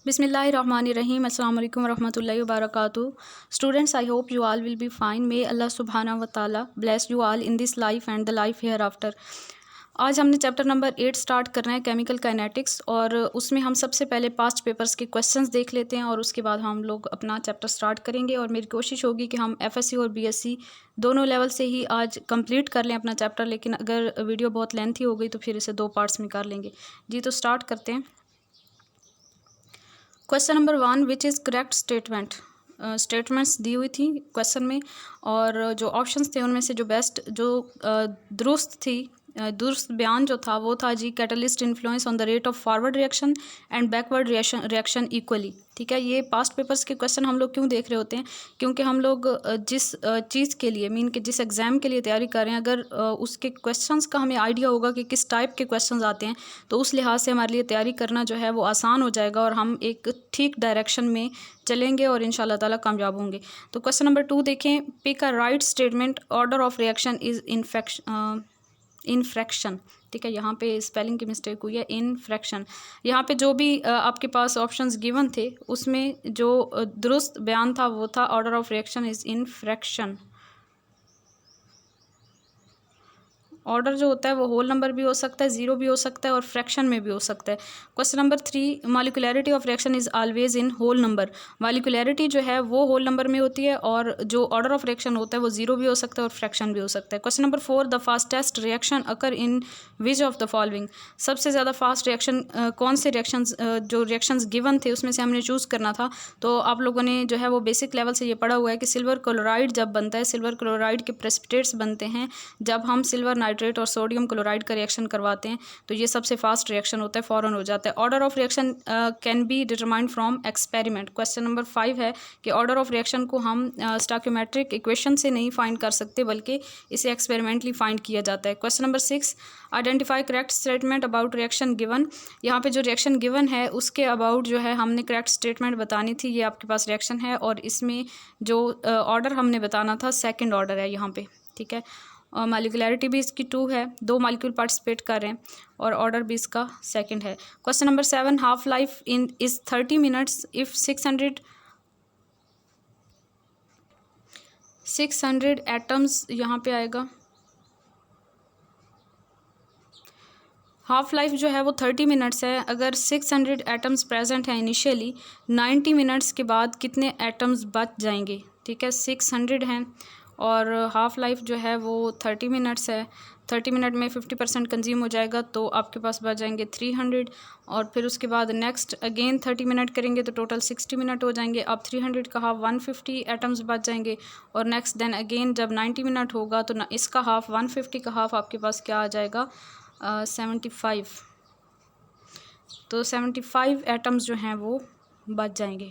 Bismillahirrahmanirrahim. Assalamu alaikum warahmatullahi wabarakatuh. Students, I hope you all will be fine. May Allah subhanahu wa ta'ala bless you all in this life and the life hereafter. आज हमने chapter number 8 start करना है chemical kinetics, और उसमें हम सबसे पहले past papers के क्वेश्चंस देख लेते हैं और उसके बाद हम लोग अपना चैप्टर स्टार्ट करेंगे। और मेरी कोशिश होगी कि हम एफएससी और बीएससी दोनों लेवल से ही आज कंप्लीट कर लें अपना चैप्टर, लेकिन अगर वीडियो बहुत लेंथी हो गई तो फिर इसे 2 पार्ट्स में कर लेंगे। जी, तो स्टार्ट करते हैं। Question number 1, which is correct statement. Statements दी हुई थी क्वेश्चन में, और जो ऑप्शंस थे उनमें से जो बेस्ट, जो दुरुस्त बयान जो था वो था जी, catalyst influence on the rate of forward reaction and backward reaction equally. ठीक है, ये पास्ट पेपर्स के क्वेश्चन हम लोग क्यों देख रहे होते हैं, क्योंकि हम लोग जिस चीज़ के लिए कि जिस एग्ज़ाम के लिए तैयारी कर रहे हैं, अगर उसके क्वेश्चंस का हमें आइडिया होगा कि किस टाइप के क्वेश्चंस आते हैं, तो उस लिहाज से हमारे लिए तैयारी करना जो है वो आसान हो जाएगा और हम एक ठीक डायरेक्शन में चलेंगे और इंशाल्लाह ताला कामयाब होंगे। तो क्वेश्चन नंबर 2 देखें, pick a right statement, order of reaction is in fraction. ठीक है, यहाँ पे स्पेलिंग की मिस्टेक हुई है, इनफ्रैक्शन। यहाँ पे जो भी आपके पास ऑप्शंस गिवन थे उसमें जो दुरुस्त बयान था वो था order of reaction is in fraction. Order जो होता है वो होल नंबर भी हो सकता है, ज़ीरो भी हो सकता है और फ्रैक्शन में भी हो सकता है। Question number 3, molecularity of reaction is always in whole number. Molecularity जो है वो होल नंबर में होती है, और जो ऑर्डर ऑफ रिएक्शन होता है वो ज़ीरो भी हो सकता है और फ्रैक्शन भी हो सकता है। Question number 4, the fastest reaction occur in which of the following. सबसे ज़्यादा फास्ट रिएक्शन कौन से रिएक्शंस, जो रिएक्शंस गिवन थे उसमें से हमने चूज़ करना था। तो आप लोगों ने जो है वो बेसिक लेवल से ये पढ़ा हुआ है कि सिल्वर क्लोराइड जब बनता है, सिल्वर क्लोराइड के प्रेसिपिटेट्स बनते हैं जब हम सिल्वर नाइट्रेट और सोडियम क्लोराइड का रिएक्शन करवाते हैं, तो ये सबसे फास्ट रिएक्शन होता है, फ़ौरन हो जाता है। Order of reaction can be determined from experiment. Question number 5 है कि ऑर्डर ऑफ रिएक्शन को हम स्टोइकियोमेट्रिक इक्वेशन से नहीं फाइंड कर सकते, बल्कि इसे एक्सपेरिमेंटली फाइंड किया जाता है। Question number 6, identify correct statement about reaction given. यहाँ पे जो रिएक्शन गिवन है उसके अबाउट जो है हमने करेक्ट स्टेटमेंट बतानी थी। ये आपके पास रिएक्शन है और इसमें जो ऑर्डर हमने बताना था सेकेंड ऑर्डर है यहाँ पे। ठीक है, मॉलिक्यूलैरिटी भी इसकी 2 है, 2 मॉलिक्यूल पार्टिसिपेट कर रहे हैं और ऑर्डर भी इसका सेकंड है। Question number 7, half life in is 30 minutes if 600 atoms यहाँ पे आएगा। हाफ लाइफ जो है वो 30 मिनट्स है। अगर 600 एटम्स प्रेजेंट हैं इनिशियली, 90 मिनट्स के बाद कितने एटम्स बच जाएंगे। ठीक है, 600 हैं और हाफ़ लाइफ जो है वो 30 मिनट्स है। 30 मिनट में 50% कंज्यूम हो जाएगा, तो आपके पास बच जाएंगे 300, और फिर उसके बाद नेक्स्ट अगेन 30 मिनट करेंगे तो टोटल 60 मिनट हो जाएंगे। अब 300 का हाफ 150 एटम्स बच जाएंगे, और नेक्स्ट देन अगेन जब 90 मिनट होगा तो इसका हाफ 150 का हाफ आपके पास क्या आ जाएगा, 75। तो 75 एटम्स जो हैं वो बच जाएंगे।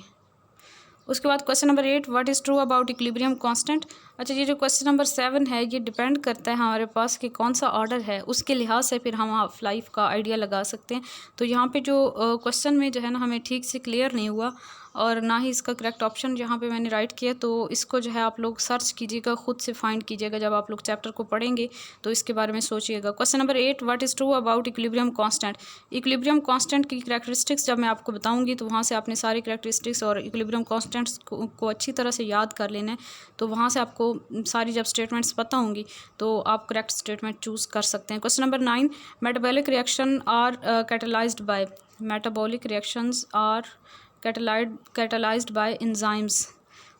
उसके बाद question number 8, what is true about equilibrium constant. अच्छा, ये जो क्वेश्चन नंबर 7 है ये डिपेंड करता है हमारे पास कि कौन सा ऑर्डर है, उसके लिहाज से फिर हम हाफ लाइफ का आइडिया लगा सकते हैं। तो यहाँ पे जो क्वेश्चन में जो है ना हमें ठीक से क्लियर नहीं हुआ, और ना ही इसका करेक्ट ऑप्शन यहाँ पे मैंने राइट किया, तो इसको जो है आप लोग सर्च कीजिएगा, ख़ुद से फाइंड कीजिएगा। जब आप लोग चैप्टर को पढ़ेंगे तो इसके बारे में सोचिएगा। Question number 8, what is true about equilibrium constant. Equilibrium constant की करैक्टरिस्टिक्स जब मैं आपको बताऊंगी तो वहाँ से आपने सारी करैक्टरिस्टिक्स और इक्विलिब्रियम कांस्टेंट्स को अच्छी तरह से याद कर लेना है। तो वहाँ से आपको सारी जब स्टेटमेंट्स पता होंगी तो आप करेक्ट स्टेटमेंट चूज़ कर सकते हैं। Question number 9, metabolic reaction are catalysed by. Metabolic reactions are catalyzed by enzymes.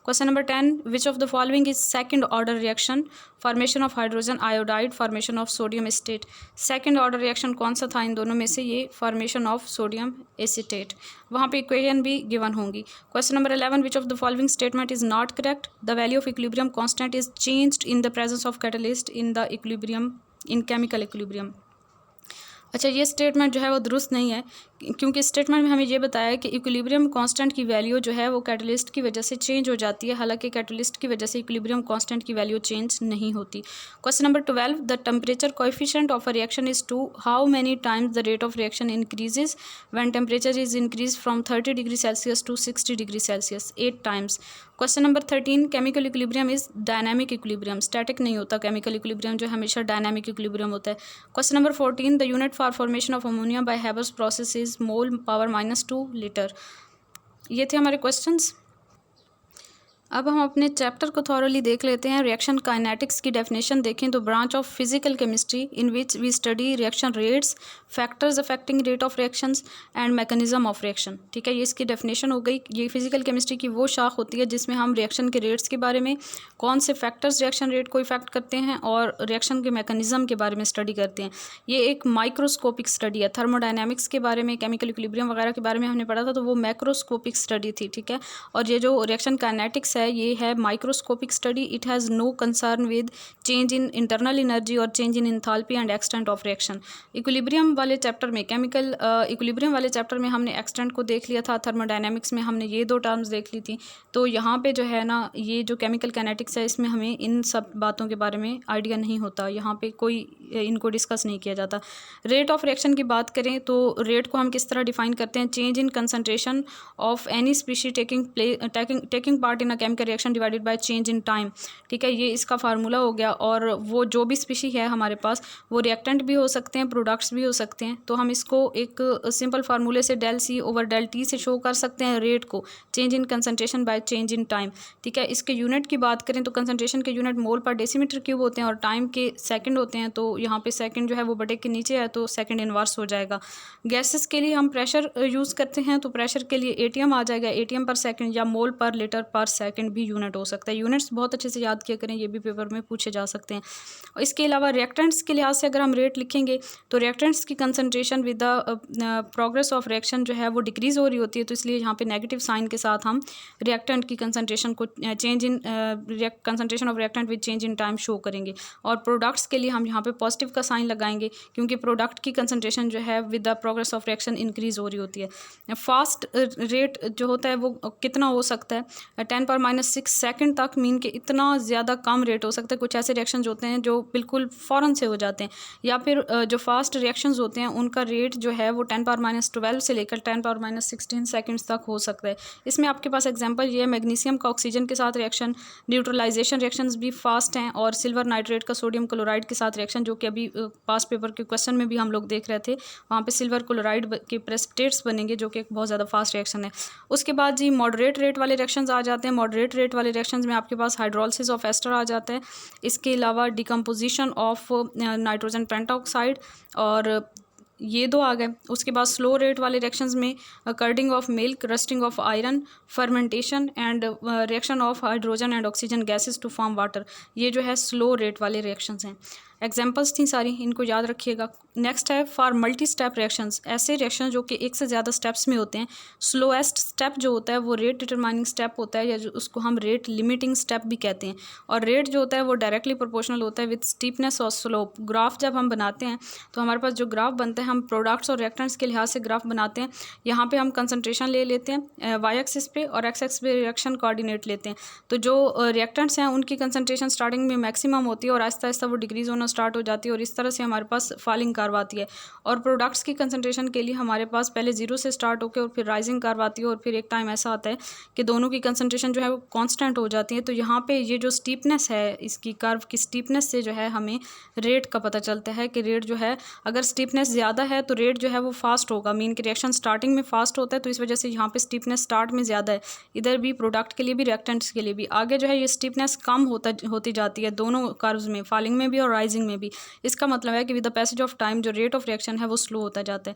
Question number 10, which of the following is second order reaction, formation of hydrogen iodide, formation of sodium acetate। second order reaction कौन सा था इन दोनों में से, ये formation of sodium acetate। वहाँ पे equation भी given होंगी। Question number 11, which of the following statement is not correct, the value of equilibrium constant is changed in the presence of catalyst in the equilibrium in chemical equilibrium। अच्छा, ये statement जो है वो दुरुस्त नहीं है, क्योंकि स्टेटमेंट में हमें ये बताया है कि इक्विलिब्रियम कांस्टेंट की वैल्यू जो है वो कैटलिस्ट की वजह से चेंज हो जाती है, हालांकि कैटलिस्ट की वजह से इक्विलिब्रियम कांस्टेंट की वैल्यू चेंज नहीं होती। Question number 12, the temperature coefficient of a reaction is 2, how many times the rate of reaction increases when temperature is increase from 30 degree Celsius to 60 degree Celsius, 8 times. Question number 13, chemical equilibrium is dynamic equilibrium, static नहीं होता। Chemical equilibrium जो हमेशा dynamic equilibrium होता है। Question number 14, the unit for formation of ammonia bye Haber's process is mole power -2 litre. ये थे हमारे questions. अब हम अपने चैप्टर को थॉरली देख लेते हैं। रिएक्शन काइनेटिक्स की डेफिनेशन देखें तो branch of physical chemistry in which we study reaction rates, factors affecting rate of reactions and mechanism of reaction. ठीक है, ये इसकी डेफिनेशन हो गई। ये फिजिकल केमिस्ट्री की वो शाख होती है जिसमें हम रिएक्शन के रेट्स के बारे में, कौन से फैक्टर्स रिएक्शन रेट को इफेक्ट करते हैं, और रिएक्शन के मैकेनिज्म के बारे में स्टडी करते हैं। ये एक माइक्रोस्कोपिक स्टडी है। थर्मोडायनेमिक्स के बारे में, केमिकल इक्विलिब्रियम वगैरह के बारे में हमने पढ़ा था, तो वो मैक्रोस्कोपिक स्टडी थी। ठीक है, और ये जो रिएक्शन काइनेटिक्स है ये है microscopic study. It has no concern with change in internal energy और change in enthalpy and extent of reaction. Equilibrium वाले चैप्टर में, केमिकल इक्विलिब्रियम वाले चैप्टर में हमने एक्सटेंट को देख लिया था। थर्मोडायनेमिक्स में हमने ये दो टर्म्स देख ली थी। तो यहाँ पे जो है ना, ये जो केमिकल काइनेटिक्स है इसमें हमें इन सब बातों के बारे में आइडिया नहीं होता, यहाँ पे कोई इनको डिस्कस नहीं किया जाता। रेट ऑफ रिएक्शन की बात करें तो रेट को हम किस तरह डिफाइन करते हैं? Change in concentration of any species taking part in a chemical reaction divided by change in time. ठीक है, ये इसका फार्मूला हो गया। और वो जो भी स्पीशी है हमारे पास, वो रिएक्टेंट भी हो सकते हैं, प्रोडक्ट्स भी हो सकते हैं। तो हम इसको एक सिंपल फार्मूले से del C over del T से शो कर सकते हैं रेट को, change in concentration by change in time. ठीक है, इसके यूनिट की बात करें तो कंसनट्रेशन के unit mole per decimetre cube होते हैं और टाइम के सेकंड होते हैं। तो यहाँ पे सेकंड जो है वो बटे के नीचे है, तो सेकंड इनवर्स हो जाएगा। गैसेस के लिए हम प्रेशर यूज़ करते हैं, तो प्रेशर के लिए ATM आ जाएगा, ATM पर सेकंड या मोल पर लीटर पर सेकंड भी यूनिट हो सकता है। यूनिट्स बहुत अच्छे से याद किया करें, ये भी पेपर में पूछे जा सकते हैं। और इसके अलावा रिएक्टेंट्स के लिहाज से अगर हम रेट लिखेंगे तो रिएक्टेंट्स की concentration with the progress of reaction जो है वो डिक्रीज़ हो रही होती है, तो इसलिए यहाँ पे नेगेटिव साइन के साथ हम रिएक्टेंट की कंसनट्रेशन को change in concentration of reactant with change in time show करेंगे। और प्रोडक्ट्स के लिए हम यहाँ पे पॉजिटिव का साइन लगाएंगे, क्योंकि प्रोडक्ट की कंसनट्रेशन जो है with the progress of reaction increase हो रही होती है। फास्ट रेट जो होता है वो कितना हो सकता है? 10⁻⁶ सेकंड तक मीन के इतना ज़्यादा कम रेट हो सकता है। कुछ ऐसे रिएक्शन होते हैं जो बिल्कुल फ़ौरन से हो जाते हैं, या फिर जो फास्ट रिएक्शंस होते हैं उनका रेट जो है वो 10⁻12 से लेकर 10⁻16 सेकंड्स तक हो सकता है। इसमें आपके पास एग्जांपल ये है, मैग्नीशियम का ऑक्सीजन के साथ रिएक्शन, न्यूट्रलाइजेशन रिएक्शंस भी फास्ट हैं, और सिल्वर नाइट्रेट का सोडियम क्लोराइड के साथ रिएक्शन, जो कि अभी पास्ट पेपर के क्वेश्चन में भी हम लोग देख रहे थे, वहाँ पे सिल्वर क्लोराइड के प्रेसिपिटेट्स बनेंगे, जो कि एक बहुत ज़्यादा फास्ट रिएक्शन है। उसके बाद जी मॉडरेट रेट वाले रिएक्शंस आ जाते हैं। मॉडरेट रेट वाले रिएक्शंस में आपके पास हाइड्रोलिसिस ऑफ एस्टर आ जाता है। इसके अलावा डिकम्पोजिशन ऑफ नाइट्रोजन पेंटाऑक्साइड, और ये दो आ गए। उसके बाद स्लो रेट वाले रिएक्शंस में curdling of milk, rusting of iron, fermentation and reaction of hydrogen and oxygen gases to form water. ये जो है स्लो रेट वाले रिएक्शंस हैं। एग्जांपल्स थी सारी, इनको याद रखिएगा। नेक्स्ट है फॉर मल्टी स्टेप रिएक्शंस, ऐसे रिएक्शन जो कि एक से ज़्यादा स्टेप्स में होते हैं। स्लोएस्ट स्टेप जो होता है वो रेट डिटरमाइनिंग स्टेप होता है, या जो उसको हम रेट लिमिटिंग स्टेप भी कहते हैं। और रेट जो होता है वो डायरेक्टली प्रोपोर्शनल होता है विद स्टीपनेस और स्लोप। ग्राफ जब हम बनाते हैं तो हमारे पास जो ग्राफ बनता है, हम प्रोडक्ट्स और रिएक्टेंट्स के लिहाज से ग्राफ बनाते हैं। यहाँ पर हम कंसनट्रेशन ले लेते हैं वाई एक्सिस पे, और एक्स एक्सिस पे रिएक्शन कोऑर्डिनेट लेते हैं। तो जो रिएक्टेंट्स हैं उनकी कंसनट्रेशन स्टार्टिंग में मैक्सिमम होती है और आहिस्ता आहिस्ता वो डिक्रीज़ होना स्टार्ट हो जाती है, और इस तरह से हमारे पास फॉलिंग कर्व आती है। और प्रोडक्ट्स की कंसंट्रेशन के लिए हमारे पास पहले 0 से स्टार्ट होकर और फिर राइजिंग कर्व आती है, और फिर एक टाइम ऐसा आता है कि दोनों की कंसंट्रेशन जो है वो कांस्टेंट हो जाती है। तो यहाँ पे ये जो स्टीपनेस है, इसकी कर्व की स्टीपनेस से जो है हमें रेट का पता चलता है कि रेट जो है, अगर स्टीपनेस ज़्यादा है तो रेट जो है वो फास्ट होगा। मीन की रिएक्शन स्टार्टिंग में फास्ट होता है, तो इस वजह से यहाँ पे स्टीपनेस स्टार्ट में ज़्यादा है, इधर भी प्रोडक्ट के लिए भी रिएक्टेंट्स के लिए भी। आगे जो है ये स्टीपनेस कम होती जाती है दोनों कर्व्स में, फॉलिंग में भी और राइजिंग में भी। इसका मतलब है कि with the passage of time जो रेट ऑफ रिएक्शन है वो स्लो होता जाता है।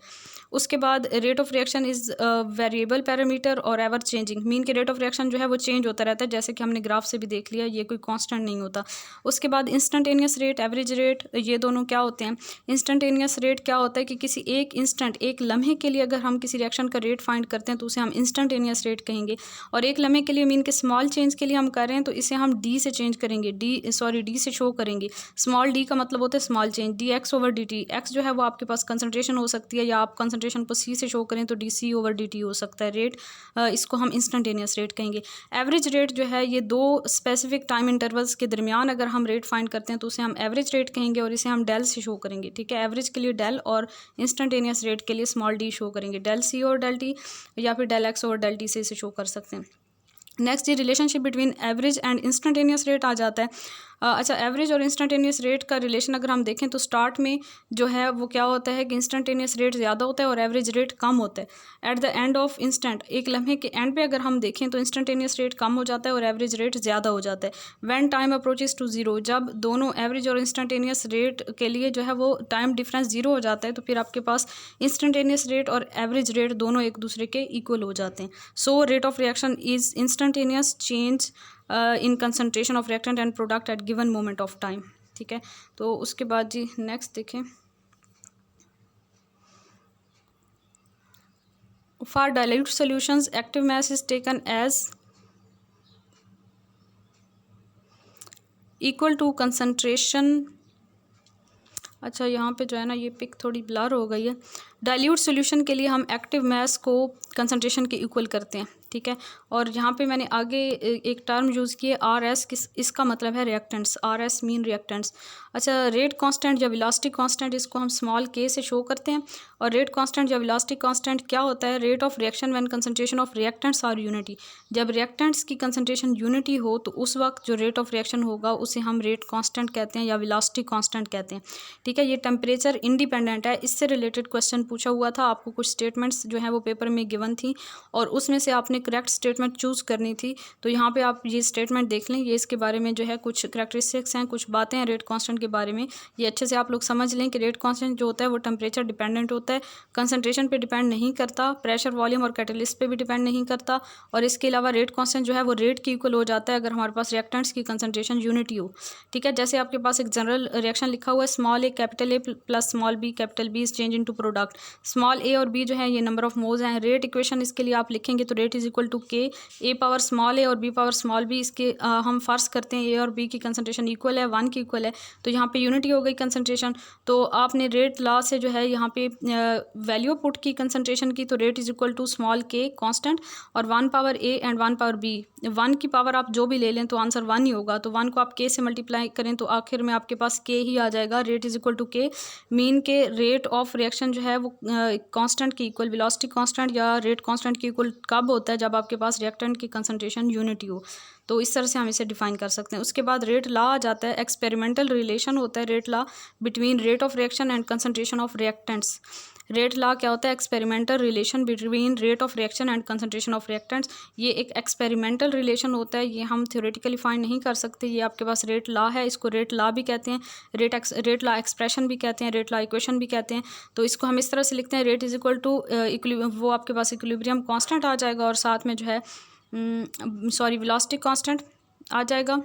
उसके बाद rate of reaction is variable parameter और एवर चेंजिंग। मीन के रेट ऑफ रिएक्शन जो है वो चेंज होता रहता है, जैसे कि हमने ग्राफ से भी देख लिया, ये कोई कांस्टेंट नहीं होता। उसके बाद इंस्टेंटेनियस रेट, एवरेज रेट, ये दोनों क्या होते हैं? इंस्टेंटेनियस रेट क्या होता है कि किसी एक इंस्टेंट, एक लम्हे के लिए अगर हम किसी रिएक्शन का रेट फाइंड करते हैं तो उसे हम इंस्टेंटेनियस रेट कहेंगे। और एक लम्हे के लिए मीन के स्मॉल चेंज के लिए हम कर रहे हैं तो इसे हम डी से चेंज करेंगे, डी से शो करेंगे। स्मॉल डी का मतलब होता है स्मॉल चेंज, dx/dt। एक्स जो है वो आपके पास कंसंट्रेशन हो सकती है, या आप कंसंट्रेशन को सी से शो करें तो dc/dt हो सकता है रेट। इसको हम इंस्टेंटेनियस रेट कहेंगे। एवरेज रेट जो है ये दो स्पेसिफिक टाइम इंटरवल्स के दरमियान अगर हम रेट फाइंड करते हैं तो उसे हम एवरेज रेट कहेंगे, और इसे हम डेल से शो करेंगे। ठीक है, एवरेज के लिए डेल और इंस्टेंटेनियस रेट के लिए स्मॉल डी शो करेंगे। del C/del T या फिर del X/del T से इसे शो कर सकते हैं। नेक्स्ट ये relationship between average and instantaneous rate आ जाता है। अच्छा, एवरेज और इंस्टेंटेनियस रेट का रिलेशन अगर हम देखें तो स्टार्ट में जो है वो क्या होता है कि इंस्टेंटेनियस रेट ज़्यादा होता है और एवरेज रेट कम होता है। Eight the end of instant, एक लम्हे के एंड पे अगर हम देखें तो इंस्टेंटेनियस रेट कम हो जाता है और एवरेज रेट ज़्यादा हो जाता है। When time approaches to zero, जब दोनों एवरेज और इंस्टेंटेनियस रेट के लिए जो है वो टाइम डिफरेंस ज़ीरो हो जाता है तो फिर आपके पास इंस्टेंटेनियस रेट और एवरेज रेट दोनों एक दूसरे के इक्वल हो जाते हैं। So rate of reaction is instantaneous change in concentration of reactant and product at given moment of time. ठीक है, तो उसके बाद जी नेक्स्ट देखें, for dilute solutions active mass is taken as equal to concentration. अच्छा, यहाँ पे जो है ना ये पिक थोड़ी ब्लर हो गई है। डाइल्यूट सॉल्यूशन के लिए हम एक्टिव मास को कंसनट्रेशन के इक्वल करते हैं। ठीक है, और यहाँ पे मैंने आगे एक टर्म यूज़ की है आर एस, इसका मतलब है reactants. R S mean reactants. अच्छा, रेट कांस्टेंट या वेलोसिटी कांस्टेंट, इसको हम स्मॉल के से शो करते हैं। और रेट कांस्टेंट या वेलोसिटी कांस्टेंट क्या होता है? Rate of reaction when concentration of reactants are unity. जब रिएक्टेंट्स की कंसंट्रेशन यूनिटी हो तो उस वक्त जो रेट ऑफ रिएक्शन होगा उसे हम रेट कांस्टेंट कहते हैं या वेलोसिटी कांस्टेंट कहते हैं। ठीक है, ये टेम्परेचर इंडिपेंडेंट है। इससे रिलेटेड क्वेश्चन पूछा हुआ था, आपको कुछ स्टेटमेंट्स जो है वो पेपर में गिवन थी और उसमें से आपने करेक्ट स्टेटमेंट चूज़ करनी थी। तो यहाँ पे आप ये स्टेटमेंट देख लें, ये इसके बारे में जो है कुछ करेक्टरिस्टिक्स हैं, कुछ बातें हैं रेट कांस्टेंट के बारे में। ये अच्छे से आप लोग समझ लें कि रेट कांस्टेंट जो होता है वो टेम्परेचर डिपेंडेंट होता है, कंसंट्रेशन पे डिपेंड नहीं करता, प्रेशर, वॉल्यूम और कैटलिस्ट पे भी डिपेंड नहीं करता। और इसके अलावा रेट कांस्टेंट जो है वो रेट की इक्वल हो जाता है अगर हमारे पास रिएक्टेंट्स की कंसंट्रेशन यूनिटी हो। ठीक है, जैसे आपके पास एक जनरल रिएक्शन लिखा हुआ है, small a capital a plus small b capital b is change into product. Small a और बी जो है ये नंबर ऑफ मोल्स हैं। रेट इक्वेशन इसके लिए आप लिखेंगे तो रेट इज इक्वल टू के ए पावर स्मॉल ए और बी पावर स्मॉल बी। इसके हम फर्ज करते हैं ए और बी की कंसंट्रेशन इक्वल है, 1 की इक्वल है, तो यहाँ पे यूनिटी हो गई कंसंट्रेशन। तो आपने रेट लॉ से जो है यहाँ पे वैल्यू पुट की कंसंट्रेशन की, तो rate is equal to small k constant और 1 power A and 1 power B. 1 की पावर आप जो भी ले लें तो आंसर 1 ही होगा, तो 1 को आप के से मल्टीप्लाई करें तो आखिर में आपके पास के ही आ जाएगा। रेट इज इक्वल टू के मीन के रेट ऑफ रिएक्शन जो है वो कांस्टेंट की इक्वल, वेलोसिटी कांस्टेंट या रेट कांस्टेंट की इक्वल कब होता है? जब आपके पास रिएक्टेंट की कंसंट्रेशन यूनिटी हो। तो इस तरह से हम इसे डिफाइन कर सकते हैं। उसके बाद रेट लॉ आ जाता है, एक्सपेरिमेंटल रिलेशन होता है rate law between rate of reaction and concentration of reactants. Rate law क्या होता है? Experimental relation between rate of reaction and concentration of reactants. ये एक एक्सपेरिमेंटल रिलेशन होता है, ये हम थ्योरेटिकली फाइंड नहीं कर सकते। ये आपके पास रेट लॉ है, इसको रेट लॉ भी कहते हैं, रेट लॉ एक्सप्रेशन भी कहते हैं, रेट लॉ इक्वेशन भी कहते हैं। तो इसको हम इस तरह से लिखते हैं, रेट इज इक्वल टू वो आपके पास इक्विलिब्रियम कांस्टेंट आ जाएगा और साथ में जो है वेलोसिटी कांस्टेंट आ जाएगा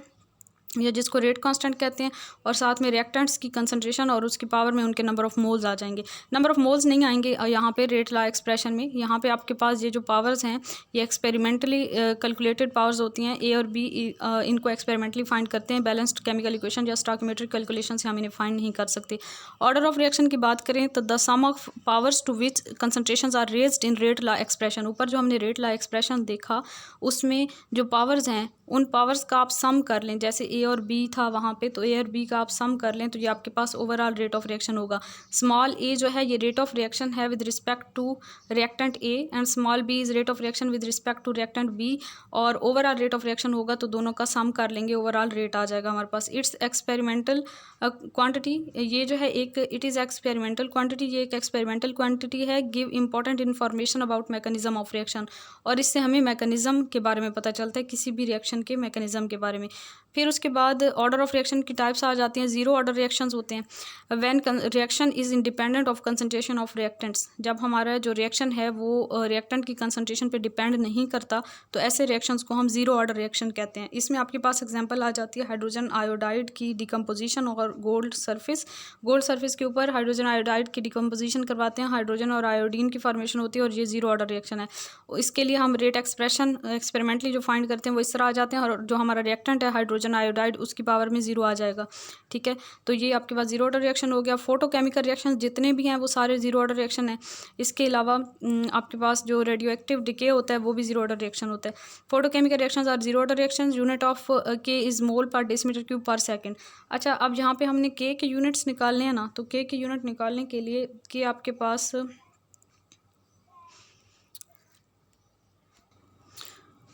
या जिसको रेट कांस्टेंट कहते हैं, और साथ में रिएक्टेंट्स की कंसंट्रेशन और उसकी पावर में उनके नंबर ऑफ मोल्स आ जाएंगे। नंबर ऑफ मोल्स नहीं आएंगे यहाँ पे रेट लॉ एक्सप्रेशन में। यहाँ पे आपके पास ये जो पावर्स हैं ये एक्सपेरिमेंटली कैलकुलेटेड पावर्स होती हैं। ए और बी इनको एक्सपेरिमेंटली फाइंड करते हैं, बैलेंस्ड केमिकल इक्वेशन या स्टोइकोमेट्रिक कैलकुलेशन से हम इन्हें फाइंड नहीं कर सकते। ऑर्डर ऑफ रिएक्शन की बात करें तो the sum of powers to which concentrations are raised in rate law expression. ऊपर जो हमने रेट लॉ एक्सप्रेशन देखा उसमें जो पावर्स हैं उन पावर्स का आप सम कर लें, जैसे ए और बी था वहाँ पे, तो ए और बी का आप सम कर लें तो ये आपके पास ओवरऑल रेट ऑफ रिएक्शन होगा। स्मॉल ए जो है ये रेट ऑफ रिएक्शन है with respect to reactant A and small B is rate of reaction with respect to reactant B, और ओवरऑल रेट ऑफ रिएक्शन होगा तो दोनों का सम कर लेंगे, ओवरऑल रेट आ जाएगा हमारे पास। इट्स एक्सपेरिमेंटल क्वांटिटी, ये जो है एक इट इज़ एक्सपेरिमेंटल क्वांटिटी, ये एक एक्सपेरिमेंटल क्वांटिटी है। Give important information about mechanism of reaction, और इससे हमें मैकेनिज्म के बारे में पता चलता है, किसी भी रिएक्शन के मैकेनिज्म के बारे में। फिर उसके बाद ऑर्डर ऑफ रिएक्शन की टाइप्स आ जाती हैं। जीरो ऑर्डर रिएक्शंस होते हैं when reaction is independent of concentration of reactants. जब हमारा जो रिएक्शन है वो रिएक्टेंट की कंसंट्रेशन पे डिपेंड नहीं करता तो ऐसे रिएक्शंस को हम जीरो ऑर्डर रिएक्शन कहते हैं। इसमें आपके पास एग्जांपल आ जाती है हाइड्रोजन आयोडाइड की डिकम्पोजिशन और गोल्ड सरफेस के ऊपर हाइड्रोजन आयोडाइड की डिकम्पोजिशन करवाते हैं, हाइड्रोजन और आयोडीन की फॉर्मेशन होती है और ये जीरो ऑर्डर रिएक्शन है। इसके लिए हम रेट एक्सप्रेशन एक्सपेरिमेंटली जो फाइंड करते हैं वो इस तरह आ जाते हैं, और जो हमारा रिएक्टेंट है हाइड्रोजन आयोडाइड उसकी पावर में जीरो आ जाएगा। ठीक है, तो ये आपके पास जीरो ऑर्डर रिएक्शन हो गया। फोटोकेमिकल रिएक्शन जितने भी हैं वो सारे जीरो ऑर्डर रिएक्शन है। इसके अलावा आपके पास जो रेडियो एक्टिव डिके होता है वो भी जीरो ऑर्डर रिएक्शन होता है। Photochemical reactions are zero order reactions. Unit of K is mole per decimetre cube पर सेकंड। अच्छा, अब यहाँ पे हमने के यूनिट्स निकालने हैं ना, तो के यूनिट निकालने के लिए के आपके पास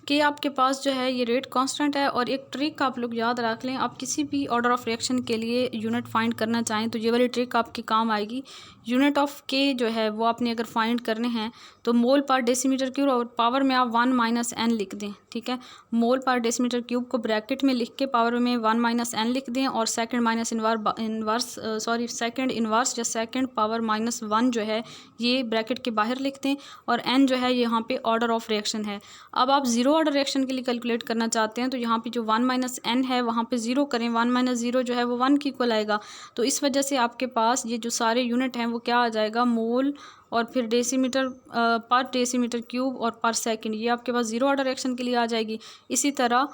कि आपके पास जो है ये रेट कांस्टेंट है। और एक ट्रिक आप लोग याद रख लें, आप किसी भी ऑर्डर ऑफ रिएक्शन के लिए यूनिट फाइंड करना चाहें तो ये वाली ट्रिक आपके काम आएगी। यूनिट ऑफ के जो है वो आपने अगर फाइंड करने हैं तो मोल पर डेसीमीटर क्यूब और पावर में आप 1 - n लिख दें, ठीक है। मोल पर डेसीमीटर क्यूब को ब्रैकेट में लिख के पावर में 1 - n लिख दें और सेकंड इनवर्स या सेकंड पावर -1 जो है ये ब्रैकेट के बाहर लिख दें। और n जो है यहाँ पे ऑर्डर ऑफ रिएक्शन है। अब आप जीरो ऑर्डर रिएक्शन के लिए कैलकुलेट करना चाहते हैं तो यहाँ पे जो 1 - n है वहाँ पे ज़ीरो करें। 1 - 0 जो है वो 1 के इक्वल आएगा। तो इस वजह से आपके पास ये जो सारे यूनिट हैं वो क्या आ जाएगा, मोल और फिर डेसीमीटर पर डेसीमीटर क्यूब और पर सेकंड, ये आपके पास जीरो ऑर्डर रिएक्शन के लिए आ जाएगी। इसी तरह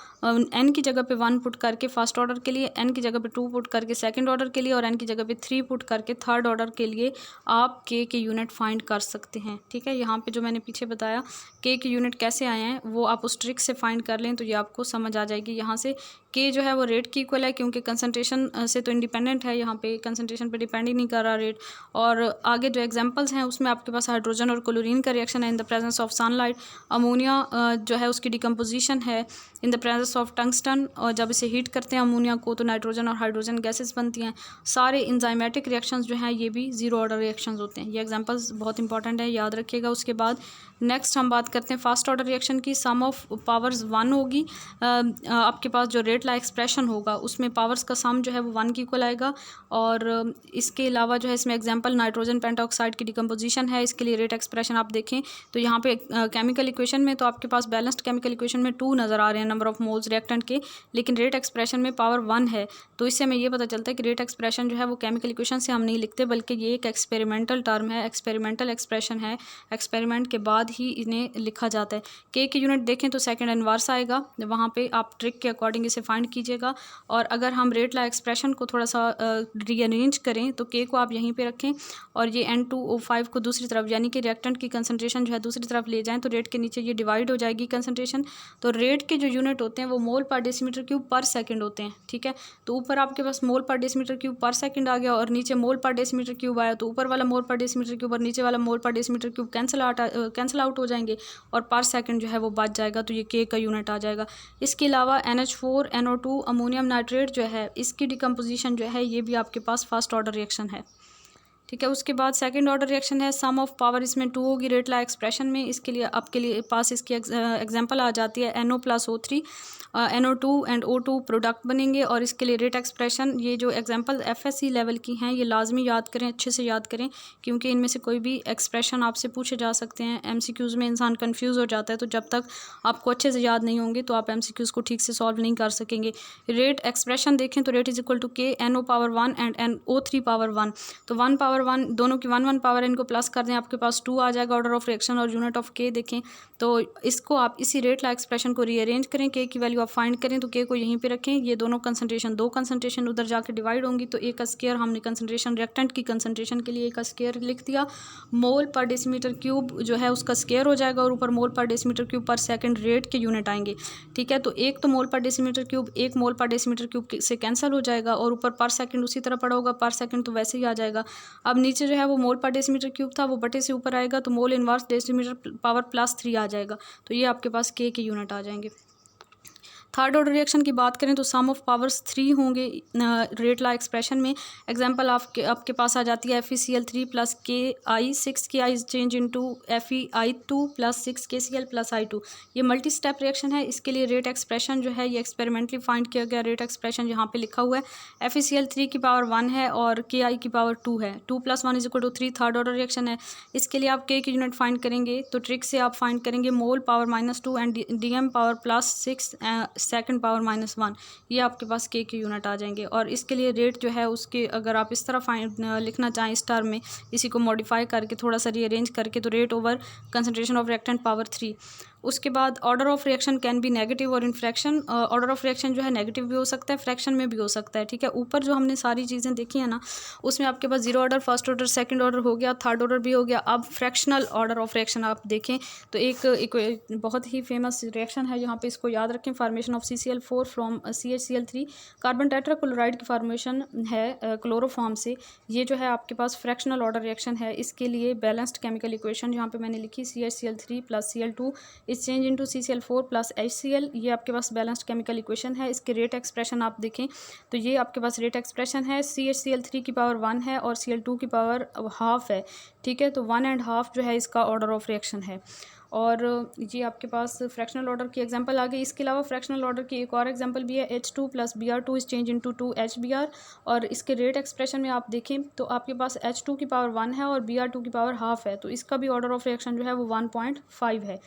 n की जगह पे 1 पुट करके फर्स्ट ऑर्डर के लिए, n की जगह पे 2 पुट करके सेकंड ऑर्डर के लिए और n की जगह पे 3 पुट करके थर्ड ऑर्डर के लिए आप k के यूनिट फाइंड कर सकते हैं, ठीक है। यहाँ पे जो मैंने पीछे बताया k के यूनिट कैसे आए हैं वो आप उस ट्रिक से फाइंड कर लें तो ये आपको समझ आ जाएगी। यहाँ से k जो है वो रेट की इक्वल है क्योंकि कंसंट्रेशन से तो इंडिपेंडेंट है, यहाँ पे कंसंट्रेशन पे डिपेंड ही नहीं कर रहा रेट। और आगे जो एग्जांपल्स हैं उसमें आपके पास हाइड्रोजन और क्लोरीन का रिएक्शन है in the presence of sunlight. Ammonia जो है उसकी डिकम्पोजिशन है in the presence of tungsten, और जब इसे हीट करते हैं अमोनिया को तो नाइट्रोजन और हाइड्रोजन गैसेस बनती हैं। सारे इंजाइमेटिक रिएक्शंस जो हैं ये भी जीरो ऑर्डर रिएक्शंस होते हैं। ये एग्जांपल्स बहुत इंपॉर्टेंट है, याद रखिएगा। उसके बाद नेक्स्ट हम बात करते हैं फर्स्ट ऑर्डर रिएक्शन की। सम ऑफ पावर्स 1 होगी। आपके पास जो रेट ला एक्सप्रेशन होगा उसमें पावर्स का सम जो है वो 1 की इक्वल आएगा। और इसके अलावा जो है इसमें एग्जांपल नाइट्रोजन पेंटॉक्साइड की डिकम्पोजिशन है, इसके लिए रेट एक्सप्रेशन आप देखें तो यहाँ पे केमिकल इक्वेशन में तो आपके पास बैलेंस्ड केमिकल इक्वेशन में 2 नज़र आ रहे हैं नंबर ऑफ मोल्स रिएक्टेंट के, लेकिन रेट एक्सप्रेशन में पावर 1 है। तो इससे हमें ये पता चलता है कि रेट एक्सप्रेशन जो है वो केमिकल इक्वेशन से हम नहीं लिखते बल्कि ये एक एक्सपेरिमेंटल टर्म है, एक्सपेरिमेंटल एक्सप्रेशन है, एक्सपेरिमेंट के बाद ही इन्हें लिखा जाता है। के की यूनिट देखें तो सेकंड इनवर्स आएगा, वहाँ पे आप ट्रिक के अकॉर्डिंग इसे फाइंड कीजिएगा। और अगर हम रेट ला एक्सप्रेशन को थोड़ा सा रीअरेंज करें तो के को आप यहीं पे रखें और ये N2O5 को दूसरी तरफ यानी कि रिएक्टेंट की कंसंट्रेशन जो है दूसरी तरफ ले जाएं तो रेट के नीचे ये डिवाइड हो जाएगी कंसंट्रेशन। तो रेट के जो यूनिट होते हैं वो मोल पर डेसीमीटर क्यूब पर सेकंड होते हैं, ठीक है। तो ऊपर आपके पास मोल पर डेसीमीटर क्यूब पर सेकंड आ गया और नीचे मोल पर डेसीमीटर क्यूब आया, तो ऊपर वाला मोल पर डेसीमीटर क्यूब और नीचे वाला मोल per decimetre cube cancel out हो जाएंगे और पर सेकंड जो है वो बच जाएगा, तो ये के का यूनिट आ जाएगा। इसके अलावा NH4 NO2 अमोनियम नाइट्रेट जो है इसकी डिकम्पोजिशन जो है ये भी आपके पास फर्स्ट ऑर्डर रिएक्शन है, ठीक है। उसके बाद सेकंड ऑर्डर रिएक्शन है, सम ऑफ पावर इसमें 2 होगी रेट ला एक्सप्रेशन में। इसके लिए आपके लिए पास इसकी एग्जांपल आ जाती है NO+O3 NO2 and O2 product बनेंगे। और इसके लिए रेट एक्सप्रेशन ये जो एग्जांपल FSC लेवल की हैं ये लाजमी याद करें, अच्छे से याद करें क्योंकि इनमें से कोई भी एक्सप्रेशन आपसे पूछे जा सकते हैं। MCQs में इंसान कंफ्यूज हो जाता है, तो जब तक आपको अच्छे से याद नहीं होंगे तो आप MCQs को ठीक से सॉल्व नहीं कर सकेंगे। रेट एक्सप्रेशन देखें तो rate is equal to K NO⁻1 and NO3⁻1। तो 1/1 दोनों की 1 पावर इनको प्लस कर दें, आपके पास 2 आ जाएगा ऑर्डर ऑफ रिएक्शन। और यूनिट ऑफ के देखें तो इसको आप इसी रेट ला एक्सप्रेशन को रीअरेंज करें, के की वैल्यू आप फाइंड करें तो के को यहीं पे रखें। ये दोनों कंसंट्रेशन दो कंसंट्रेशन उधर जाके डिवाइड होंगी तो एक का स्क्वायर हमने कंसंट्रेशन रिएक्टेंट की कंसंट्रेशन के लिए एक का स्क्वायर लिख दिया। मोल पर डेसीमीटर क्यूब जो है उसका स्क्वायर हो जाएगा और ऊपर मोल पर डेसीमीटर क्यूब पर सेकंड रेट के यूनिट आएंगे, ठीक है। तो एक तो मोल पर डेसीमीटर क्यूब एक मोल पर डेसीमीटर क्यूब से कैंसिल हो जाएगा और ऊपर पर सेकंड उसी तरह पड़ा होगा, पर सेकंड तो वैसे ही आ जाएगा। अब नीचे जो है वो मोल पर डेसीमीटर क्यूब था वो बटे से ऊपर आएगा तो मोल इनवर्स डेसीमीटर पावर +3 आ जाएगा, तो ये आपके पास के यूनिट आ जाएंगे। थर्ड ऑर्डर रिएक्शन की बात करें तो सम ऑफ पावर्स 3 होंगे रेट ला एक्सप्रेशन में। एग्जांपल आपके पास आ जाती है FeCl3 + KI 6 KI change into FeI2 + 6 KCl + I2। ये मल्टी स्टेप रिएक्शन है, इसके लिए रेट एक्सप्रेशन जो है ये एक्सपेरिमेंटली फाइंड किया गया रेट एक्सप्रेशन यहाँ पे लिखा हुआ है। FeCl3 की पावर 1 है और KI की पावर 2 है, 2 + 1 = 3 थर्ड ऑर्डर रिएक्शन है। इसके लिए आप के की यूनिट फाइंड करेंगे तो ट्रिक से आप फाइंड करेंगे mole power -2 and DM power +6 second power -1, ये आपके पास के यूनिट आ जाएंगे। और इसके लिए रेट जो है उसके अगर आप इस तरह लिखना चाहें इस टर्म में, इसी को मॉडिफाई करके थोड़ा सा रीअरेंज करके तो rate over concentration of reactant power 3। उसके बाद order of reaction can be negative और in fraction. Order of reaction जो है नेगेटिव भी हो सकता है, फ्रैक्शन में भी हो सकता है, ठीक है। ऊपर जो हमने सारी चीज़ें देखी हैं ना उसमें आपके पास zero order, first order, second order हो गया, थर्ड ऑर्डर भी हो गया। अब फ्रैक्शनल ऑर्डर ऑफ रिएक्शन आप देखें तो एक बहुत ही फेमस रिएक्शन है, यहाँ पे इसको याद रखें, formation of CCl4 from CHCl3। Carbon tetrachloride की फॉर्मेशन है क्लोरोफॉर्म से। ये जो है आपके पास फ्रैक्शनल ऑर्डर रिएक्शन है। इसके लिए बैलेंस्ड केमिकल इक्वेशन यहाँ पे मैंने लिखी CHCl3 + Cl2 is change into CCl4 plus HCl। ये आपके पास बैलेंस्ड केमिकल इक्वेशन है। इसके रेट एक्सप्रेशन आप देखें तो ये आपके पास रेट एक्सप्रेशन है, CHCl3 की पावर 1 है और Cl2 की पावर हाफ है, ठीक है। तो 1.5 जो है इसका ऑर्डर ऑफ रिएक्शन है। और ये आपके पास फ्रैक्शनल ऑर्डर की एग्जांपल आ गई। इसके अलावा फ्रैक्शनल ऑर्डर की एक और एग्जांपल भी है, H2 plus Br2 is change into 2HBr। और इसके रेट एक्सप्रेशन में आप देखें तो आपके पास H2 की पावर 1 है और Br2 की पावर हाफ है, तो इसका भी ऑर्डर ऑफ रिएक्शन जो है वो 1.5 है।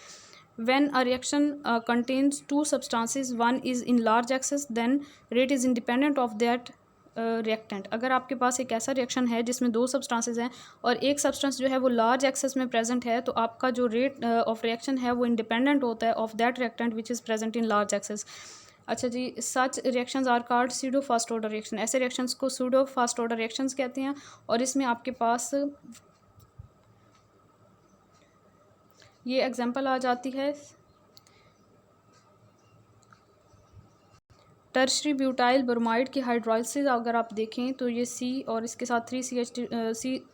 When a reaction contains two substances, one is in large excess, then rate is independent of that reactant. अगर आपके पास एक ऐसा रिएक्शन है जिसमें दो सब्सटेंसेज हैं और एक सब्सटेंस जो है वो लार्ज एक्सेस में प्रेजेंट है, तो आपका जो रेट ऑफ रिएक्शन है वो इंडिपेंडेंट होता है of that reactant which is present in large excess. अच्छा जी, such reactions are called pseudo first order reaction. ऐसे रिएक्शंस को सूडो फर्स्ट ऑर्डर रिएक्शंस कहते हैं। और इसमें आपके पास ये एग्जांपल आ जाती है, टर्शरी ब्यूटाइल ब्रोमाइड की हाइड्रोलिसिस अगर आप देखें तो ये C और इसके साथ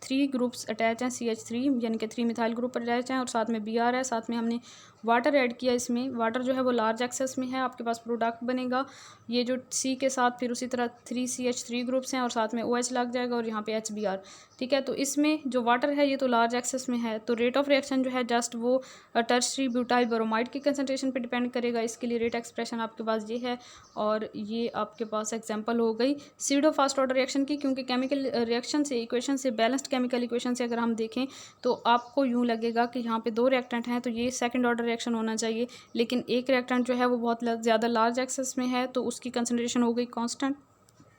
3 ग्रुप्स अटैच हैं, CH3 यानी कि 3 मिथाइल ग्रुप अटैच हैं और साथ में Br है, साथ में हमने वाटर ऐड किया। इसमें वाटर जो है वो लार्ज एक्सेस में है, आपके पास प्रोडक्ट बनेगा ये जो C के साथ फिर उसी तरह 3CH3 ग्रुप्स हैं और साथ में OH लग जाएगा और यहाँ पे HBr, ठीक है। तो इसमें जो वाटर है ये तो लार्ज एक्सेस में है, तो रेट ऑफ रिएक्शन जो है जस्ट वो टर्शरी ब्यूटाइल ब्रोमाइड की कंसनट्रेशन पे डिपेंड करेगा। इसके लिए रेट एक्सप्रेशन आपके पास ये है और ये आपके पास एग्जांपल हो गई सीडो फास्ट ऑर्डर रिएक्शन की। क्योंकि केमिकल रिएक्शन से, इक्वेशन से, बैलेंस्ड केमिकल इक्वेशन से अगर हम देखें तो आपको यूँ लगेगा कि यहाँ पे दो रिएक्टेंट हैं तो ये सेकंड ऑर्डर रिएक्शन होना चाहिए, लेकिन एक रिएक्टेंट जो है वो बहुत ज़्यादा लार्ज एक्सेस में है तो उसकी कंसनट्रेशन हो गई कांस्टेंट,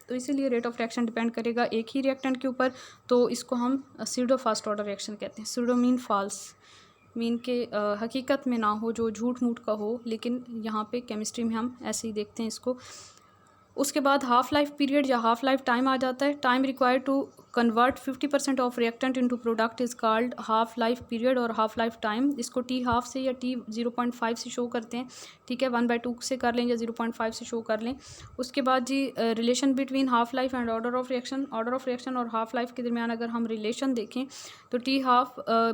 तो इसीलिए रेट ऑफ रिएक्शन डिपेंड करेगा एक ही रिएक्टेंट के ऊपर। तो इसको हम सीडो फास्ट ऑर्डर रिएक्शन कहते हैं। सीडो मीन फॉल्स, मीन के हकीकत में ना हो, जो झूठ मूठ का हो, लेकिन यहाँ पे केमिस्ट्री में हम ऐसे ही देखते हैं इसको। उसके बाद हाफ लाइफ पीरियड या हाफ लाइफ टाइम आ जाता है। Time required to convert 50% of reactant into product is called half life period और हाफ लाइफ टाइम। इसको T½ से या T0.5 से शो करते हैं, ठीक है। 1/2 से कर लें या 0.5 से शो कर लें। उसके बाद जी relation between half life and order of reaction. Order of reaction और हाफ लाइफ के दरमियान अगर हम रिलेशन देखें तो T½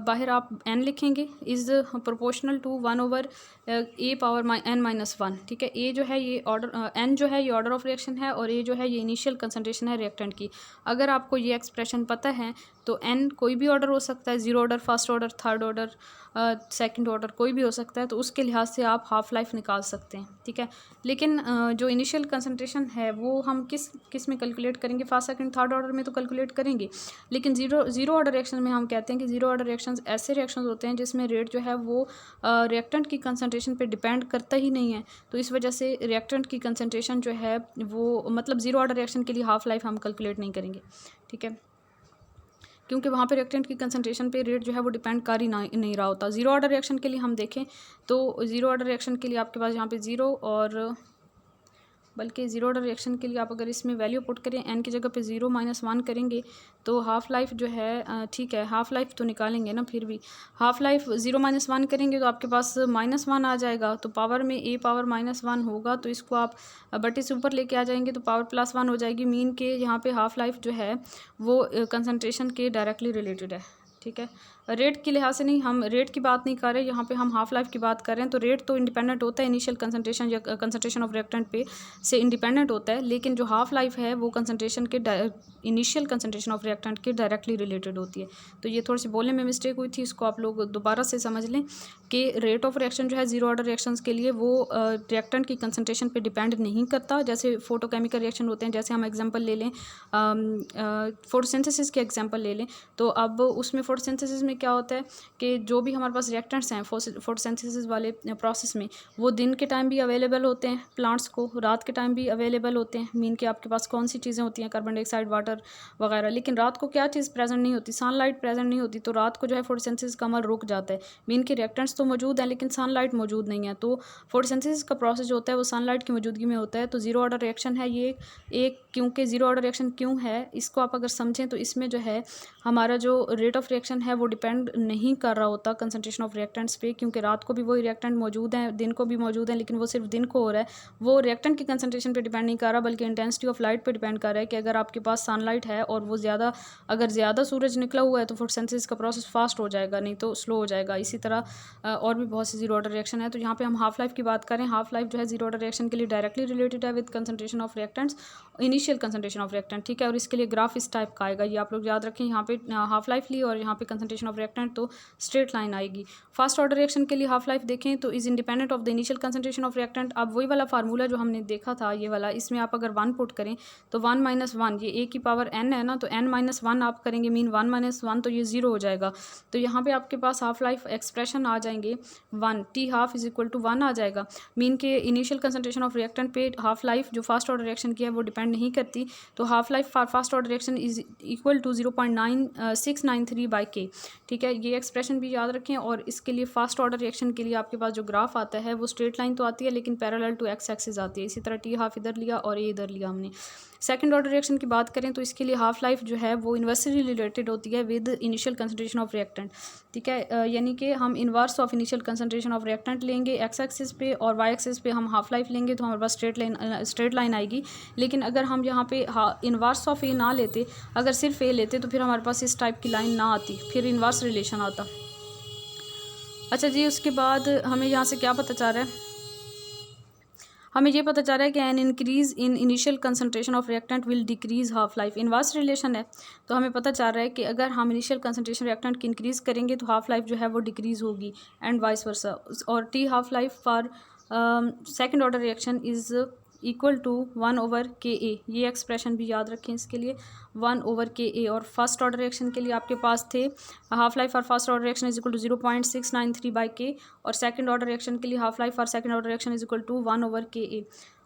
बाहर आप n लिखेंगे, इज़ प्रोपोर्शनल टू 1/a⁻n-1, ठीक है। a जो है ये ऑर्डर, n जो है ये ऑर्डर ऑफ रिएक्शन है और a जो है ये इनिशियल कंसनट्रेशन है रिएक्टेंट की। अगर आपको ये एक्सप्रेशन पता है तो n कोई भी ऑर्डर हो सकता है, 0 order, first order, third order, second order, कोई भी हो सकता है, तो उसके लिहाज से आप हाफ लाइफ निकाल सकते हैं, ठीक है। लेकिन जो इनिशियल कंसनट्रेशन है वो हम किस में कैलकुलेट करेंगे, फर्स्ट सेकंड थर्ड ऑर्डर में तो कैलकुलेट करेंगे, लेकिन जीरो ऑर्डर रिएक्शन में हम कहते हैं कि जीरो ऑर्डर रिएक्शंस ऐसे रिएक्शंस होते हैं जिसमें रेट जो है वो रिएक्टेंट की कंसनट्रेशन पे डिपेंड करता ही नहीं है। तो इस वजह से रिएक्टेंट की कंसनट्रेशन जो है वो, मतलब जीरो ऑर्डर रिएक्शन के लिए हाफ लाइफ हम कैलकुलेट नहीं करेंगे, ठीक है, क्योंकि वहाँ पे रिएक्टेंट की कंसनट्रेशन पे रेट जो है वो डिपेंड कर ही नहीं रहा होता। जीरो ऑर्डर रिएक्शन के लिए हम देखें तो जीरो ऑर्डर रिएक्शन के लिए आपके पास यहाँ पे ज़ीरो और बल्कि ज़ीरो ऑर्डर रिएक्शन के लिए आप अगर इसमें वैल्यू पुट करें n की जगह पे 0-1 करेंगे तो हाफ़ लाइफ जो है, ठीक है, हाफ़ लाइफ तो निकालेंगे ना, फिर भी हाफ़ लाइफ 0-1 करेंगे तो आपके पास -1 आ जाएगा, तो पावर में a⁻−1 होगा, तो इसको आप बटे से ऊपर लेके आ जाएंगे तो पावर +1 हो जाएगी। मीन के यहाँ पे हाफ़ लाइफ जो है वो कंसनट्रेशन के डायरेक्टली रिलेटेड है, ठीक है। रेट के लिहाज से नहीं, हम रेट की बात नहीं कर रहे, यहाँ पे हम हाफ लाइफ की बात कर रहे हैं। तो रेट तो इंडिपेंडेंट होता है इनिशियल कंसनट्रेशन या कंसनट्रेशन ऑफ रिएक्टेंट पे से इंडिपेंडेंट होता है, लेकिन जो हाफ लाइफ है वो कंसनट्रेशन के इनिशियल कंसनट्रेशन ऑफ रिएक्टेंट के डायरेक्टली रिलेटेड होती है। तो ये थोड़ी सी बोलने में मिस्टेक हुई थी, इसको आप लोग दोबारा से समझ लें कि रेट ऑफ रिएक्शन जो है जीरो ऑर्डर रिएक्शंस के लिए वो रिएक्टेंट की कंसनट्रेशन पे डिपेंड नहीं करता। जैसे फोटोकेमिकल रिएक्शन होते हैं, जैसे हम एग्जांपल ले लें फोटोसिंथेसिस के एग्जांपल ले लें, तो अब उसमें फोटोसिंथेसिस में क्या होता है कि जो भी हमारे पास रिएक्टेंट्स हैं फोटोसिंथेसिस वाले प्रोसेस में, वो दिन के टाइम भी अवेलेबल होते हैं प्लांट्स को, रात के टाइम भी अवेलेबल होते हैं। मीन के आपके पास कौन सी चीज़ें होती हैं, कार्बन डाइऑक्साइड, वाटर वगैरह, लेकिन रात को क्या चीज़ प्रेजेंट नहीं होती, सनलाइट प्रेजेंट नहीं होती, तो रात को जो है फोटोसिंथेसिस का अमल रुक जाता है। मीन के रिएक्टेंट्स तो मौजूद हैं लेकिन सनलाइट मौजूद नहीं है, तो फोटोसिंथेसिस का प्रोसेस जो होता है वो सनलाइट की मौजूदगी में होता है। तो जीरो ऑर्डर रिएक्शन है ये एक क्योंकि ज़ीरो ऑर्डर रिएक्शन क्यों है, इसको आप अगर समझें तो इसमें जो है हमारा जो रेट ऑफ रिएक्शन है वो डिपेंड नहीं कर रहा होता कंसनट्रेशन ऑफ रिएक्टेंट्स पे, क्योंकि रात को भी वही रिएक्टेंट मौजूद हैं, दिन को भी मौजूद हैं, लेकिन वो सिर्फ दिन को हो रहा है। वो रिएक्टेंट की कंसनट्रेशन पे डिपेंड नहीं कर रहा, बल्कि इंटेंसिटी ऑफ लाइट पे डिपेंड कर रहा है कि अगर आपके पास सनलाइट है और वो अगर ज़्यादा सूरज निकला हुआ है तो फोटोसिंथेसिस का प्रोसेस फास्ट हो जाएगा, नहीं तो स्लो हो जाएगा। इसी तरह और भी बहुत सी जीरो ऑर्डर रिएक्शन है। तो यहाँ पे हम हाफ लाइफ की बात करें, हाफ लाइफ जो है जीरो ऑर्डर रिएक्शन के लिए डायरेक्टली रिलेटेड है with concentration of reactants, initial concentration of reactant, ठीक है। और इसके लिए ग्राफ इस टाइप का आएगा, ये आप लोग याद रखें। यहाँ पे हाफ लाइफ ली और यहाँ पे कंसंट्रेशन ऑफ रिएक्टेंट, तो स्ट्रेट लाइन आएगी। फर्स्ट ऑर्डर रिएक्शन के लिए हाफ लाइफ देखें तो is independent of the initial concentration of reactant. अब वही वाला फार्मूला जो हमने देखा था ये वाला, इसमें आप अगर 1 पुट करें तो 1 - 1, ये a की पावर n है ना, तो n - 1 आप करेंगे, मीन 1 - 1, तो ये 0 हो जाएगा। तो यहाँ पे आपके पास हाफ लाइफ एक्सप्रेशन आ जाएंगे 1, t half is equal to 1 आ जाएगा। मीन के इनिशियल कंसंट्रेशन ऑफ रिएक्टेंट पे हाफ लाइफ जो फर्स्ट ऑर्डर रिएक्शन की है वो डिपेंड नहीं करती, तो half life for first order reaction is equal to 0.9693/k, ठीक है। ये एक्सप्रेशन भी याद रखें। और इसके लिए फर्स्ट ऑर्डर रिएक्शन के लिए आपके पास जो ग्राफ आता है वो स्ट्रेट लाइन तो आती है, लेकिन पैरेलल टू एक्स एक्सिस आती है। इसी तरह टी हाफ इधर लिया और ये इधर लिया हमने। सेकंड ऑर्डर रिएक्शन की बात करें तो इसके लिए हाफ लाइफ जो है वो इन्वर्सली रिलेटेड होती है with initial concentration of reactant, ठीक है। यानी कि हम inverse of initial concentration of reactant लेंगे एक्स एक्सिस पे, और वाई एक्सिस पे हम हाफ लाइफ लेंगे, तो हमारे पास स्ट्रेट लाइन आएगी। लेकिन अगर हम यहाँ पे इन्वर्स ऑफ ए ना लेते, अगर सिर्फ ए लेते, तो फिर हमारे पास इस टाइप की लाइन ना आती, फिर इन्वर्स रिलेशन आता। अच्छा जी, उसके बाद हमें यहाँ से क्या पता चल रहा है, हमें ये पता चल रहा है कि an increase in initial concentration of reactant will decrease half life. Inverse relation है, तो हमें पता चल रहा है कि अगर हम इनिशियल कंसंट्रेशन रिएक्टेंट की इंक्रीज़ करेंगे तो हाफ लाइफ जो है वो डिक्रीज़ होगी, एंड वाइस वर्सा। और t half life for second order reaction is equal to 1/Ka। ये एक्सप्रेशन भी याद रखें इसके लिए, 1/Ka। और फर्स्ट ऑर्डर रिएक्शन के लिए आपके पास थे half life for first order reaction is equal to 0.693/K, और सेकंड ऑर्डर रिएक्शन के लिए half life for second order reaction is equal to 1/Ka।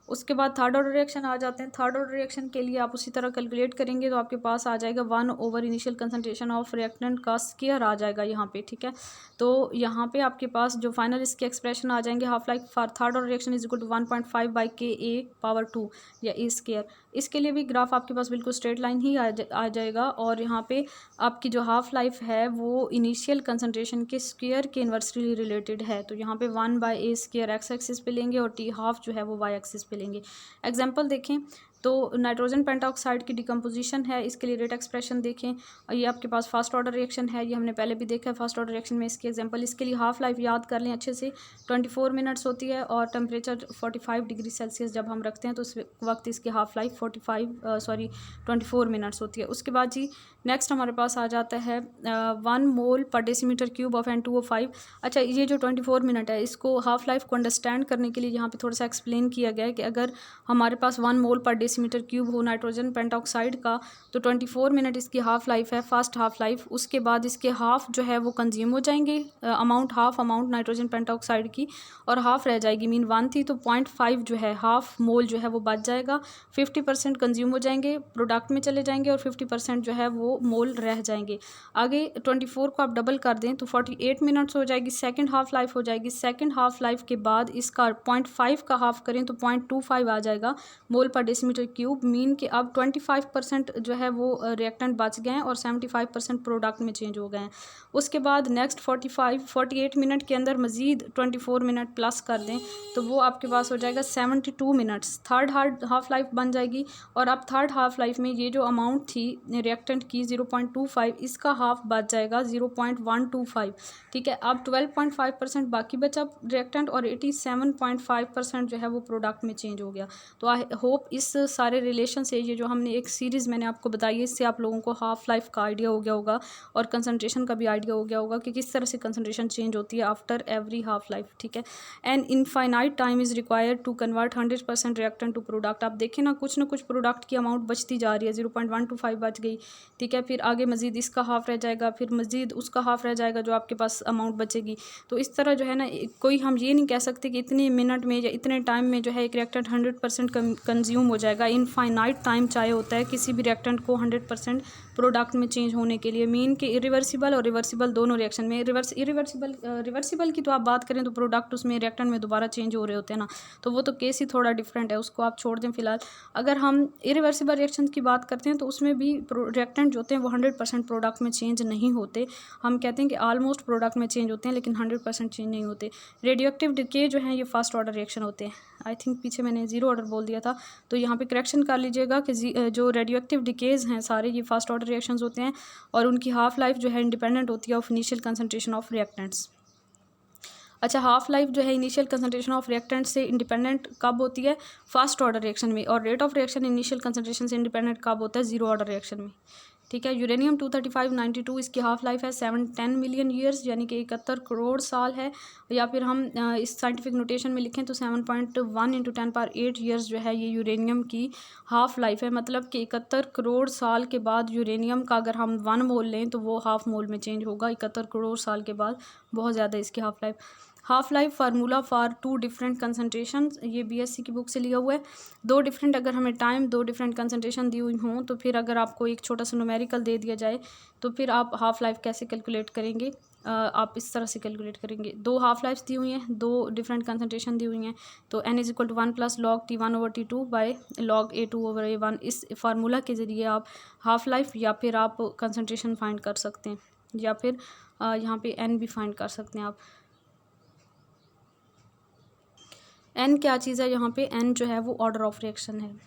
उसके बाद थर्ड ऑर्डर रिएक्शन आ जाते हैं। थर्ड ऑर्डर रिएक्शन के लिए आप उसी तरह कैलकुलेट करेंगे तो आपके पास आ जाएगा 1 इनिशियल कंसंट्रेशन ऑफ रिएक्टेंट का स्क्वायर आ जाएगा यहाँ पे, ठीक है। तो यहाँ पे आपके पास जो फाइनल इसके एक्सप्रेशन आ जाएंगे, half life for third order reaction is equal to 1.5/Ka⁴ या a²। इसके लिए भी ग्राफ आपके पास बिल्कुल स्ट्रेट लाइन ही आ जाएगा। और यहाँ पे आपकी जो हाफ लाइफ है वो इनिशियल कंसंट्रेशन के स्क्वायर के इन्वर्सली रिलेटेड है, तो यहाँ पे 1/a² एक्स एक्सिस पे लेंगे और टी हाफ जो है वो वाई एक्सिस पे लेंगे। एग्जाम्पल देखें तो नाइट्रोजन पेंटॉक्साइड की डिकम्पोजिशन है, इसके लिए रेट एक्सप्रेशन देखें। ये आपके पास फर्स्ट ऑर्डर रिएक्शन है, ये हमने पहले भी देखा है फर्स्ट ऑर्डर रिएक्शन में इसकी एग्जांपल। इसके लिए हाफ लाइफ याद कर लें अच्छे से, 24 मिनट्स होती है, और टेम्परेचर 45 डिग्री सेल्सियस जब हम रखते हैं तो उस वक्त इसकी हाफ लाइफ 24 मिनट्स होती है। उसके बाद जी नेक्स्ट हमारे पास आ जाता है 1 मोल per decimetre cube of N2O5। अच्छा, ये जो 24 मिनट है इसको हाफ लाइफ को अंडरस्टैंड करने के लिए यहाँ पे थोड़ा सा एक्सप्लेन किया गया है कि अगर हमारे पास 1 मोल पर डेसीमीटर क्यूब हो नाइट्रोजन पेंटॉक्साइड का, तो 24 मिनट इसकी हाफ लाइफ है, फर्स्ट हाफ लाइफ। उसके बाद इसके हाफ जो है वो कंज्यूम हो जाएंगे, हाफ अमाउंट नाइट्रोजन पेंटॉक्साइड की, और हाफ रह जाएगी, मीन 1 थी तो 0.5 जो है हाफ मोल जो है वो बच जाएगा। 50% कंज्यूम हो जाएंगे, प्रोडक्ट में चले जाएंगे, और 50% जो है वो मोल रह जाएंगे। आगे 24 को आप डबल कर दें तो 48 मिनट्स हो जाएगी, सेकंड हाफ लाइफ हो जाएगी। सेकंड हाफ लाइफ के बाद इसका 0.5 का हाफ करें तो 0.25 आ जाएगा मोल पर डेसीमीटर क्यूब, मीन कि अब 25% जो है वो रिएक्टेंट बच गए हैं और 75% प्रोडक्ट में चेंज हो गए हैं। उसके बाद नेक्स्ट 48 मिनट के अंदर मज़ीद 24 मिनट प्लस कर दें तो वो आपके पास हो जाएगा 72 मिनट्स, थर्ड हाफ लाइफ बन जाएगी। और अब थर्ड हाफ लाइफ में ये जो अमाउंट थी रिएक्टेंट की 0.25, इसका हाफ बच जाएगा 0.125, ठीक है। अब 12.5% बाकी बचा रिएक्टेंट, और 87.5% जो है वो प्रोडक्ट में चेंज हो गया। तो आई होप इस सारे रिलेशन से, ये जो हमने एक सीरीज़ मैंने आपको बताई है, इससे आप लोगों को हाफ लाइफ का आइडिया हो गया होगा और कंसंट्रेशन का भी आइडिया हो गया होगा कि किस तरह से कंसंट्रेशन चेंज होती है आफ्टर एवरी हाफ लाइफ, ठीक है। And infinite time is required to convert 100% reactant to product. आप देखें ना कुछ प्रोडक्ट की अमाउंट बचती जा रही है, 0.125 बच गई, ठीक है। फिर आगे मज़ीद इसका हाफ रह जाएगा, फिर मज़ीद उसका हाफ रह जाएगा जो आपके पास अमाउंट बचेगी। तो इस तरह जो है ना, कोई हम ये नहीं कह सकते कि इतने मिनट में या इतने टाइम में जो है एक रिएक्टेंट 100% कंज्यूम हो जाएगा। जाएगा। इनफाइनाइट टाइम चाहिए होता है किसी भी रिएक्टेंट को 100% प्रोडक्ट में चेंज होने के लिए। मीन कि इरिवर्सिबल और रिवर्सिबल दोनों रिएक्शन में रिवर्सिबल की तो आप बात करें तो प्रोडक्ट उसमें रिएक्टेंट में दोबारा चेंज हो रहे होते हैं ना, तो वो तो केस ही थोड़ा डिफरेंट है, उसको आप छोड़ दें फिलहाल। अगर हम इरिवर्सिबल रिएक्शन की बात करते हैं तो उसमें भी रिएक्टेंट जो होते हैं वो 100% प्रोडक्ट में चेंज नहीं होते। हम कहते हैं कि ऑलमोस्ट प्रोडक्ट में चेंज होते हैं लेकिन 100% चेंज नहीं होते। रेडियो एक्टिव डिके जो है ये फर्स्ट ऑर्डर रिएक्शन होते हैं। आई थिंक पीछे मैंने ज़ीरो ऑर्डर बोल दिया था, तो यहाँ पे करेक्शन कर लीजिएगा कि जो रेडियो एक्टिव डिकेज़ हैं सारे ये फर्स्ट ऑर्डर रिएक्शंस होते हैं और उनकी हाफ लाइफ जो है इंडिपेंडेंट होती है of initial concentration of reactants. अच्छा, हाफ लाइफ जो है इनिशियल कंसंट्रेशन ऑफ रिएक्टेंट से इंडिपेंडेंट कब होती है? फर्स्ट ऑर्डर रिएक्शन में। और rate of reaction initial concentration से इंडिपेंडेंट कब होता है? जीरो ऑर्डर रिएक्शन में। ठीक है, यूरेनियम 23592 इसकी हाफ लाइफ है 710 मिलियन ईयर्स यानी कि 71 करोड़ साल है, या फिर हम इस साइंटिफिक नोटेशन में लिखें तो 7.1 × 10⁸ ईयर्स जो है ये यूरेनियम की हाफ लाइफ है। मतलब कि 71 करोड़ साल के बाद यूरेनियम का अगर हम 1 मोल लें तो वो हाफ मोल में चेंज होगा 71 करोड़ साल के बाद। बहुत ज़्यादा इसकी half life. Half life formula for 2 different concentration, ये बीएससी की बुक से लिया हुआ है। 2 डिफरेंट अगर हमें टाइम 2 डिफरेंट कंसनट्रेशन दी हुई हों तो फिर अगर आपको एक छोटा सा न्यूमेरिकल दे दिया जाए तो फिर आप हाफ लाइफ कैसे कैलकुलेट करेंगे? आप इस तरह से कैलकुलेट करेंगे। 2 हाफ लाइफ्स दी हुई हैं, 2 डिफरेंट कंसनट्रेशन दी हुई हैं, तो n = 1 + log T1/T2 bye log A2/A1। इस फार्मूला के ज़रिए आप हाफ लाइफ या फिर आप कंसनट्रेशन फाइंड कर सकते हैं, या फिर यहाँ पे n भी फाइंड कर सकते हैं आप। एन क्या चीज़ है यहाँ पे? एन जो है वो ऑर्डर ऑफ रिएक्शन है।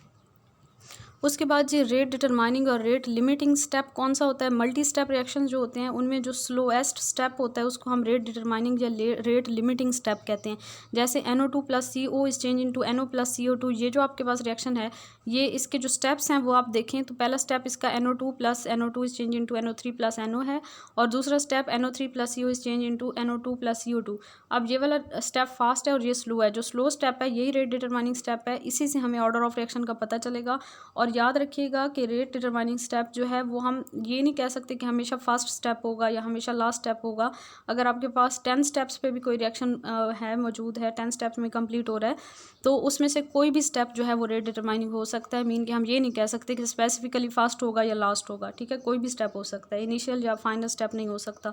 उसके बाद जी रेट डिटरमाइनिंग और रेट लिमिटिंग स्टेप कौन सा होता है? मल्टी स्टेप रिएक्शन जो होते हैं उनमें जो स्लोएस्ट स्टेप होता है उसको हम रेट डिटरमाइनिंग या रेट लिमिटिंग स्टेप कहते हैं। जैसे NO2 + CO is change into NO + CO2, ये जो आपके पास रिएक्शन है ये इसके जो स्टेप्स हैं वो आप देखें तो पहला स्टेप इसका NO2 + NO2 is change into NO3 + NO है, और दूसरा step NO3 + CO is change into NO2 + CO2। अब ये वाला स्टेप फास्ट है और ये स्लो है। जो स्लो स्टेप है यही रेट डिटरमाइनिंग स्टेप है, इसी से हमें ऑर्डर ऑफ रिएक्शन का पता चलेगा। और याद रखिएगा कि रेट डिटरमाइनिंग स्टेप जो है वो हम ये नहीं कह सकते कि हमेशा फर्स्ट स्टेप होगा या हमेशा लास्ट स्टेप होगा। अगर आपके पास 10 स्टेप्स पे भी कोई रिएक्शन है मौजूद है, 10 स्टेप्स में कंप्लीट हो रहा है, तो उसमें से कोई भी स्टेप जो है वो रेट डिटरमाइनिंग हो सकता है। मीन कि हम ये नहीं कह सकते कि स्पेसिफिकली फर्स्ट होगा या लास्ट होगा। ठीक है, कोई भी स्टेप हो सकता है, इनिशियल या फाइनल स्टेप नहीं हो सकता।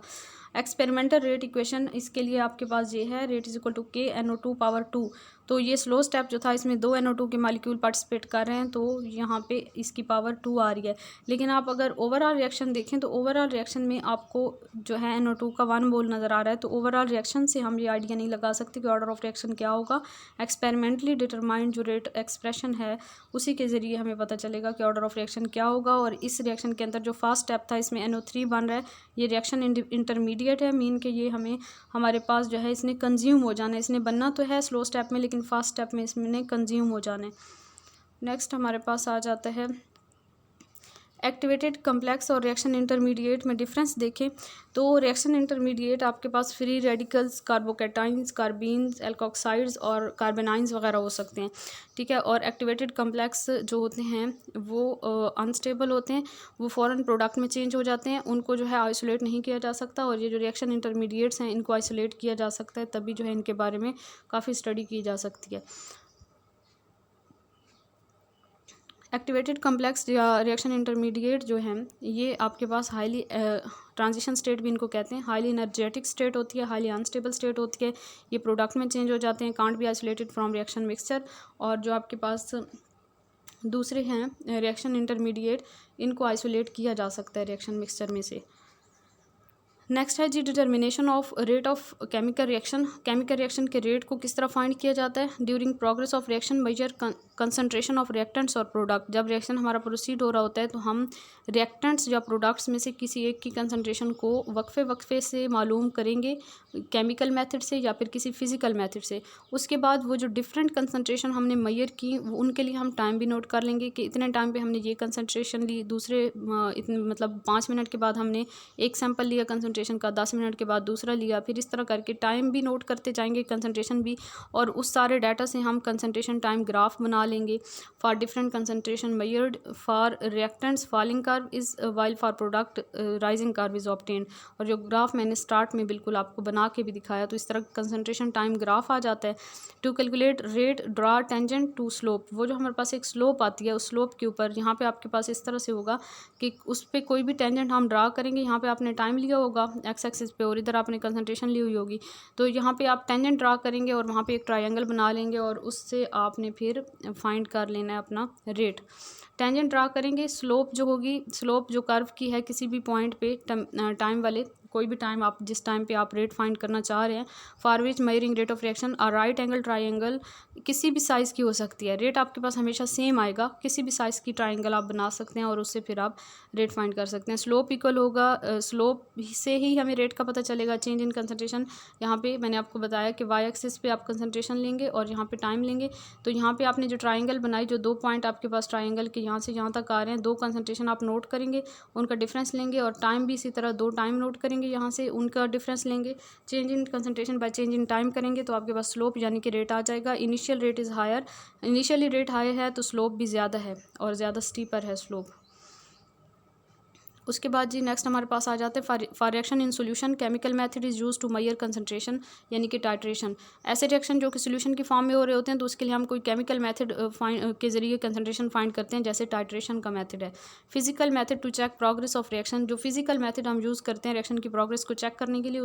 एक्सपेरिमेंटल रेट इक्वेशन इसके लिए आपके पास ये है, रेट = K NO2⁻²। तो ये स्लो स्टेप जो था इसमें 2 NO2 के मालिक्यूल पार्टिसिपेट कर रहे हैं, तो यहाँ पे इसकी पावर 2 आ रही है। लेकिन आप अगर ओवरऑल रिएक्शन देखें तो ओवरऑल रिएक्शन में आपको जो है NO2 का 1 मोल नज़र आ रहा है, तो ओवरऑल रिएक्शन से हम ये आइडिया नहीं लगा सकते कि ऑर्डर ऑफ रिएक्शन क्या होगा। एक्सपेरिमेंटली डिटरमाइंड जो रेट एक्सप्रेशन है उसी के ज़रिए हमें पता चलेगा कि ऑर्डर ऑफ रिएक्शन क्या होगा। और इस रिएक्शन के अंदर जो फर्स्ट स्टेप था इसमें NO3 बन रहा है, ये रिएक्शन इंटरमीडिएट है। मीन कि ये हमारे पास जो है इसने कंज्यूम हो जाना है, इसने बनना तो है स्लो स्टेप में लेकिन फास्ट स्टेप में इसमें कंज्यूम हो जाना है। नेक्स्ट हमारे पास आ जाता है एक्टिवेटेड कम्प्लेक्स और रिएक्शन इंटरमीडिएट में डिफरेंस देखें तो रिएक्शन इंटरमीडिएट आपके पास फ्री रेडिकल्स, कार्बोकैटाइंस, कार्बीन्स, एल्कोक्साइड्स और कार्बेनाइंस वगैरह हो सकते हैं। ठीक है, और एक्टिवेटेड कम्प्लेक्स जो होते हैं वो अनस्टेबल होते हैं, वो फ़ौरन प्रोडक्ट में चेंज हो जाते हैं, उनको जो है आइसोलेट नहीं किया जा सकता। और ये जो रिएक्शन इंटरमीडिएट्स हैं इनको आइसोलेट किया जा सकता है, तभी जो है इनके बारे में काफ़ी स्टडी की जा सकती है। एक्टिवेटेड कम्प्लेक्स या रिएक्शन इंटरमीडिएट जो हैं ये आपके पास हाईली ट्रांजिशन स्टेट भी इनको कहते हैं, हाईली एनर्जेटिक स्टेट होती है, हाईली अनस्टेबल स्टेट होती है, ये प्रोडक्ट में चेंज हो जाते हैं, can't be isolated from reaction mixture. और जो आपके पास दूसरे हैं रिएक्शन इंटरमीडिएट, इनको आइसोलेट किया जा सकता है रिएक्शन मिक्सचर में से। नेक्स्ट है जी determination of rate of chemical reaction. Chemical reaction के रेट को किस तरह फाइंड किया जाता है? During progress of reaction measure concentration of reactants और प्रोडक्ट। जब रिएक्शन हमारा प्रोसीड हो रहा होता है तो हम रिएक्टेंट्स या प्रोडक्ट्स में से किसी एक की कंसंट्रेशन को वक्फे से मालूम करेंगे, केमिकल मेथड से या फिर किसी फिजिकल मेथड से। उसके बाद वो जो डिफरेंट कंसंट्रेशन हमने मेजर की उनके लिए हम टाइम भी नोट कर लेंगे कि इतने टाइम पे हमने ये कंसंट्रेशन ली, दूसरे इतने मतलब 5 मिनट के बाद हमने एक सैंपल लिया कंसंट्रेशन कंसनट्रेशन का, 10 मिनट के बाद दूसरा लिया, फिर इस तरह करके टाइम भी नोट करते जाएंगे, कंसनट्रेशन भी, और उस सारे डाटा से हम कंसनट्रेशन टाइम ग्राफ बना लेंगे। For different concentration measured, for reactants falling curve is while for product rising curve is obtain. और जो ग्राफ मैंने स्टार्ट में बिल्कुल आपको बना के भी दिखाया, तो इस तरह कंसनट्रेशन टाइम ग्राफ आ जाता है। To calculate rate draw tangent to slope, वो जो हमारे पास एक स्लोप आती है, उस स्लोप के ऊपर यहाँ पे आपके पास इस तरह से होगा कि उस पर कोई भी टेंजेंट हम ड्रा करेंगे। यहाँ पे आपने टाइम लिया होगा एक्स एक्सिस पे और इधर आपने कंसनट्रेशन ली हुई होगी, तो यहाँ पे आप टेंजेंट ड्रा करेंगे और वहाँ पे एक ट्रायंगल बना लेंगे और उससे आपने फिर फाइंड कर लेना है अपना रेट। टेंजेंट ड्रा करेंगे, स्लोप जो होगी, स्लोप जो कर्व की है किसी भी पॉइंट पे टाइम वाले, कोई भी टाइम आप जिस टाइम पे आप रेट फाइंड करना चाह रहे हैं, for which measuring rate of reaction और राइट एंगल ट्रायंगल, किसी भी साइज़ की हो सकती है। रेट आपके पास हमेशा सेम आएगा, किसी भी साइज़ की ट्रायंगल आप बना सकते हैं और उससे फिर आप रेट फाइंड कर सकते हैं। स्लोप इक्वल होगा, स्लोप से ही हमें रेट का पता चलेगा। चेंज इन कंसनट्रेशन, यहाँ पे मैंने आपको बताया कि वाई एक्सिस पे आप कंसनट्रेशन लेंगे और यहाँ पे टाइम लेंगे। तो यहाँ पे आपने जो ट्रायंगल बनाई, जो 2 पॉइंट आपके पास ट्रायंगल के यहाँ से यहाँ तक आ रहे हैं, 2 कंसनट्रेशन आप नोट करेंगे, उनका डिफरेंस लेंगे, और टाइम भी इसी तरह 2 टाइम नोट करेंगे, यहाँ से उनका डिफरेंस लेंगे, change in concentration by change in time करेंगे, तो आपके पास स्लोप यानी कि रेट आ जाएगा। Initial rate is higher, initially rate high है तो स्लोप भी ज़्यादा है और ज़्यादा स्टीपर है स्लोप। उसके बाद जी नेक्स्ट हमारे पास आ जाते हैं for reaction in solution chemical method is use to measure concentration, यानी कि टाइट्रेशन। ऐसे रिएक्शन जो कि सोल्यूशन की फॉर्म में हो रहे होते हैं, तो उसके लिए हम कोई केमिकल मेथड के जरिए कंसनट्रेशन फाइंड करते हैं, जैसे टाइट्रेशन का मेथड है। Physical method to check progress of reaction, जो फिजिकल मेथड हम यूज़ करते हैं रिएक्शन की प्रोग्रेस को चेक करने के लिए,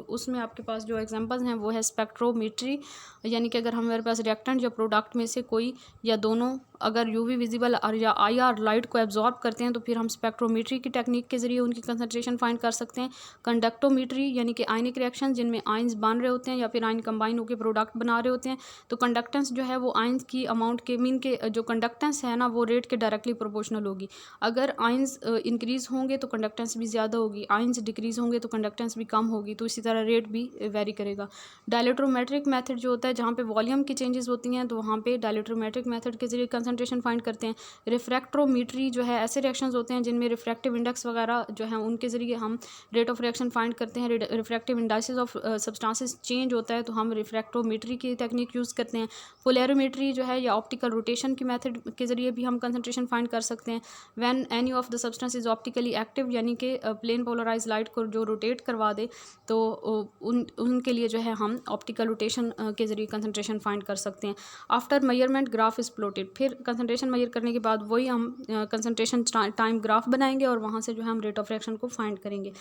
उसमें आपके पास जो एग्जाम्पल्स हैं वो है स्पेक्ट्रोमीट्री, यानी कि अगर हमारे पास रिएक्टेंट या प्रोडक्ट में से कोई या दोनों अगर यूवी विजिबल और या आईआर लाइट को एब्जॉर्ब करते हैं, तो फिर हम स्पेक्ट्रोमीट्री की टेक्निक के जरिए उनकी कंसंट्रेशन फाइंड कर सकते हैं। कंडक्टोमीट्री, यानी कि आयनिक रिएक्शन जिनमें आयंस बन रहे होते हैं या फिर आयन कंबाइन होकर प्रोडक्ट बना रहे होते हैं, तो कंडक्टेंस जो है वो आयंस की अमाउंट के मीन के जो कंडक्टेंस है ना, वो रेट के डायरेक्टली प्रोपोर्शनल होगी। अगर आयंस इंक्रीज होंगे तो कंडक्टेंस भी ज़्यादा होगी, आयंस डिक्रीज होंगे तो कंडक्टेंस भी कम होगी, तो इसी तरह रेट भी वेरी करेगा। डायलेक्ट्रोमेट्रिक मेथड जो होता है, जहाँ पे वॉल्यूम की चेंजेस होती हैं, तो वहाँ पे डायलेक्ट्रोमेट्रिक मेथड के जरिए कंसंट्रेशन फाइंड करते हैं। रिफ्रैक्ट्रोमीट्री जो है, ऐसे रिएक्शंस होते हैं जिनमें रिफ्रैक्टिव इंडेक्स वगैरह जो है उनके जरिए हम रेट ऑफ रिएक्शन फाइंड करते हैं। Refractive indices of substances change होता है तो हम रिफ्रैक्ट्रोमीट्री की टेक्निक यूज़ करते हैं। पोलैरोमीट्री जो है या ऑप्टिकल रोटेशन की मेथड के जरिए भी हम कंसंट्रेशन फाइंड कर सकते हैं। When any of the substance is optically active, यानी कि प्लेन पोलराइज लाइट को जो रोटेट करवा दे, तो उनके लिए जो है हम ऑप्टिकल रोटेशन के जरिए कंसंट्रेशन फाइंड कर सकते हैं। After measurement graph is plotted, फिर कंसंट्रेशन मेजर करने के बाद वही हम कंसंट्रेशन टाइम ग्राफ बनाएंगे और वहाँ से जो है हम रेट ऑफ रिएक्शन को फाइंड करेंगे।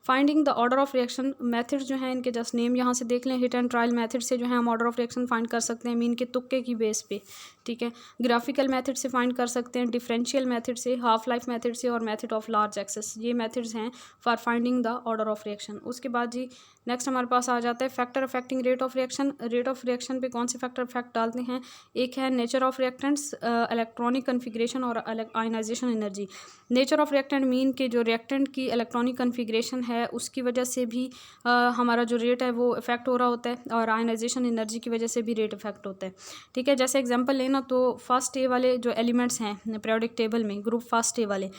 Finding the order of reaction method जो है, इनके जस्ट नेम यहाँ से देख लें। हिट एंड ट्रायल मेथड से जो है हम ऑर्डर ऑफ रिएक्शन फाइंड कर सकते हैं, मीन के तुक्के की बेस पे, ठीक है। ग्राफिकल मेथड से फाइंड कर सकते हैं, डिफरेंशियल मेथड से, हाफ लाइफ मेथड से और मेथड ऑफ लार्ज एक्सेस। ये मेथड्स हैं for finding the order of reaction. उसके बाद जी नेक्स्ट हमारे पास आ जाता है factor affecting rate of reaction. Rate of reaction पे कौन से फैक्टर इफेक्ट डालते हैं? एक है nature of reactants, electronic configuration और ionization energy. Nature of reactant mean के जो रिएक्टेंट की इलेक्ट्रॉनिक कन्फिग्रेशन है उसकी वजह से भी हमारा जो रेट है वो इफेक्ट हो रहा होता है, और आयनाइजेशन एनर्जी की वजह से भी रेट इफेक्ट होता है, ठीक है। जैसे एग्जांपल लेना तो फर्स्ट ए वाले जो एलिमेंट्स हैं पीरियोडिक टेबल में, ग्रुप फर्स्ट ए वाले,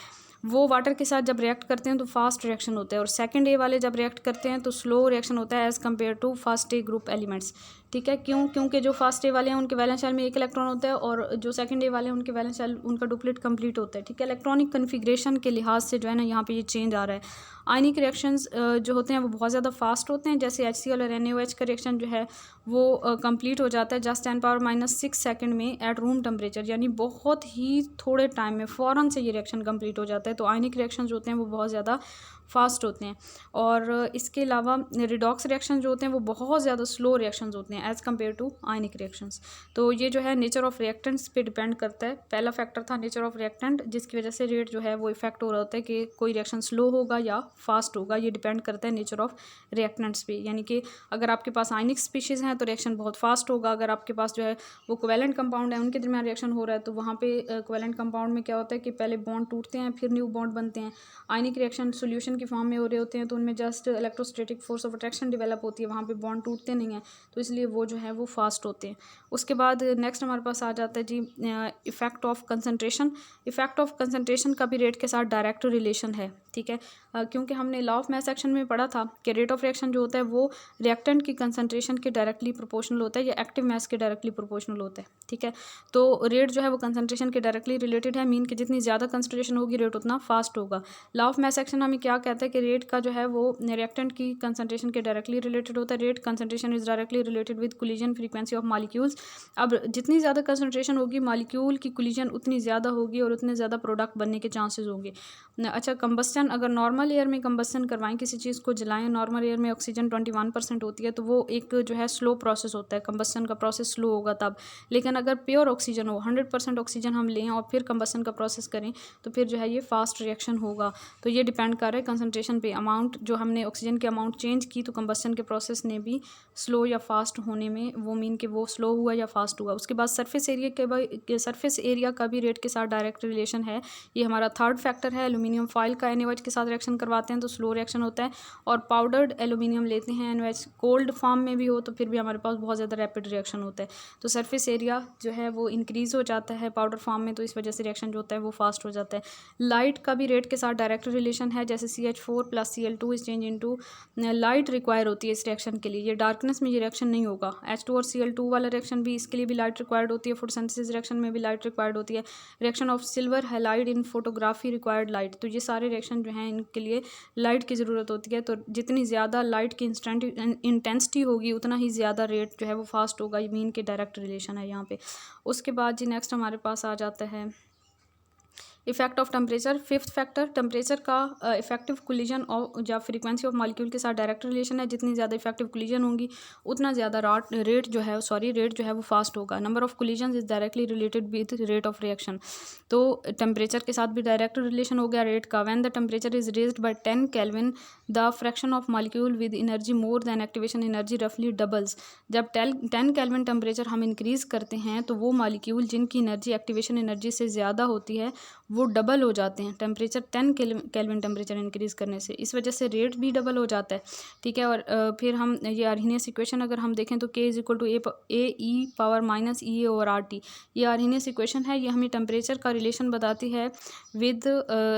वो वाटर के साथ जब रिएक्ट करते हैं तो फास्ट रिएक्शन होता है, और सेकंड ए वाले जब रिएक्ट करते हैं तो स्लो रिएक्शन होता है as compare to first A group elements, ठीक है। क्यों? क्योंकि जो फर्स्ट ए वाले हैं उनके वैलेंस शेल में एक इलेक्ट्रॉन होता है और जो सेकंड ए वाले हैं उनके वैलेंस शेल उनका डुप्लीट कंप्लीट होता है, ठीक है। इलेक्ट्रॉनिक कन्फिग्रेशन के लिहाज से जो है ना यहाँ पे ये चेंज आ रहा है। आयनिक रिएक्शंस जो होते हैं वो बहुत ज़्यादा फास्ट होते हैं, जैसे HCl और NaOH का रिएक्शन जो है वो कंप्लीट हो जाता है जस्ट 10⁻⁻6 सेकंड में एट रूम टेम्परेचर, यानी बहुत ही थोड़े टाइम में फ़ौरन से ये रिएक्शन कंप्लीट हो जाता है। तो आयनिक रिएक्शन जो होते हैं वो बहुत ज़्यादा फास्ट होते हैं, और इसके अलावा रिडॉक्स रिएक्शन जो होते हैं वो बहुत ज़्यादा स्लो रिएक्शंस होते हैं as compare to ionic reactions. तो ये जो है नेचर ऑफ रिएक्टेंट्स पे डिपेंड करता है। पहला फैक्टर था नेचर ऑफ रिएक्टेंट, जिसकी वजह से रेट जो है वो इफेक्ट हो रहा होता है कि कोई रिएक्शन स्लो होगा या फास्ट होगा, ये डिपेंड करता है नेचर ऑफ रिएक्टेंट्स पे। यानी कि अगर आपके पास आयनिक स्पीशीज़ हैं तो रिएक्शन बहुत फास्ट होगा, अगर आपके पास जो है वो कोवैलेंट कंपाउंड है उनके दरमियान रिएक्शन हो रहा है तो वहाँ पे कोवैलेंट कंपाउंड में क्या होता है कि पहले बॉन्ड टूटते हैं फिर न्यू बॉन्ड बनते हैं। आयनिक रिएक्शन सोल्यूशन की फॉर्म में हो रहे होते हैं तो उनमें just electrostatic force of attraction develop होती है, वहाँ पे बॉन्ड टूटते नहीं हैं, तो इसलिए वो जो है वो फास्ट होते हैं। उसके बाद नेक्स्ट हमारे पास आ जाता है जी effect of concentration. Effect of concentration का भी रेट के साथ डायरेक्ट रिलेशन है, ठीक है। क्योंकि हमने लॉ ऑफ मास एक्शन में पढ़ा था कि रेट ऑफ रिएक्शन जो होता है वो रिएक्टेंट की कंसंट्रेशन के डायरेक्टली प्रोपोर्शनल होता है या एक्टिव मास के डायरेक्टली प्रोपोर्शनल होता है, ठीक है। तो रेट जो है वो कंसंट्रेशन के डायरेक्टली रिलेटेड है, मीन कि जितनी ज़्यादा कंसंट्रेशन होगी रेट उतना फास्ट होगा। लॉ ऑफ मास एक्शन हमें क्या कहता है कि रेट का जो है वो रिएक्टेंट की कंसंट्रेशन के डायरेक्टली रिलेटेड होता है। Rate concentration is directly related with collision frequency of molecules. अब जितनी ज़्यादा कंसंट्रेशन होगी मॉलिक्यूल की कोलिजन उतनी ज़्यादा होगी और उतने ज़्यादा प्रोडक्ट बनने के चांसेस होंगे। अच्छा, कंबस्टन, अगर नॉर्मल एयर में कंबस्टन करवाएं, किसी चीज़ को जलाएं, नॉर्मल एयर में ऑक्सीजन 21% होती है, तो वो एक जो है स्लो प्रोसेस होता है, कंबस्टन का प्रोसेस स्लो होगा तब। लेकिन अगर प्योर ऑक्सीजन हो, 100% ऑक्सीजन हम लें और फिर कंबस्टन का प्रोसेस करें तो फिर जो है ये फास्ट रिएक्शन होगा। तो ये डिपेंड कर रहा है कंसनट्रेशन पे। अमाउंट जो हमने ऑक्सीजन की अमाउंट चेंज की तो कंबस्टन के प्रोसेस ने भी स्लो या फास्ट होने में वो मीन कि वो स्लो हुआ या फास्ट हुआ। उसके बाद सरफेस एरिया का भी रेट के साथ डायरेक्ट रिलेशन है। ये हमारा थर्ड फैक्टर है। एल्यूमिनियम फॉयल का NaOH के साथ रिएक्शन करवाते हैं तो स्लो रिएक्शन होता है, और पाउडर्ड एल्यूमिनियम लेते हैं NaOH कोल्ड फॉर्म में भी हो तो फिर भी हमारे पास बहुत ज़्यादा रैपिड रिएक्शन होता है। तो सरफेस एरिया जो है वो इंक्रीज़ हो जाता है पाउडर फॉर्म में, तो इस वजह से रिएक्शन जो होता है वो फास्ट हो जाता है। लाइट का भी रेट के साथ डायरेक्ट रिलेशन है, जैसे CH4 + Cl2 is change into light require होती है इस रिएक्शन के लिए। ये डार्कनेस में ये रिएक्शन नहीं होगा। H2 और Cl2 वाला रिएक्शन भी, इसके लिए भी लाइट रिक्वायर्ड होती है। फोटोसिंथेसिस रिएक्शन में भी लाइट रिक्वायर्ड होती है। Reaction of silver halide in photography required light. तो ये सारे रिएक्शन जो हैं इनके लिए लाइट की ज़रूरत होती है। तो जितनी ज़्यादा लाइट की इंटेंसिटी होगी उतना ही ज़्यादा रेट जो है वो फास्ट होगा। ये मीन के डायरेक्ट रिलेशन है यहाँ पे। उसके बाद जी नेक्स्ट हमारे पास आ जाता है effect of temperature. Fifth factor, temperature का इफेक्टिव कोलिजन और या फ्रीक्वेंसी ऑफ मॉलिक्यूल के साथ डायरेक्ट रिलेशन है। जितनी ज़्यादा इफेक्टिव कोलिजन होंगी उतना ज़्यादा रेट जो है वो फास्ट होगा। Number of collision is directly related with rate of reaction. तो टेम्परेचर के साथ भी डायरेक्ट रिलेशन हो गया रेट का। When the temperature is raised bye 10 kelvin the fraction of molecule with energy more than activation energy रफली doubles. जब 10 kelvin temperature हम इंक्रीज़ करते हैं तो वो मॉलिक्यूल जिनकी एनर्जी एक्टिवेशन एनर्जी से ज़्यादा होती है वो डबल हो जाते हैं टेम्परेचर 10 केल्विन टेम्परेचर इंक्रीज़ करने से। इस वजह से रेट भी डबल हो जाता है, ठीक है। और फिर हम ये आर्हीनियस इक्वेशन अगर हम देखें तो K = AE⁻⁻ ये आर्हीनियस इक्वेशन है। ये हमें टेम्परेचर का रिलेशन बताती है विद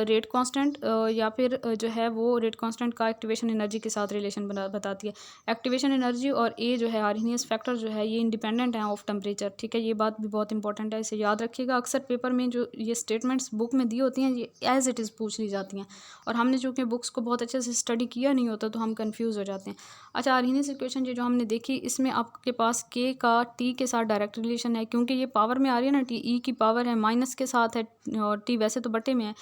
रेट कांस्टेंट, या फिर जो है वो रेट कांस्टेंट का एक्टिवेशन एनर्जी के साथ रिलेशन बताती है। एक्टिवेशन एनर्जी और A जो है आर्हीनियस फैक्टर जो है ये इंडिपेंडेंट है ऑफ टेम्परेचर, ठीक है। ये बात भी बहुत इंपॉर्टेंट है, इसे याद रखिएगा। अक्सर पेपर में जो ये स्टेटमेंट्स बुक में दी होती हैं ये एज इट इज़ पूछ ली जाती हैं, और हमने जो कि बुक्स को बहुत अच्छे से स्टडी किया नहीं होता तो हम कंफ्यूज हो जाते हैं। अच्छा, आर्हीनियस इक्वेशन जो हमने देखी इसमें आपके पास K का T के साथ डायरेक्ट रिलेशन है, क्योंकि ये पावर में आ रही है ना, T E की पावर है माइनस के साथ है और T वैसे तो बटे में है,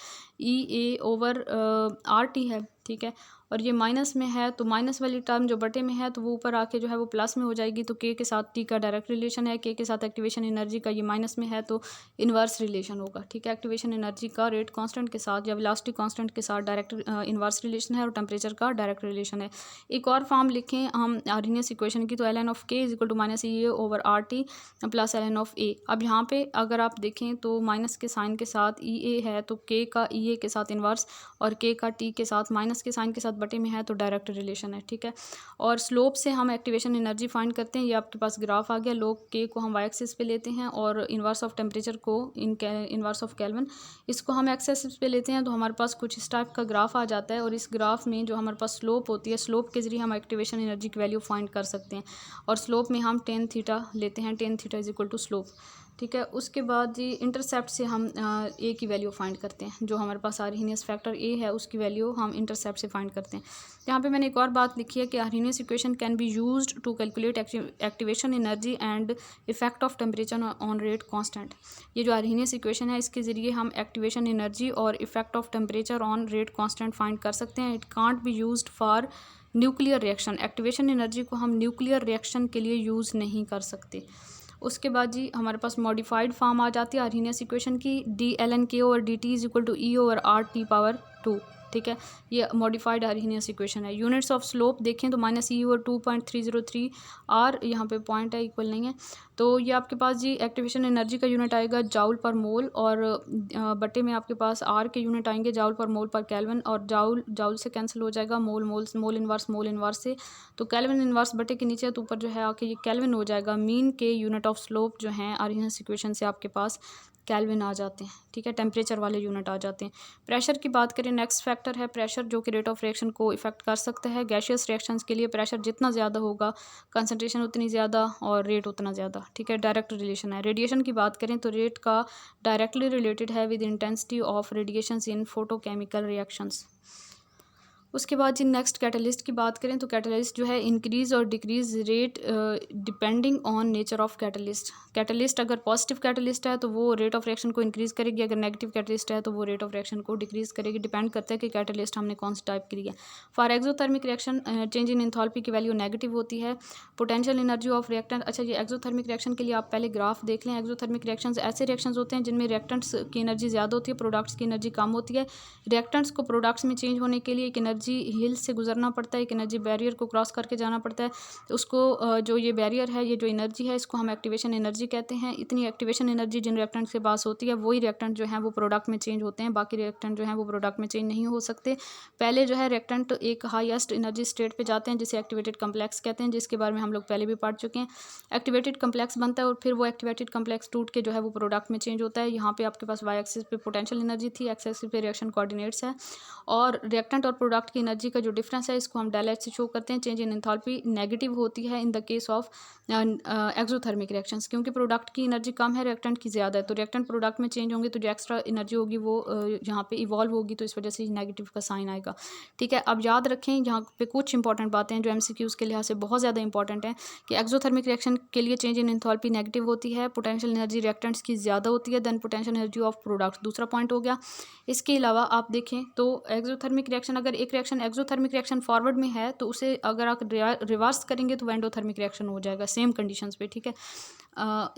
EA/RT है, ठीक है। और ये माइनस में है तो माइनस वाली टर्म जो बटे में है तो वो ऊपर आके जो है वो प्लस में हो जाएगी। तो K के साथ T का डायरेक्ट रिलेशन है। K के साथ एक्टिवेशन एनर्जी का ये माइनस में है तो इन्वर्स रिलेशन होगा, ठीक है। एक्टिवेशन एनर्जी का रेट कांस्टेंट के साथ या वेलोसिटी कांस्टेंट के साथ डायरेक्ट इन्वर्स रिलेशन है, और टेम्परेचर का डायरेक्ट रिलेशन है। एक और फॉर्म लिखें हम आर्हीनियस इक्वेशन की, तो ln of K = -EA/RT + ln of A। अब यहाँ पे अगर आप देखें तो माइनस के साइन के साथ EA है तो K का EA के साथ इन्वर्स और K का T के साथ माइनस के साइन के साथ बटे में है तो डायरेक्ट रिलेशन है, ठीक है। और स्लोप से हम एक्टिवेशन एनर्जी फाइंड करते हैं। ये आपके पास ग्राफ आ गया। लोग K को हम y एक्सिस पे लेते हैं और इन्वर्स ऑफ टेम्परेचर को इन्वर्स ऑफ केल्विन इसको हम x एक्सिस पे लेते हैं, तो हमारे पास कुछ इस टाइप का ग्राफ आ जाता है। और इस ग्राफ में जो हमारे पास स्लोप होती है, स्लोप के जरिए हम एक्टिवेशन एनर्जी की वैल्यू फाइंड कर सकते हैं। और स्लोप में हम tan थीटा लेते हैं, tan थीटा = स्लोप, ठीक है। उसके बाद जी इंटरसेप्ट से हम A की वैल्यू फाइंड करते हैं। जो हमारे पास आर्हीनियस फैक्टर A है उसकी वैल्यू हम इंटरसेप्ट से फाइंड करते हैं। यहाँ पे मैंने एक और बात लिखी है कि Arrhenius equation can be used to calculate activation energy and effect of temperature on rate constant. ये जो आर्हीनियस इक्वेशन है इसके ज़रिए हम एक्टिवेशन एनर्जी और effect of temperature on rate constant find कर सकते हैं। It can't be used for nuclear reaction. Activation energy को हम न्यूक्लियर रिएक्शन के लिए यूज़ नहीं कर सकते। उसके बाद जी हमारे पास मॉडिफाइड फॉर्म आ जाती है आर्हीनियस इक्वेशन की, D/ln K/dt = E/RT⁻², ठीक है। ये मॉडिफाइड आर्हीनियस इक्वेशन है। यूनिट्स ऑफ स्लोप देखें तो -E/2.303 R यहाँ पे पॉइंट है, इक्वल नहीं है। तो ये आपके पास जी एक्टिवेशन एनर्जी का यूनिट आएगा जाउल पर मोल, और बटे में आपके पास R के यूनिट आएंगे जाउल पर मोल पर केल्विन, और जाउल से कैंसिल हो जाएगा मोल इन्वर्स से। तो केल्विन इन्वर्स बटे के नीचे तो ऊपर जो है आके ये केल्विन हो जाएगा। मीन के यूनिट ऑफ स्लोप जो हैं आर्हीनियस इक्वेशन से आपके पास केल्विन आ जाते हैं, ठीक है, टेम्परेचर वाले यूनिट आ जाते हैं। प्रेशर की बात करें, नेक्स्ट फैक्टर है प्रेशर, जो कि रेट ऑफ रिएक्शन को इफेक्ट कर सकता है। गैशियस रिएक्शंस के लिए प्रेशर जितना ज़्यादा होगा, कंसनट्रेशन उतनी ज़्यादा और रेट उतना ज़्यादा, ठीक है, डायरेक्ट रिलेशन है। रेडिएशन की बात करें तो रेट का डायरेक्टली रिलेटेड है with intensity of radiations in photochemical reactions. उसके बाद जी नेक्स्ट कैटलिस्ट की बात करें तो कैटलिस्ट जो है इंक्रीज़ और decrease rate depending on nature of catalyst. Catalyst अगर पॉजिटिव कैटलिस्ट है तो वो रेट ऑफ रिएक्शन को इंक्रीज़ करेगी, अगर नेगेटिव कैटलिस्ट है तो वो रेट ऑफ रिएक्शन को डिक्रीज़ करेगी। डिपेंड करता है कि कैटलिस्ट हमने कौन सा टाइप की लिया। For exothermic reaction change in enthalpy की वैल्यू नेगेटिव होती है। पोटेंशियल एनर्जी ऑफ रिएक्टेंट, अच्छा ये एक्सोथर्मिक रिएक्शन के लिए आप पहले ग्राफ देख लें। एक्सोथर्मिक रिएक्शंस ऐसे रिएक्शंस होते हैं जिनमें रिएक्टेंट्स की एनर्जी ज़्यादा होती है, प्रोडक्ट्स की एनर्जी कम होती है। रिएक्टेंट्स को प्रोडक्ट्स में चेंज होने के लिए एक एनर्जी हिल से गुजरना पड़ता है, एक एनर्जी बैरियर को क्रॉस करके जाना पड़ता है। तो उसको जो ये बैरियर है, ये जो एनर्जी है, इसको हम एक्टिवेशन एनर्जी कहते हैं। इतनी एक्टिवेशन एनर्जी जिन रिएक्टेंट के पास होती है वही रिएक्टेंट जो है वो प्रोडक्ट में चेंज होते हैं, बाकी रिएक्टेंट जो है वो प्रोडक्ट में चेंज नहीं हो सकते। पहले जो है रिएक्टेंट एक हाईएस्ट एनर्जी स्टेट पे जाते हैं जिसे एक्टिवेटेड कम्प्लेक्स कहते हैं, जिसके बारे में हम लोग पहले भी पढ़ चुके हैं। एक्टिवेटेड कम्प्लेक्स बनता है और फिर वो एक्टिवेटेड कम्प्लेक्स टूट के जो है वो प्रोडक्ट में चेंज होता है। यहाँ पे आपके पास वाई एक्सिस पे पोटेंशियल एनर्जी थी, एक्स एक्सिस पे रिएक्शन कोऑर्डिनेट्स है, और रिएक्टेंट और प्रोडक्ट की एनर्जी का जो डिफरेंस है इसको हम डेल एच से शो करते हैं। चेंज इन एंथैल्पी नेगेटिव होती है in the case of exothermic reactions, क्योंकि प्रोडक्ट की एनर्जी कम है, रिएक्टेंट की ज़्यादा है। तो रिएक्टेंट प्रोडक्ट में चेंज होंगे तो जो एक्स्ट्रा एनर्जी होगी वो यहाँ पे इवॉल्व होगी, तो इस वजह से नेगेटिव का साइन आएगा, ठीक है। अब याद रखें यहाँ पे कुछ इंपॉर्टेंट बातें हैं जो एमसीक्यूज़ के लिहाज से बहुत ज़्यादा इंपॉर्टेंट हैं कि एक्सोथर्मिक रिएक्शन के लिए चेंज इन एंथैल्पी नेगेटिव होती है, पोटेंशियल एनर्जी रिएक्टेंट्स की ज़्यादा होती है than potential energy of products, दूसरा पॉइंट हो गया। इसके अलावा आप देखें तो एक्सोथर्मिक रिएक्शन, अगर एक रिएक्शन एक्सोथर्मिक रिएक्शन फॉरवर्ड में है तो उसे अगर आप रिवर्स करेंगे तो एंडोथर्मिक रिएक्शन हो जाएगा सेम कंडीशंस पे, ठीक है।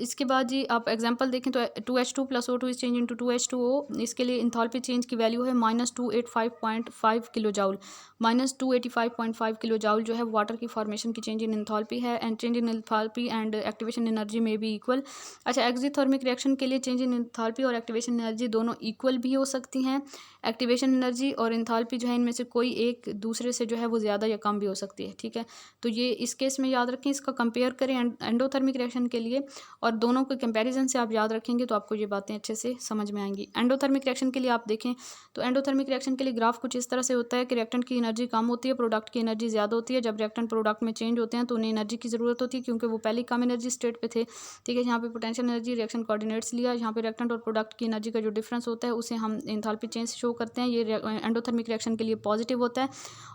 इसके बाद जी आप एग्जांपल देखें तो 2H2 + O2 is change into 2H2O। इसके लिए इंथैल्पी चेंज की वैल्यू है -285.5 किलो जाउल। -285.5 किलो जाउल जो है वाटर की फॉर्मेशन की चेंज इन इंथैल्पी है, and change in enthalpy and activation energy में भी इक्वल। अच्छा, एक्सोथर्मिक रिएक्शन के लिए चेंज इन इंथैल्पी और एक्टिवेशन एनर्जी दोनों इक्वल भी हो सकती हैं। एक्टिवेशन एनर्जी और इंथैल्पी जो है इनमें से कोई एक दूसरे से जो है वो ज़्यादा या कम भी हो सकती है, ठीक है। तो ये इस केस में याद रखें, इसका कंपेयर करें एंडोथर्मिक रिएक्शन के लिए, और दोनों के कंपैरिजन से आप याद रखेंगे तो आपको ये बातें अच्छे से समझ में आएंगी। एंडोथर्मिक रिएक्शन के लिए आप देखें तो एंडोथर्मिक रिएक्शन के लिए ग्राफ कुछ इस तरह से होता है कि रिएक्टेंट की एनर्जी कम होती है, प्रोडक्ट की एनर्जी ज़्यादा होती है। जब रिएक्टेंट प्रोडक्ट में चेंज होते हैं तो उन्हें एनर्जी की ज़रूरत होती है क्योंकि वो पहले कम एनर्जी स्टेट पे थे, ठीक है। यहाँ पे पोटेंशियल एनर्जी रिएक्शन कोऑर्डिनेट्स लिया, यहाँ पे रिएक्टेंट और प्रोडक्ट की एनर्जी का जो डिफरेंस होता है उसे हम एंथैल्पी चेंज शो करते हैं। ये एंडोथर्मिक रिएक्शन के लिए पॉजिटिव होता है,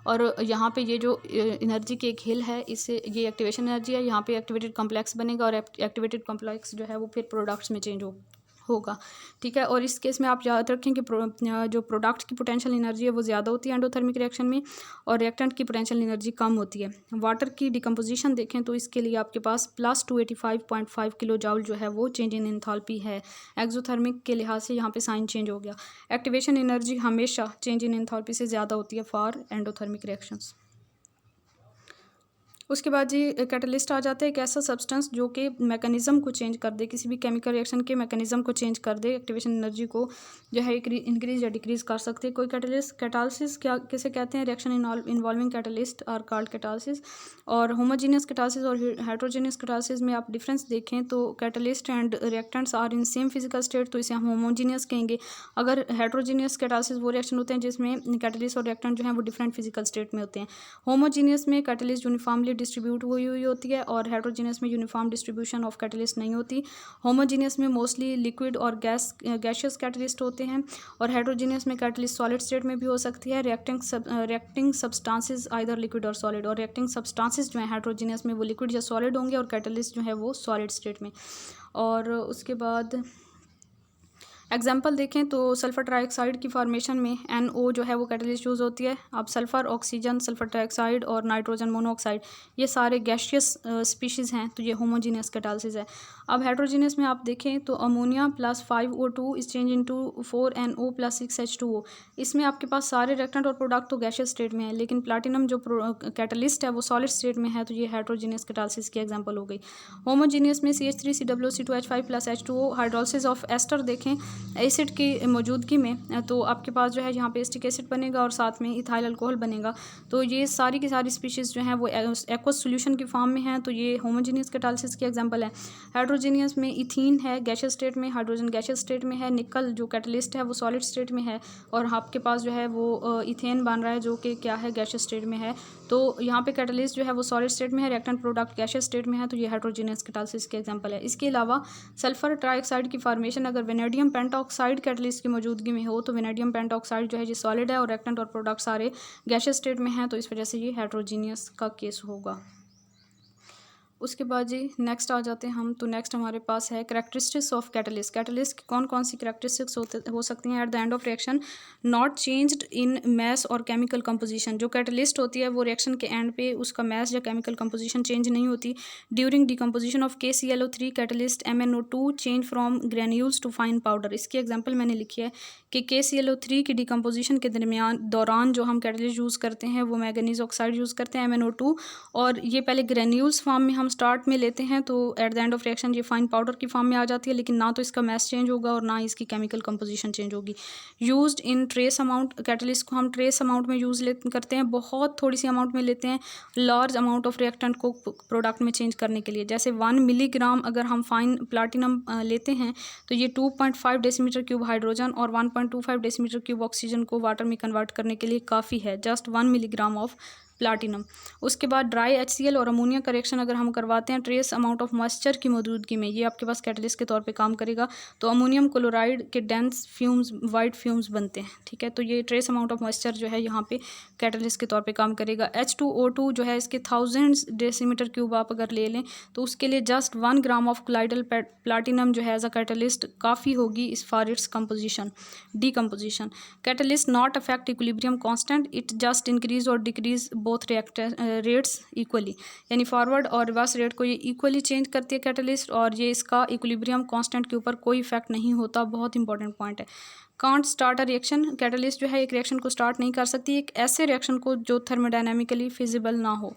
और यहाँ पे ये जो एनर्जी की एक हिल है इससे ये एक्टिवेशन एनर्जी है, यहाँ पे एक्टिवेटेड कम्प्लेक्स बनेगा और एक्टिवेटेड कम्प्लेक्स जो है वो फिर प्रोडक्ट्स में चेंज होगा, ठीक है। और इस केस में आप याद रखें कि जो प्रोडक्ट की पोटेंशियल एनर्जी है वो ज़्यादा होती है एंडोथर्मिक रिएक्शन में, और रिएक्टेंट की पोटेंशियल एनर्जी कम होती है। वाटर की डिकम्पोजिशन देखें तो इसके लिए आपके पास +285.5 किलो जाउल जो है वो चेंज इन एंथैल्पी है। एक्सोथर्मिक के लिहाज से यहाँ पे साइन चेंज हो गया। एक्टिवेशन एनर्जी हमेशा चेंज इन एंथैल्पी से ज़्यादा होती है फॉर एंडोथर्मिक रिएक्शंस। उसके बाद जी कैटलिस्ट आ जाते हैं, एक ऐसा सब्सटेंस जो कि मैकेनिज़्म को चेंज कर दे, किसी भी केमिकल रिएक्शन के मैकेनिज़्म को चेंज कर दे, एक्टिवेशन एनर्जी को जो है इंक्रीज या डिक्रीज़ कर सकते हैं। कोई कैटालिसिस क्या किसे कहते हैं, reaction involving catalyst are called catalysis. और होमोजीनियस कैटालिसिस और हेट्रोजीनियस कैटालिसिस में आप डिफरेंस देखें तो catalyst and reactants are in same physical state, तो इसे हम होमोजीनियस कहेंगे। अगर हेट्रोजीनियस कैटालिसिस वो रिएक्शन होते हैं जिसमें कैटलिस्ट और रिएक्टेंट जो है वो डिफरेंट फिजिकल स्टेट में होते हैं। होमोजीनियस में कैटलिस्ट यूनिफॉर्मली डिस्ट्रीब्यूट हुई होती है, और हेट्रोजीनियस में यूनिफॉर्म डिस्ट्रीब्यूशन ऑफ कैटलिस्ट नहीं होती। होमोजीनियस में मोस्टली लिक्विड और गैशियस कैटलिस्ट होते हैं, और हेट्रोजीनियस में कैटलिस्ट सॉलिड स्टेट में भी हो सकती है। रिएक्टिंग सब्सटेंसेस आइदर लिक्विड और सॉलिड, और रिएक्टिंग सब्सटेंसेस जो है हेट्रोजीनियस में वो लिक्विड या सॉलिड होंगे, और कैटलिस्ट जो है वो सॉलिड स्टेट में। और उसके बाद एग्जाम्पल देखें तो सल्फर ट्राइऑक्साइड की फॉर्मेशन में NO जो है वो कैटलिस्ट यूज़ होती है। अब सल्फर ऑक्सीजन, सल्फर ट्राइऑक्साइड और नाइट्रोजन मोनोऑक्साइड ये सारे गैशियस स्पीशीज़ हैं, तो ये होमोजीनियस कैटालिसिस है। अब हेट्रोजीनियस में आप देखें तो ammonia +5O2 is change into 4NO + 6H2O। इसमें आपके पास सारे रिएक्टेंट और प्रोडक्ट तो गैशियस स्टेट में है, लेकिन प्लैटिनम जो कैटलिस्ट है वो सॉलिड स्टेट में है, तो ये हेट्रोजीनियस कैटालिसिस की एग्जाम्पल हो गई। होमोजीनियस में CH3COO2H5 + H2O। Hydrolysis of ester देखें एसिड की मौजूदगी में तो आपके पास जो है यहाँ पे एसिटिक एसिड बनेगा और साथ में इथाइल अल्कोहल बनेगा। तो ये सारी की सारी स्पीशीज़ जो हैं वो एक्वस सॉल्यूशन की फॉर्म में हैं। तो ये होमोजेनियस कैटालिसिस के एग्जांपल है। हेट्रोजेनियस में इथीन है गैसियस स्टेट में, हाइड्रोजन गैसियस स्टेट में है, निकल जो कैटलिस्ट है वो सॉलिड स्टेट में है, और आपके पास जो है वो इथेन बन रहा है जो कि क्या है, गैसियस स्टेट में है। तो यहाँ पे कैटलिस्ट जो है वो सॉलिड स्टेट में है, रिएक्टेंट प्रोडक्ट गैसियस स्टेट में है। तो ये हेट्रोजेनियस कैटालिसिस के एग्जांपल है। इसके अलावा सल्फर ट्राइऑक्साइड की फॉर्मेशन अगर वेनेडियम पेंटाऑक्साइड कैटलिस्ट की मौजूदगी में हो तो वेनेडियम पेंटाऑक्साइड जो है ये सॉलिड है और रिएक्टेंट और प्रोडक्ट सारे गैसियस स्टेट में हैं, तो इस वजह से ये हेट्रोजीनियस का केस होगा। उसके बाद जी नेक्स्ट आ जाते हैं हम। तो नेक्स्ट हमारे पास है कैरेक्टरिस्टिक्स ऑफ कैटलिस्ट। कैटलिस्ट की कौन कौन सी कैरेक्टरिस्टिक्स हो सकती हैं। At the end of reaction not changed in mass और केमिकल कंपोजिशन। जो कैटलिस्ट होती है वो रिएक्शन के एंड पे उसका मैस या केमिकल कंपोजिशन चेंज नहीं होती। During decomposition of KClO3 catalyst MnO2 change from granules to fine powder. इसकी एग्जाम्पल मैंने लिखी है कि KClO3 की डिकम्पोजिशन के दौरान जो हम कैटलिस्ट यूज़ करते हैं वो मैंगनीज ऑक्साइड यूज़ करते हैं MnO2, और ये पहले ग्रेन्यूल्स फॉर्म में हम स्टार्ट में लेते हैं, तो eight the end of reaction ये फाइन पाउडर की फॉर्म में आ जाती है, लेकिन ना तो इसका मैस चेंज होगा और ना इसकी केमिकल कंपोजिशन चेंज होगी। Used in trace amount. Catalyst को हम ट्रेस अमाउंट में यूज़ करते हैं, बहुत थोड़ी सी अमाउंट में लेते हैं लार्ज अमाउंट ऑफ रिएक्टेंट को प्रोडक्ट में चेंज करने के लिए। जैसे 1 मिलीग्राम अगर हम फाइन प्लाटिनम लेते हैं तो ये 2.5 डेसीमीटर क्यूब हाइड्रोजन और 1.25 डेसीमीटर क्यूब ऑक्सीजन को वाटर में कन्वर्ट करने के लिए काफ़ी है, जस्ट 1 मिलीग्राम ऑफ प्लाटिनम। उसके बाद ड्राई HCl और अमोनिया का रिएक्शन अगर हम करवाते हैं ट्रेस अमाउंट ऑफ मॉइस्चर की मौजूदगी में, ये आपके पास कैटलिस्ट के तौर पे काम करेगा। तो अमोनियम क्लोराइड के डेंस फ्यूम्स वाइट फ्यूम्स बनते हैं, ठीक है। तो ये ट्रेस अमाउंट ऑफ मॉइस्चर जो है यहाँ पे कैटलिस्ट के तौर पे काम करेगा। H2O2 जो है इसके 1000 डेसीमीटर क्यूब आप अगर ले लें तो उसके लिए just 1 gram of colloidal platinum जो है एज अ कैटलिस्ट काफ़ी होगी इस for its composition decomposition. Catalyst not affect equilibrium constant, it just increase और decrease both reactor rates equally, यानी फॉरवर्ड और रिवर्स रेट को ये इक्वली चेंज करती है कैटलिस्ट, और ये इसका इक्विलिब्रियम कांस्टेंट के ऊपर कोई इफेक्ट नहीं होता। बहुत इंपॉर्टेंट पॉइंट है। Can't start a reaction. Catalyst जो है एक रिएक्शन को स्टार्ट नहीं कर सकती, एक ऐसे रिएक्शन को जो थर्मोडायनामिकली फिजिबल ना हो।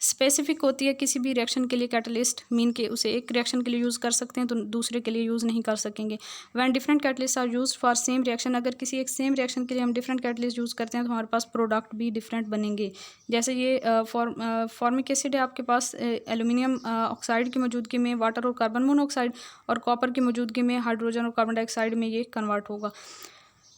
स्पेसिफिक होती है किसी भी रिएक्शन के लिए कैटलिस्ट, मीन के उसे एक रिएक्शन के लिए यूज़ कर सकते हैं तो दूसरे के लिए यूज़ नहीं कर सकेंगे। When different catalyst are used for same reaction, अगर किसी एक सेम रिएक्शन के लिए हम डिफरेंट कैटलिस्ट यूज़ करते हैं तो हमारे पास प्रोडक्ट भी डिफरेंट बनेंगे। जैसे ये फॉर्मिक एसिड है आपके पास एल्यूमिनियम ऑक्साइड की मौजूदगी में वाटर और कार्बन मोनोऑक्साइड, और कॉपर की मौजूदगी में हाइड्रोजन और कार्बन डाइऑक्साइड में ये कन्वर्ट होगा।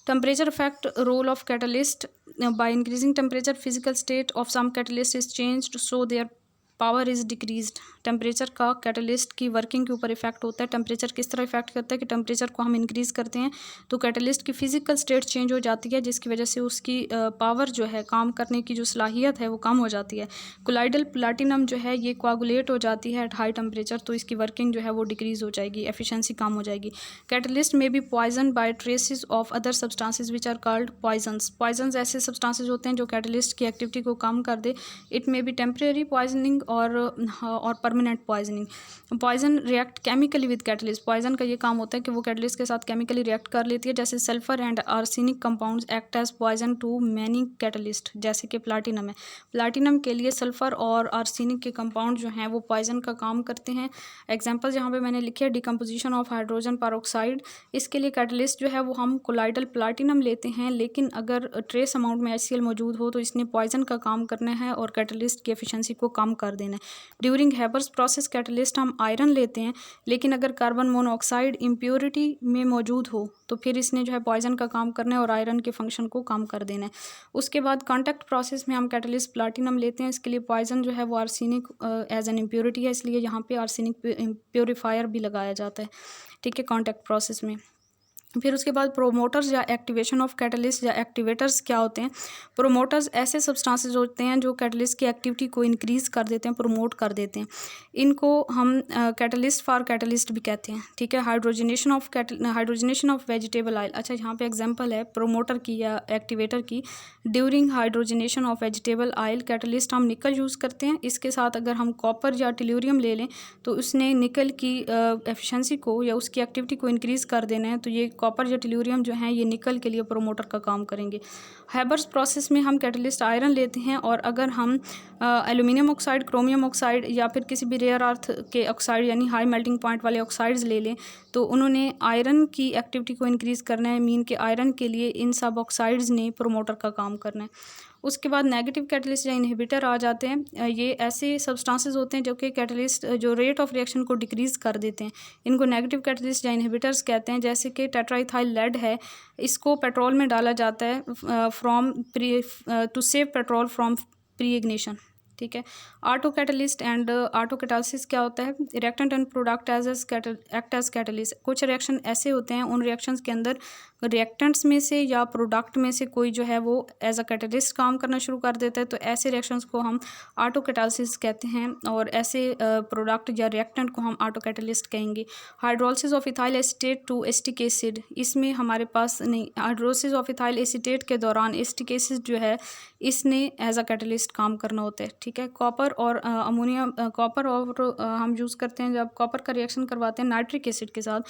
Temperature affect role of catalyst. By increasing temperature, physical state of some catalyst is changed, so their power is decreased. Temperature का कैटलिस्ट की वर्किंग के ऊपर इफेक्ट होता है। टेम्परेचर किस तरह इफेक्ट करता है कि टेम्परेचर को हम इंक्रीज़ करते हैं तो कैटलिस्ट की फिजिकल स्टेट चेंज हो जाती है, जिसकी वजह से उसकी पावर जो है काम करने की जो सलाहियत है वो कम हो जाती है। कोलाइडल प्लाटिनम जो है ये कोआगुलेट हो जाती है एट हाई टेम्परेचर, तो इसकी वर्किंग जो है वो डिक्रीज़ हो जाएगी, एफिशिएंसी कम हो जाएगी। कैटलिस्ट में be poison by traces of other substances which are called poisons. Poisons ऐसे सब्सटेंसेस होते हैं जो कैटलिस्ट की एक्टिविटी को कम कर दे। It may be temporary poisoning और permanent poisoning. Poison react chemically with catalyst. Poison का ये काम होता है कि वो कैटलिस्ट के साथ केमिकली रिएक्ट कर लेती है, जैसे sulphur and arsenic compounds act as poison to many catalyst, जैसे कि प्लाटिनम है। प्लाटिनम के लिए सल्फर और आर्सेनिक के कंपाउंड जो हैं वो पॉइजन का काम करते हैं। एग्जाम्पल जहाँ पे मैंने लिखे डिकम्पोजिशन ऑफ हाइड्रोजन पेरोक्साइड, इसके लिए कैटलिस्ट जो है वो हम कोलाइडल प्लाटिनम लेते हैं, लेकिन अगर ट्रेस अमाउंट में HCl मौजूद हो तो इसने पॉइजन का काम करना है और कैटलिस्ट की एफिशिएंसी को कम कर देना है। ड्यूरिंग हैबर्स प्रोसेस कैटलिस्ट हम आयरन लेते हैं, लेकिन अगर कार्बन मोनोऑक्साइड इम्प्योरिटी में मौजूद हो तो फिर इसने जो है पॉइजन का काम करना है और आयरन के फंक्शन को कम कर देना है। उसके बाद कॉन्टैक्ट प्रोसेस में हम कैटलिस्ट प्लाटिनम लेते हैं, इसके लिए पॉइजन जो है वो आर्सेनिक एज एन इम्प्योरिटी है, इसलिए यहाँ पे आर्सेनिक प्योरीफायर भी लगाया जाता है, ठीक है, कॉन्टैक्ट प्रोसेस में। फिर उसके बाद प्रोमोटर्स या एक्टिवेशन ऑफ कैटलिस्ट या एक्टिवेटर्स क्या होते हैं। प्रोमोटर्स ऐसे सब्सटेंसेस होते हैं जो कैटलिस्ट की एक्टिविटी को इंक्रीज़ कर देते हैं, प्रोमोट कर देते हैं। इनको हम कैटलिस्ट फॉर कैटलिस्ट भी कहते हैं, ठीक है। Hydrogenation of vegetable oil. अच्छा, यहाँ पे एग्जांपल है प्रोमोटर की या एक्टिवेटर की। During hydrogenation of vegetable oil catalyst हम निकल यूज़ करते हैं, इसके साथ अगर हम कॉपर या टेल्यूरियम ले लें तो उसने निकल की एफिशिएंसी को या उसकी एक्टिविटी को इंक्रीज़ कर देना है, तो ये कॉपर या टेलुरियम जो हैं ये निकल के लिए प्रोमोटर का काम करेंगे। हैबर्स प्रोसेस में हम कैटलिस्ट आयरन लेते हैं, और अगर हम एल्यूमिनियम ऑक्साइड, क्रोमियम ऑक्साइड या फिर किसी भी रेयर अर्थ के ऑक्साइड यानी हाई मेल्टिंग पॉइंट वाले ऑक्साइड्स ले लें, तो उन्होंने आयरन की एक्टिविटी को इंक्रीज़ करना है, मीन के आयरन के लिए इन सब ऑक्साइड्स ने प्रोमोटर का काम करना है। उसके बाद नेगेटिव कैटलिस्ट या इनहिबिटर आ जाते हैं। ये ऐसे सब्सटेंसेस होते हैं जो कि कैटलिस्ट जो रेट ऑफ रिएक्शन को डिक्रीज़ कर देते हैं, इनको नेगेटिव कैटलिस्ट या इनहिबिटर्स कहते हैं। जैसे कि टेट्राइथाइल लेड है, इसको पेट्रोल में डाला जाता है to save petrol from pre ignition, ठीक है। Auto catalyst and auto catalysis क्या होता है? Reactant and product act as catalyst. कुछ रिएक्शन ऐसे होते हैं, उन रिएक्शंस के अंदर रिएक्टेंट्स में से या प्रोडक्ट में से कोई जो है वो एज अ कैटलिस्ट काम करना शुरू कर देता है, तो ऐसे रिएक्शंस को हम ऑटो कैटालिसिस कहते हैं, और ऐसे प्रोडक्ट या रिएक्टेंट को हम ऑटो कैटलिस्ट कहेंगे। Hydrolysis of ethyl acetate to acetic acid, इसमें हमारे पास नहीं, हाइड्रोलिसिस ऑफ इथाइल एसीटेट के दौरान एसिटिक एसिड जो है इसने एज अ कैटलिस्ट काम करना होता है, ठीक है। कॉपर और अमोनियम, कॉपर और हम यूज़ करते हैं जब कॉपर का रिएक्शन करवाते हैं नाइट्रिक एसिड के साथ,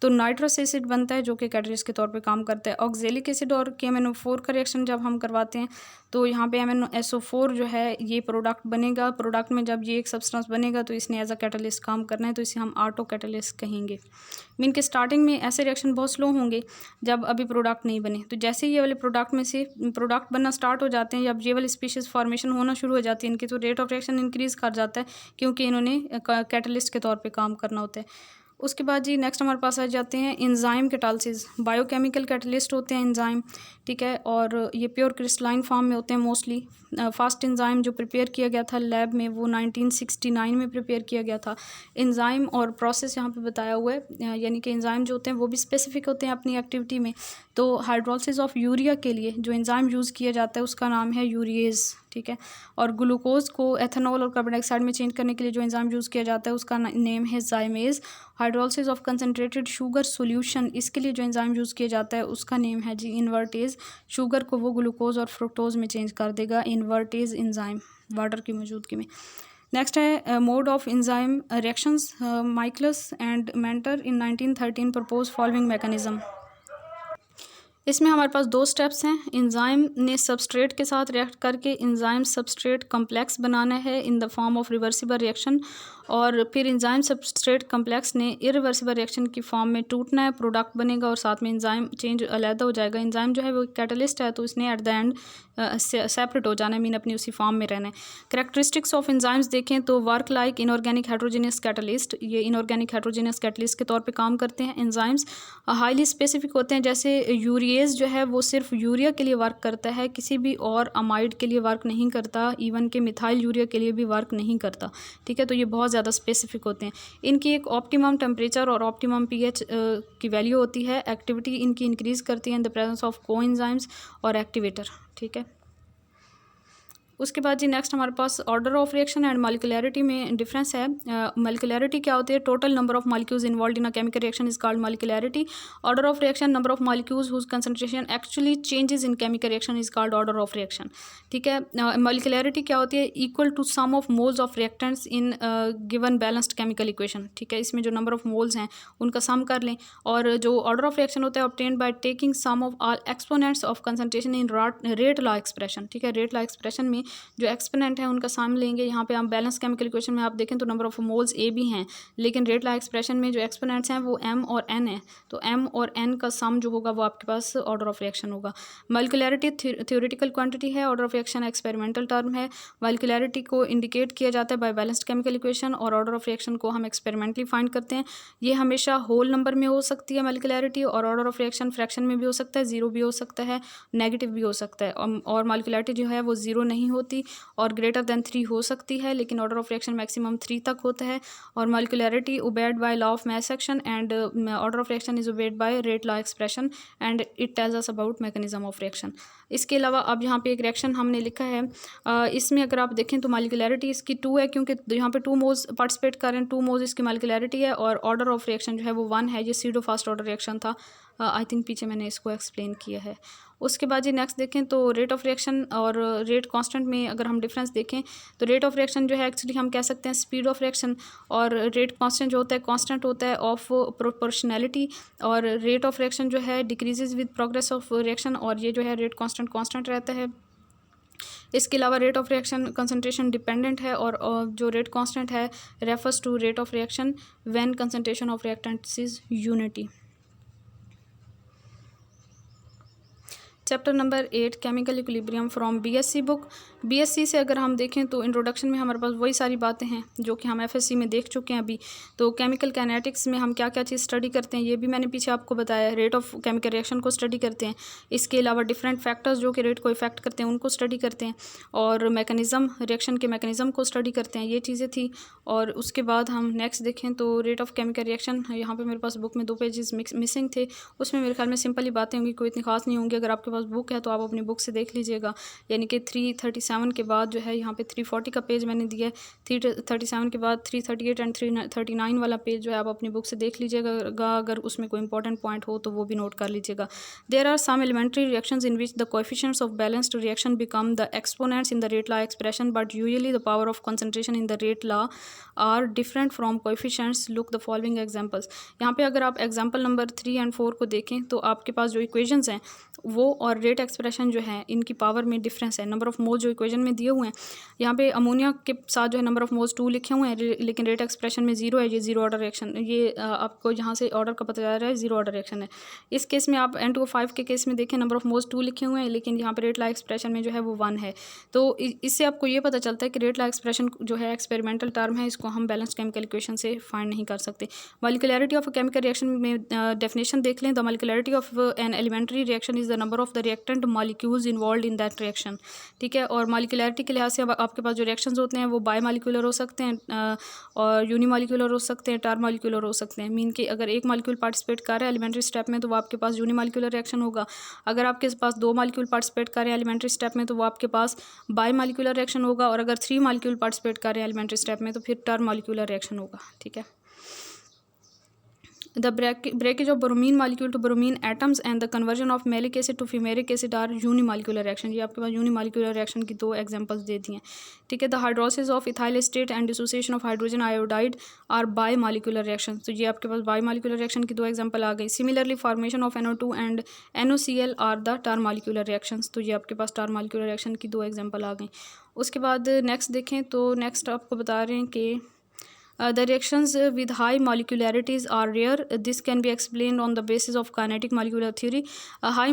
तो नाइट्रस एसिड बनता है जो कि कैटलिस्ट के तौर पे काम करता है। ऑक्जेलिक एसिड और KMnO4 का रिएक्शन जब हम करवाते हैं तो यहाँ पे MnSO4 जो है ये प्रोडक्ट बनेगा। प्रोडक्ट में जब ये एक सब्सटेंस बनेगा तो इसने एज अ कैटलिस्ट काम करना है, तो इसे हम ऑटो कैटलिस्ट कहेंगे। मीन के स्टार्टिंग में ऐसे रिएक्शन बहुत स्लो होंगे जब अभी प्रोडक्ट नहीं बने, तो जैसे ये वाले प्रोडक्ट में से प्रोडक्ट बनना स्टार्ट हो जाते हैं, जब ये वाली स्पीशीज़ फॉर्मेशन होना शुरू हो जाती है इनकी, तो रेट ऑफ रिएक्शन इंक्रीज़ कर जाता है, क्योंकि इन्होंने कैटलिस्ट के तौर पे काम करना होता है। उसके बाद जी नेक्स्ट हमारे पास आ जाते हैं एंजाइम कैटालिसिस। बायोकेमिकल कैटलिस्ट होते हैं एंजाइम, ठीक है, और ये प्योर क्रिस्टलाइन फॉर्म में होते हैं मोस्टली। फर्स्ट एंजाइम जो प्रिपेयर किया गया था लैब में वो 1969 में प्रिपेयर किया गया था। एंजाइम और प्रोसेस यहाँ पे बताया हुआ है, यानी कि एंजाइम जो होते हैं वो भी स्पेसिफिक होते हैं अपनी एक्टिविटी में। तो हाइड्रोलिसिस ऑफ यूरिया के लिए जो एंजाइम यूज़ किया जाता है उसका नाम है यूरिएज, ठीक है। और ग्लूकोज को एथेनॉल और कार्बन डाइऑक्साइड में चेंज करने के लिए जो एंजाइम यूज़ किया जाता है उसका नेम है जाइमेज। Hydrolysis of concentrated sugar solution, इसके लिए जो एंजाइम यूज़ किया जाता है उसका नेम है जी इन्वर्टेज। शुगर को वो ग्लूकोज और फ्रुक्टोज में चेंज कर देगा, इन्वर्टेज एंजाइम, वाटर की मौजूदगी में। नेक्स्ट है mode of enzyme reactions. Michaelis and Menten in 1913 propose following mechanism. इसमें हमारे पास दो स्टेप्स हैं। एंजाइम ने सबस्ट्रेट के साथ रिएक्ट करके एंजाइम सबस्ट्रेट कम्प्लेक्स बनाना है in the form of reversible reaction, और फिर एंजाइम सबस्ट्रेट कम्प्लेक्स ने इरिवर्सिबल रिएक्शन की फॉर्म में टूटना है, प्रोडक्ट बनेगा और साथ में एंजाइम चेंज अलहदा हो जाएगा। एंजाइम जो है वो कैटलिस्ट है, तो इसने एट द एंड सेपरेट हो जाना है, मीन अपनी उसी फॉर्म में रहना है। करेक्टरिस्टिक्स ऑफ एंजाइम्स देखें तो work like inorganic heterogeneous catalyst, ये इनऑर्गेनिक हेट्रोजेनियस कैटलिस्ट के तौर पे काम करते हैं। एंजाइम्स हाईली स्पेसिफिक होते हैं, जैसे यूरिएज जो है वो सिर्फ यूरिया के लिए वर्क करता है, किसी भी और अमाइड के लिए वर्क नहीं करता, इवन के मिथाइल यूरिया के लिए भी वर्क नहीं करता, ठीक है। तो ये बहुत ज़्यादा स्पेसिफिक होते हैं। इनकी एक ऑप्टिमम टेम्परेचर और ऑप्टिमम pH की वैल्यू होती है। एक्टिविटी इनकी इंक्रीज़ करती है in the presence of coenzymes और एक्टिवेटर, ठीक है। उसके बाद जी नेक्स्ट हमारे पास order of reaction and molecularity में डिफरेंस है। मॉलिक्यूलरिटी क्या होती है? Total number of molecules involved in a chemical reaction is called molecularity. Order of reaction number of molecules whose concentration actually changes in chemical reaction is called order of reaction, ठीक है। Molecularity क्या होती है? Equal to sum of moles of reactants in given balanced chemical equation, ठीक है। इसमें जो number of moles हैं उनका सम कर लें, और जो ऑर्डर ऑफ रिएक्शन होता है obtained by taking sum of all exponents of concentration in rate law expression, ठीक है। रेट लॉ एक्सप्रेशन में जो एक्सपोनेंट है उनका सम लेंगे। यहाँ पे हम बैलेंस केमिकल इक्वेशन में आप देखें तो नंबर ऑफ मोल्स ए भी हैं, लेकिन रेट लॉ एक्सप्रेशन में जो एक्सपोनेंट्स हैं वो m और n है, तो m और n का सम जो होगा वो आपके पास ऑर्डर ऑफ रिएक्शन होगा। मॉलिक्यूलरिटी थ्योरेटिकल क्वांटिटी है, order of reaction experimental term है। मॉलिक्यूलरिटी को इंडिकेट किया जाता है बाय बैलेंस्ड केमिकल इक्वेशन, और ऑर्डर ऑफ रिएक्शन को हम एक्सपेरिमेंटली फाइंड करते हैं। ये हमेशा होल नंबर में हो सकती है मॉलिक्यूलरिटी, और ऑर्डर ऑफ रिएक्शन फ्रैक्शन में भी हो सकता है, जीरो भी हो सकता है, नेगेटिव भी हो सकता है। और मॉलिक्यूलरिटी जो है वो जीरो नहीं होती और ग्रेटर देन 3 हो सकती है, लेकिन ऑर्डर ऑफ रिएक्शन मैक्सिमम 3 तक होता है। और molecularity obeyed by law of mass action and order of reaction is obeyed by rate law expression and it tells us about mechanism of reaction. इसके अलावा अब यहाँ पे एक रिएक्शन हमने लिखा है, इसमें अगर आप देखें तो मॉलिक्यूलरिटी इसकी 2 है, क्योंकि यहाँ पे 2 मोल्स पार्टिसिपेट कर रहे हैं, 2 मोल्स इसकी मॉलिक्यूलरिटी है, और ऑर्डर ऑफ रिएक्शन जो है वो 1 है। ये सीडो फास्ट ऑर्डर रिएक्शन था, आई थिंक पीछे मैंने इसको एक्सप्लेन किया है। उसके बाद जी नेक्स्ट देखें तो रेट ऑफ रिएक्शन और रेट कांस्टेंट में अगर हम डिफरेंस देखें तो रेट ऑफ रिएक्शन जो है एक्चुअली हम कह सकते हैं स्पीड ऑफ रिएक्शन, और रेट कांस्टेंट जो होता है कांस्टेंट होता है ऑफ प्रोपोर्शनैलिटी, और रेट ऑफ रिएक्शन जो है decreases with progress of reaction, और ये जो है रेट कांस्टेंट कांस्टेंट रहता है। इसके अलावा rate of reaction concentration dependent है, और जो रेट कांस्टेंट है refers to rate of reaction when concentration of reactants is unity. Chapter number 8 chemical equilibrium from BSc book. BSc से अगर हम देखें तो इंट्रोडक्शन में हमारे पास वही सारी बातें हैं जो कि हम एफएससी में देख चुके हैं अभी। तो केमिकल काइनेटिक्स में हम क्या क्या चीज़ स्टडी करते हैं ये भी मैंने पीछे आपको बताया। रेट ऑफ केमिकल रिएक्शन को स्टडी करते हैं, इसके अलावा डिफरेंट फैक्टर्स जो कि रेट को इफेक्ट करते हैं उनको स्टडी करते हैं, और मैकेनिज़्म रिएक्शन के मैकेनिज़्म को स्टडी करते हैं। ये चीज़ें थी। और उसके बाद हम नेक्स्ट देखें तो रेट ऑफ केमिकल रिएक्शन, यहाँ पर मेरे पास बुक में 2 पेजेस मिसिंग थे, उसमें मेरे ख्याल में सिंपल ही बातें होंगी, कोई इतनी खास नहीं होंगी। अगर आपके पास बुक है तो आप अपनी बुक से देख लीजिएगा, यानी कि 337 के बाद जो है यहाँ पे 340 का पेज मैंने दिया है, 337 के बाद 338 एंड 339 वाला पेज जो है आप अपनी बुक से देख लीजिएगा। अगर उसमें कोई इंपॉर्टेंट पॉइंट हो तो वो भी नोट कर लीजिएगा। There are some elementary reactions in which the coefficients of balanced reaction become the exponents in the rate law expression, but usually the power of concentration in the rate law are different from coefficients. Look the following examples. यहाँ पे अगर आप example number 3 and 4 को देखें तो आपके पास जो equations हैं वो और रेट एक्सप्रेशन जो है इनकी पावर में डिफरेंस है। नंबर ऑफ मोल्स जो इक्वेशन में दिए हुए हैं, यहाँ पे अमोनिया के साथ जो है नंबर ऑफ मोल्स 2 लिखे हुए हैं, लेकिन रेट एक्सप्रेशन में 0 है। ये 0 ऑर्डर रिएक्शन, ये आपको यहाँ से ऑर्डर का पता चल रहा है 0 ऑर्डर रिएक्शन है। इस केस में आप N2O5 के केस में देखें नंबर ऑफ मोल्स 2 लिखे हुए हैं, लेकिन यहाँ पे रेट लॉ एक्सप्रेशन में जो है वो 1 है। तो इससे आपको ये पता चलता है कि रेट लॉ एक्सप्रेशन जो है एक्सपेरिमेंटल टर्म है, इसको हम बैलेंस केमिकल इक्वेशन से फाइंड नहीं कर सकते। Molecularity of a chemical reaction में डेफिनेशन देख लें। The molecularity of an elementary reaction is the number of the reactant molecules involved in that reaction. ठीक है, और मॉलिक्यूलरिटी के लिहाज से अब आपके पास जो रिएक्शंस होते हैं वो बाय मॉलिक्यूलर हो सकते हैं और यूनिमॉलिक्यूलर हो सकते हैं, टार मॉलिक्यूलर हो सकते हैं। मीन कि अगर एक मॉलिक्यूल पार्टिसिपेट कर रहा है एलिमेंट्री स्टेप में तो वो आपके पास यूनिमॉलिक्यूलर रिएक्शन होगा। अगर आपके पास 2 मॉलिक्यूल पार्टिसिपेट कर रहे हैं एलिमेंट्री स्टेप में तो वो आपके पास बाय मॉलिक्यूलर रिएक्शन होगा, और अगर 3 मॉलिक्यूल पार्टिसिपेट कर रहे हैं एलिमेंट्री स्टेप में तो फिर टार मॉलिक्यूलर रिएक्शन होगा। ठीक है। The breakage of bromine molecule to bromine atoms and the conversion of malic acid to fumaric acid are unimolecular reaction। ये आपके पास unimolecular reaction की 2 एग्जांपल्स दे दी हैं। ठीक है। The hydrolysis of ethyl acetate and dissociation of hydrogen iodide are bimolecular reactions। तो ये आपके पास bimolecular reaction की 2 एग्जांपल आ गई। Similarly formation of NO2 and NOCl are the termolecular reactions। तो ये आपके पास termolecular reaction की 2 एग्जांपल आ गई। उसके बाद नेक्स्ट देखें तो नेक्स्ट आपको बता रहे हैं कि the reactions with high molecularities are rare. This can be explained on the basis of kinetic molecular theory। high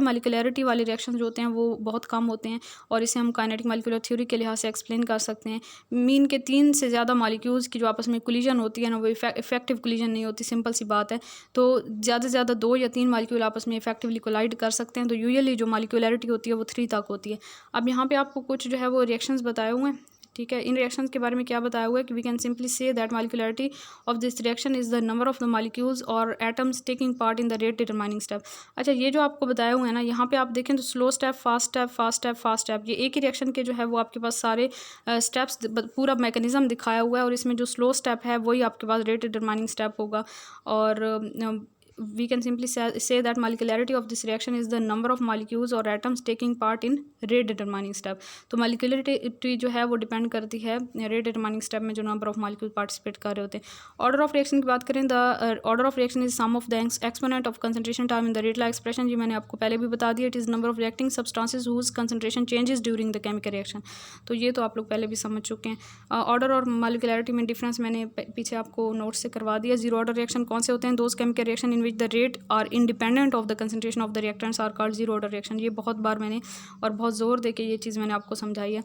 molecularity वाले reactions जो होते हैं वो बहुत कम होते हैं, और इसे हम kinetic molecular theory के लिहाज से एक्सप्लेन कर सकते हैं। मीन के 3 से ज़्यादा मॉलिक्यूल्स की जो आपस में कोलिजन होती है ना, वो इफेक्टिव कोलिजन नहीं होती, सिंपल सी बात है। तो ज़्यादा से ज़्यादा 2 या 3 मॉलिक्यूल आपस में इफेक्टिवली कोलाइड कर सकते हैं। तो यूजुअली जो मॉलिक्यूलरिटी होती है वो 3 तक होती है। अब यहाँ पे आपको कुछ जो है वो रिएक्शंस बताए हुए हैं। ठीक है। इन रिएक्शंस के बारे में क्या बताया हुआ है कि we can simply say that molecularity of this reaction is the number of the molecules और atoms taking part in the rate determining step. अच्छा, ये जो आपको बताया हुआ है ना, यहाँ पे आप देखें तो slow step, fast step, fast step, fast step, ये एक ही रिएक्शन के जो है वो आपके पास सारे स्टेप्स पूरा मैकेनिज्म दिखाया हुआ है, और इसमें जो स्लो स्टेप है वही आपके पास रेट डिटरमाइनिंग स्टेप होगा। और we can simply say that molecularity of this reaction is the number of molecules or atoms taking part in rate determining step। तो molecularity जो है वो डिपेंड करती है rate determining step में जो number of molecules participate कर रहे होते हैं। order of reaction की बात करें, the order of reaction is sum of the exponent of concentration term in the rate law expression। ये मैंने आपको पहले भी बता दिया। it is number of reacting substances whose concentration changes during the chemical reaction। तो ये तो आप लोग पहले भी समझ चुके हैं। order और molecularity में डिफरेंस मैंने पीछे आपको नोट से करवा दिया। जीरो ऑर्डर रिएक्शन कौन से होते हैं? those chemical reaction in which the rate are independent of the concentration of the reactants are called zero order reaction। ये बहुत बार मैंने और बहुत ज़ोर दे के ये चीज़ मैंने आपको समझाई है।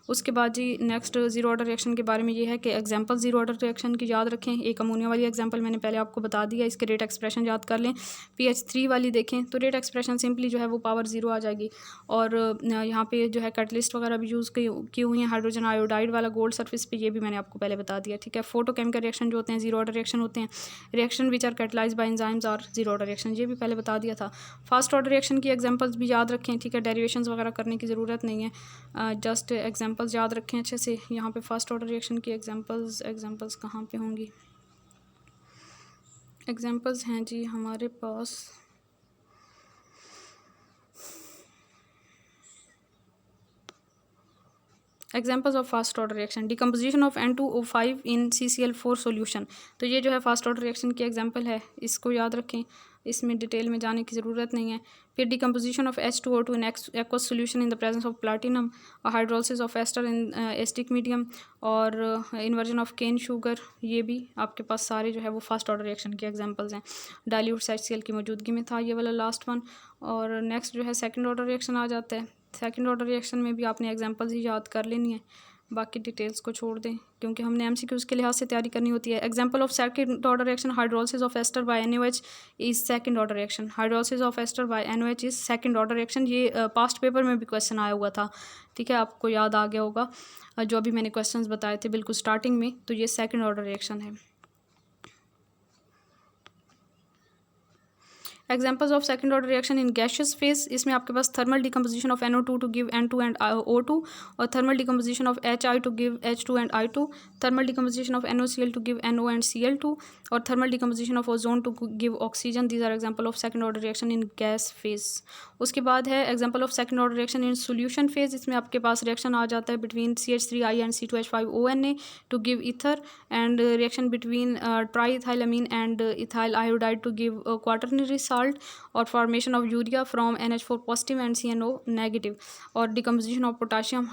उसके बाद जी नेक्स्ट ज़ीरो ऑर्डर रिएक्शन के बारे में ये है कि एग्जांपल ज़ीरो ऑर्डर रिएक्शन की याद रखें। एक अमोनिया वाली एग्जांपल मैंने पहले आपको बता दिया, इसके रेट एक्सप्रेशन याद कर लें। pH3 वाली देखें तो रेट एक्सप्रेशन सिंपली जो है वो पावर 0 आ जाएगी। और यहाँ पे जो है कैटलिस्ट वगैरह भी यूज़ की हुई हैं। हाइड्रोजन आयोडाइड वाला गोल्ड सरफेस पे, ये भी मैंने आपको पहले बता दिया। ठीक है। फोटोकेमिकल रिएक्शन जो होते हैं जीरो ऑर्डर रिएक्शन होते हैं। Reaction which are catalyse by enzymes और जीरो ऑर्डर रिएक्शन, ये भी पहले बता दिया था। फास्ट ऑर्डर रिएक्शन की एग्जांपल्स भी याद रखें। ठीक है। डेरिवेशंस वगैरह करने की ज़रूरत नहीं है, जस्ट एग्जांपल्स याद रखें अच्छे से। यहाँ पे फास्ट ऑर्डर रिएक्शन की एग्जांपल्स कहाँ पे होंगी? एग्जांपल्स हैं जी हमारे पास examples of fast order reaction, decomposition of N2O5 in CCl4 solution. तो ये जो है फास्ट ऑर्डर रिएक्शन की एग्जाम्पल है, इसको याद रखें, इसमें डिटेल में जाने की ज़रूरत नहीं है। फिर decomposition of H2O2 in aqueous solution in the presence of platinum, hydrolysis of ester in acidic medium, और इन्वर्जन ऑफ केन शुगर, ये भी आपके पास सारे जो है वो फास्ट ऑर्डर रिएक्शन के एग्जांपल्स हैं। डाइल्यूट HCl की मौजूदगी में था ये वाला लास्ट वन। और नेक्स्ट जो है सेकंड ऑर्डर रिएक्शन आ जाता है। सेकंड ऑर्डर रिएक्शन में भी आपने एग्जांपल्स ही याद कर लेनी है, बाकी डिटेल्स को छोड़ दें क्योंकि हमने MCQs के लिहाज से तैयारी करनी होती है। Example of second order reaction, hydrolysis of ester by NaOH is second order reaction. Hydrolysis of ester by NaOH is second order reaction. ये पास्ट पेपर में भी क्वेश्चन आया हुआ था, ठीक है, आपको याद आ गया होगा जो अभी मैंने क्वेश्चंस बताए थे बिल्कुल स्टार्टिंग में। तो ये सेकंड ऑर्डर रिएक्शन है। Examples of second order reaction in gaseous phase, इसमें आपके पास thermal decomposition of NO2 to give N2 and O2, और thermal decomposition of HI to give H2 and I2, thermal decomposition of NOCl to give NO and Cl2, और thermal decomposition of ozone to give oxygen. These are example of second order reaction in gas phase. उसके बाद है example of second order reaction in solution phase, इसमें आपके पास reaction आ जाता है between CH3I and C2H5ONa to give ether, and reaction between triethylamine and ethyl iodide to give quaternary salt, और formation of urea from NH4 positive and CNO negative, और decomposition of potassium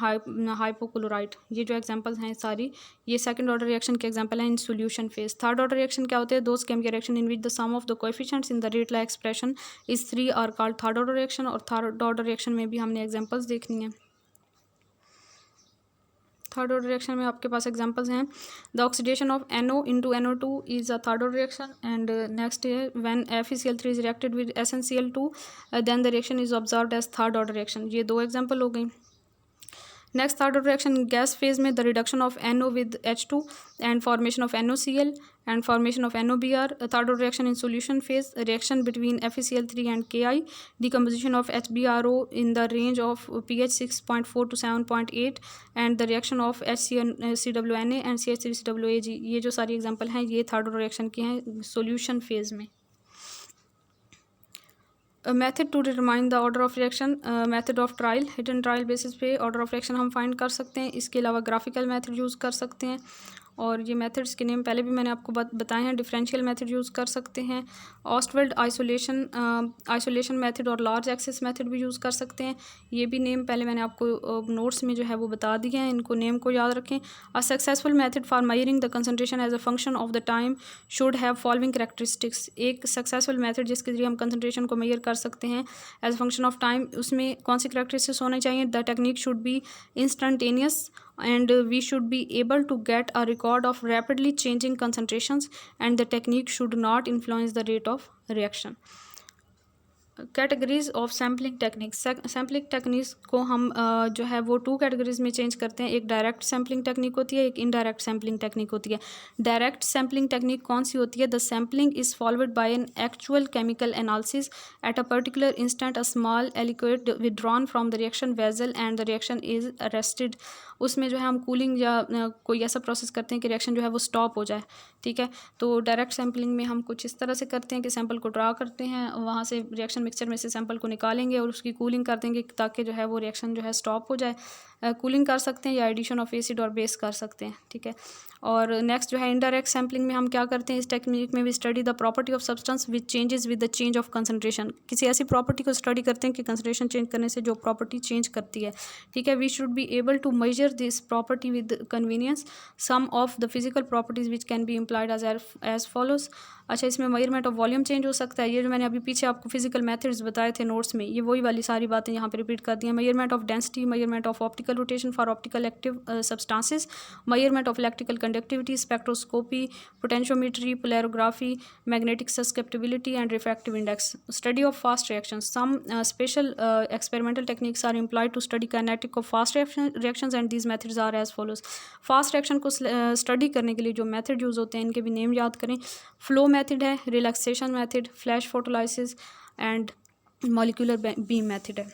hypochloride. ये जो examples हैं सारी, ये second order reaction के example हैं in solution phase. Third order reaction क्या होते हैं? Those chemical reaction in which the sum of the coefficients in the rate law expression is 3 are called third order reaction. और third order reaction में भी हमने examples देखनी है। Third order reaction में आपके पास एग्जांपल्स हैं, the oxidation of NO into NO2 is a third order reaction, and next है when FeCl3 is reacted with SnCl2 then the reaction is observed as third order reaction. ये दो example हो गई। Next third order reaction gas phase में, the reduction of NO with H2 and formation of NOCl and formation of NOBr। Third order reaction in solution phase, reaction between FeCl3 and Ki, decomposition of HBRO in the range of pH 6.4 to 7.8 and the reaction of HCWNA and CH3COAG। ये जो सारी example हैं ये third order reaction की हैं solution phase में। Method to determine the order of reaction, method of trial, hidden trial basis पे order of reaction हम फाइंड कर सकते हैं। इसके अलावा ग्राफिकल मेथड यूज़ कर सकते हैं, और ये मेथड्स के नेम पहले भी मैंने आपको बताए हैं। डिफरेंशियल मेथड यूज़ कर सकते हैं, ऑस्टवेल्ड आइसोलेशन मेथड और लार्ज एक्सिस मेथड भी यूज़ कर सकते हैं। ये भी नेम पहले मैंने आपको नोट्स में जो है वो बता दिए हैं, इनको नेम को याद रखें। A successful method for measuring the concentration as a function of the time should have following characteristics. एक सक्सेसफुल मेथड जिसके जरिए हम कंसनट्रेशन को मेजर कर सकते हैं as a function of time, उसमें कौन सी कैरेक्टरिस्टिक्स होने चाहिए? The technique should be instantaneous and we should be able to get a record of rapidly changing concentrations, and the technique should not influence the rate of reaction. Categories of sampling techniques, sampling techniques को हम जो है वो two categories में change करते हैं। एक direct sampling technique होती है, एक इनडायरेक्ट सैम्पलिंग टेक्निक होती है। डायरेक्ट सैम्पलिंग टेक्निक कौन सी होती है? The sampling is followed by an actual chemical analysis at a particular instant, a small liquid withdrawn from the reaction vessel and the reaction is arrested. उसमें जो है हम cooling या कोई ऐसा प्रोसेस करते हैं कि रिएक्शन जो है वो स्टॉप हो जाए, ठीक है। तो डायरेक्ट सैम्पलिंग में हम कुछ इस तरह से करते हैं कि सैंपल को ड्रा करते हैं, वहाँ से रिएक्शन मिक्सचर में से सैंपल को निकालेंगे और उसकी कूलिंग कर देंगे ताकि जो है वो रिएक्शन जो है स्टॉप हो जाए। कूलिंग कर सकते हैं या एडिशन ऑफ एसिड और बेस कर सकते हैं, ठीक है। और नेक्स्ट जो है इनडायरेक्ट सैम्पलिंग में हम क्या करते हैं? इस टेक्निक में we study the property of substance which changes with the change of concentration. किसी ऐसी प्रॉपर्टी को स्टडी करते हैं कि कंसंट्रेशन चेंज करने से जो प्रॉपर्टी चेंज करती है, ठीक है। We should be able to measure this property with convenience. Some of the physical properties which can be implied as follows. अच्छा, इसमें मेजरमेंट ऑफ वॉल्यूम चेंज हो सकता है। ये जो मैंने अभी पीछे आपको फिजिकल मेथड्स बताए थे नोट्स में, ये वही वाली सारी बातें यहाँ पे रिपीट कर दी हैं। Measurement of density, measurement of optical rotation for optical active substances, measurement of electrical conductivity, spectroscopy, potentiometry, polarography, magnetic susceptibility and refractive index, study of fast reactions. Some special experimental techniques are employed to study kinetic of fast reactions and these methods are as follows. Fast reaction को study करने के लिए जो method use होते हैं इनके भी name याद करें। फ्लो मेथड है, relaxation method, flash photolysis and molecular beam method है।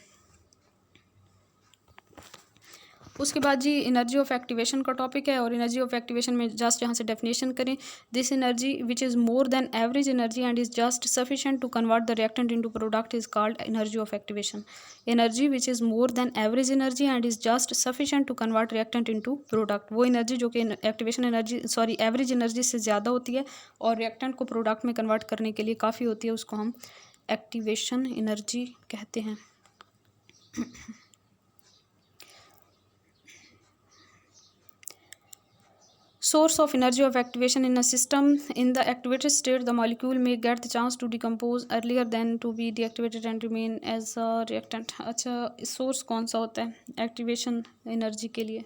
उसके बाद जी एनर्जी ऑफ एक्टिवेशन का टॉपिक है, और एनर्जी ऑफ एक्टिवेशन में जस्ट यहाँ से डेफिनेशन करें, this energy which is more than average energy and is just sufficient to convert the reactant into product is called energy of activation. Energy which is more than average energy and is just sufficient to convert reactant into product, वो energy जो कि activation energy average energy से ज़्यादा होती है और reactant को product में कन्वर्ट करने के लिए काफ़ी होती है, उसको हम एक्टिवेशन एनर्जी कहते हैं। Source of energy of activation in a system: in the activated state the molecule may get the chance to decompose earlier than to be deactivated and remain as a reactant। अच्छा, source कौन सा होता है activation energy के लिए?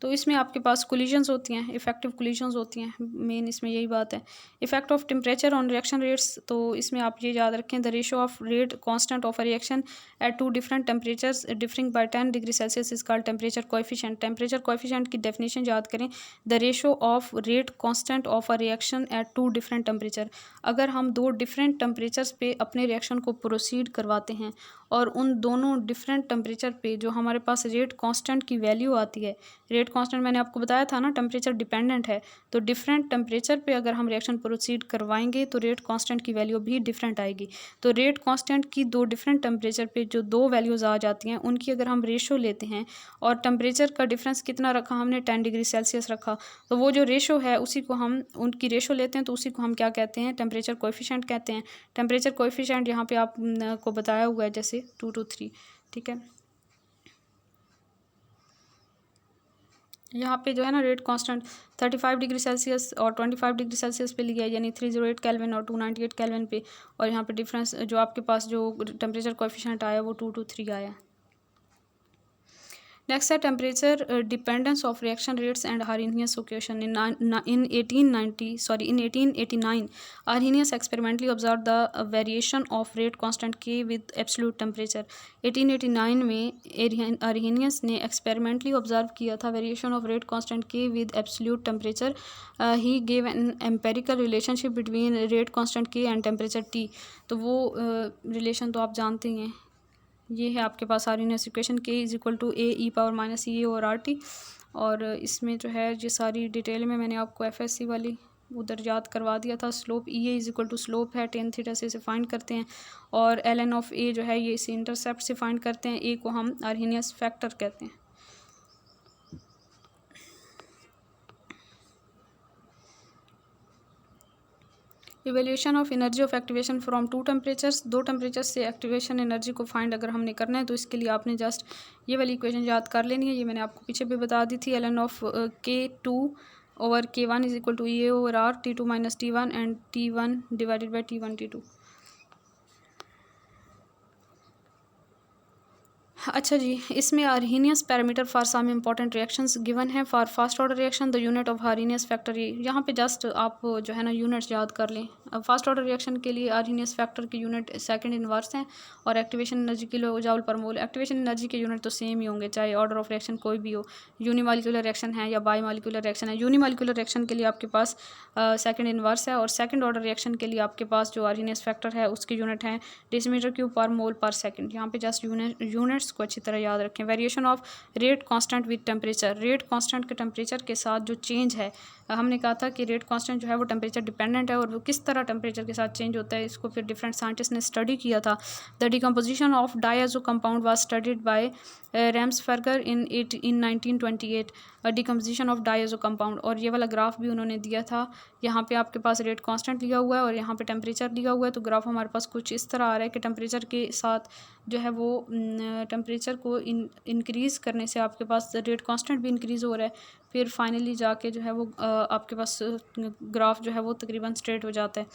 तो इसमें आपके पास कोलिजन्स होती हैं, इफेक्टिव कोलिजन्स होती हैं, मेन इसमें यही बात है। Effect of temperature on reaction rates, तो इसमें आप ये याद रखें, the ratio of rate constant of a reaction at two different temperatures differing by 10 degree Celsius is called temperature coefficient. Temperature coefficient की डेफिनेशन याद करें, the ratio of rate constant of a reaction at two different temperature. अगर हम दो different temperatures पे अपने reaction को proceed करवाते हैं और उन दोनों डिफरेंट टेम्परेचर पे जो हमारे पास रेट कांस्टेंट की वैल्यू आती है, रेट कांस्टेंट मैंने आपको बताया था ना टेम्परेचर डिपेंडेंट है, तो डिफरेंट टेम्परेचर पे अगर हम रिएक्शन प्रोसीड करवाएंगे तो रेट कांस्टेंट की वैल्यू भी डिफरेंट आएगी। तो रेट कांस्टेंट की दो डिफरेंट टेम्परेचर पे जो दो वैल्यूज़ आ जाती हैं उनकी अगर हम रेशो लेते हैं और टेम्परेचर का डिफरेंस कितना रखा हमने, 10 डिग्री सेल्सियस रखा, तो वो जो रेशो है उसी को हम उनकी रेशो लेते हैं, तो उसी को हम क्या कहते हैं, टेम्परेचर कोएफिशिएंट कहते हैं। टेम्परेचर कोएफिशिएंट यहाँ पे आपको बताया हुआ है जैसे 2 to 3, ठीक है। यहाँ पे जो है ना रेट कांस्टेंट 35 डिग्री सेल्सियस और 25 डिग्री सेल्सियस पे लिया है, यानी 308 केल्विन और 298 केल्विन पे, और यहाँ पे डिफरेंस जो आपके पास जो टेम्परेचर कोएफिशिएंट आया वो 2 to 3 आया। नेक्स्ट है temperature dependence of reaction rates and Arrhenius equation. in 1889 Arrhenius experimentally observe the variation of rate constant के विद एब्सोल्यूट टेम्परेचर। 1889 में आर्हेनियस ने एक्सपेरिमेंटली ऑब्जर्व किया था वेरिएशन ऑफ रेट कांस्टेंट के with absolute temperature. He gave an empirical relationship between rate constant के and temperature T. तो वो relation तो आप जानते ही हैं, ये है आपके पास आर्हेनियस इक्वेशन के इज इक्वल टू AE⁻⁻ और RT। और इसमें जो है ये सारी डिटेल में मैंने आपको FSC वाली उधर याद करवा दिया था। Slope EA is equal to slope है tan थीटा से इसे फाइंड करते हैं, और ln ऑफ A जो है ये इसे इंटरसेप्ट से फाइंड करते हैं। A को हम आर्हेनियस फैक्टर कहते हैं। Evaluation of energy of activation from to temperatures, दो टेम्परेचर्स से एक्टिवेशन एनर्जी को फाइंड अगर हमने करना है तो इसके लिए आपने जस्ट ये वाली इक्वेशन याद कर लेनी है, ये मैंने आपको पीछे भी बता दी थी। ln of K2/K1 is equal to EA/R T2 - T1 and T1 divided by T1 T2। अच्छा जी, इसमें Arrhenius parameter for some important reactions given है। For first order reaction the unit of Arrhenius factor, यहाँ पे just आप जो है ना यूनिट्स याद कर लें। अब फर्स्ट ऑर्डर रिएक्शन के लिए आर्हेनियस फैक्टर की यूनिट सेकंड इनवर्स हैं, और activation energy kilo joule per mole. Activation energy के यूनिट तो सेम ही होंगे चाहे ऑर्डर ऑफ रिएक्शन कोई भी हो, यूनिमॉलिक्यूलर रिएक्शन है या बाईमॉलिक्यूलर रिएक्शन है। यूनिमॉलिक्यूलर रिएक्शन के लिए आपके पास सेकंड इनवर्स है, और सेकंड ऑर्डर रिएक्शन के लिए आपके पास जो आर्हेनियस फैक्टर है उसके यूनिट हैं डेसीमीटर क्यूब पर मोल पर सेकंड। यहाँ पे जस्ट यूनिट्स को अच्छी तरह याद रखें। Variation of rate constant with temperature, rate constant के टेम्परेचर के साथ जो चेंज है, हमने कहा था कि रेट कांस्टेंट जो है वो टेम्परेचर डिपेंडेंट है, और वो किस तरह टेम्परेचर के साथ चेंज होता है इसको फिर डिफरेंट साइंटिस्ट ने स्टडी किया था। The decomposition of diazo compound was studied by Ramsberger in 1928। Decomposition of diazo compound, और ये वाला ग्राफ भी उन्होंने दिया था। यहाँ पे आपके पास रेट कांस्टेंट लिया हुआ है और यहाँ पे टेम्परेचर लिया हुआ है, तो ग्राफ हमारे पास कुछ इस तरह आ रहा है कि टेम्परेचर के साथ जो है वो टेम्परेचर को इंक्रीज़ करने से आपके पास रेट कांस्टेंट भी इंक्रीज़ हो रहा है, फिर फाइनली जाके जो है वो आपके पास ग्राफ जो है वो तकरीबन स्ट्रेट हो जाता है।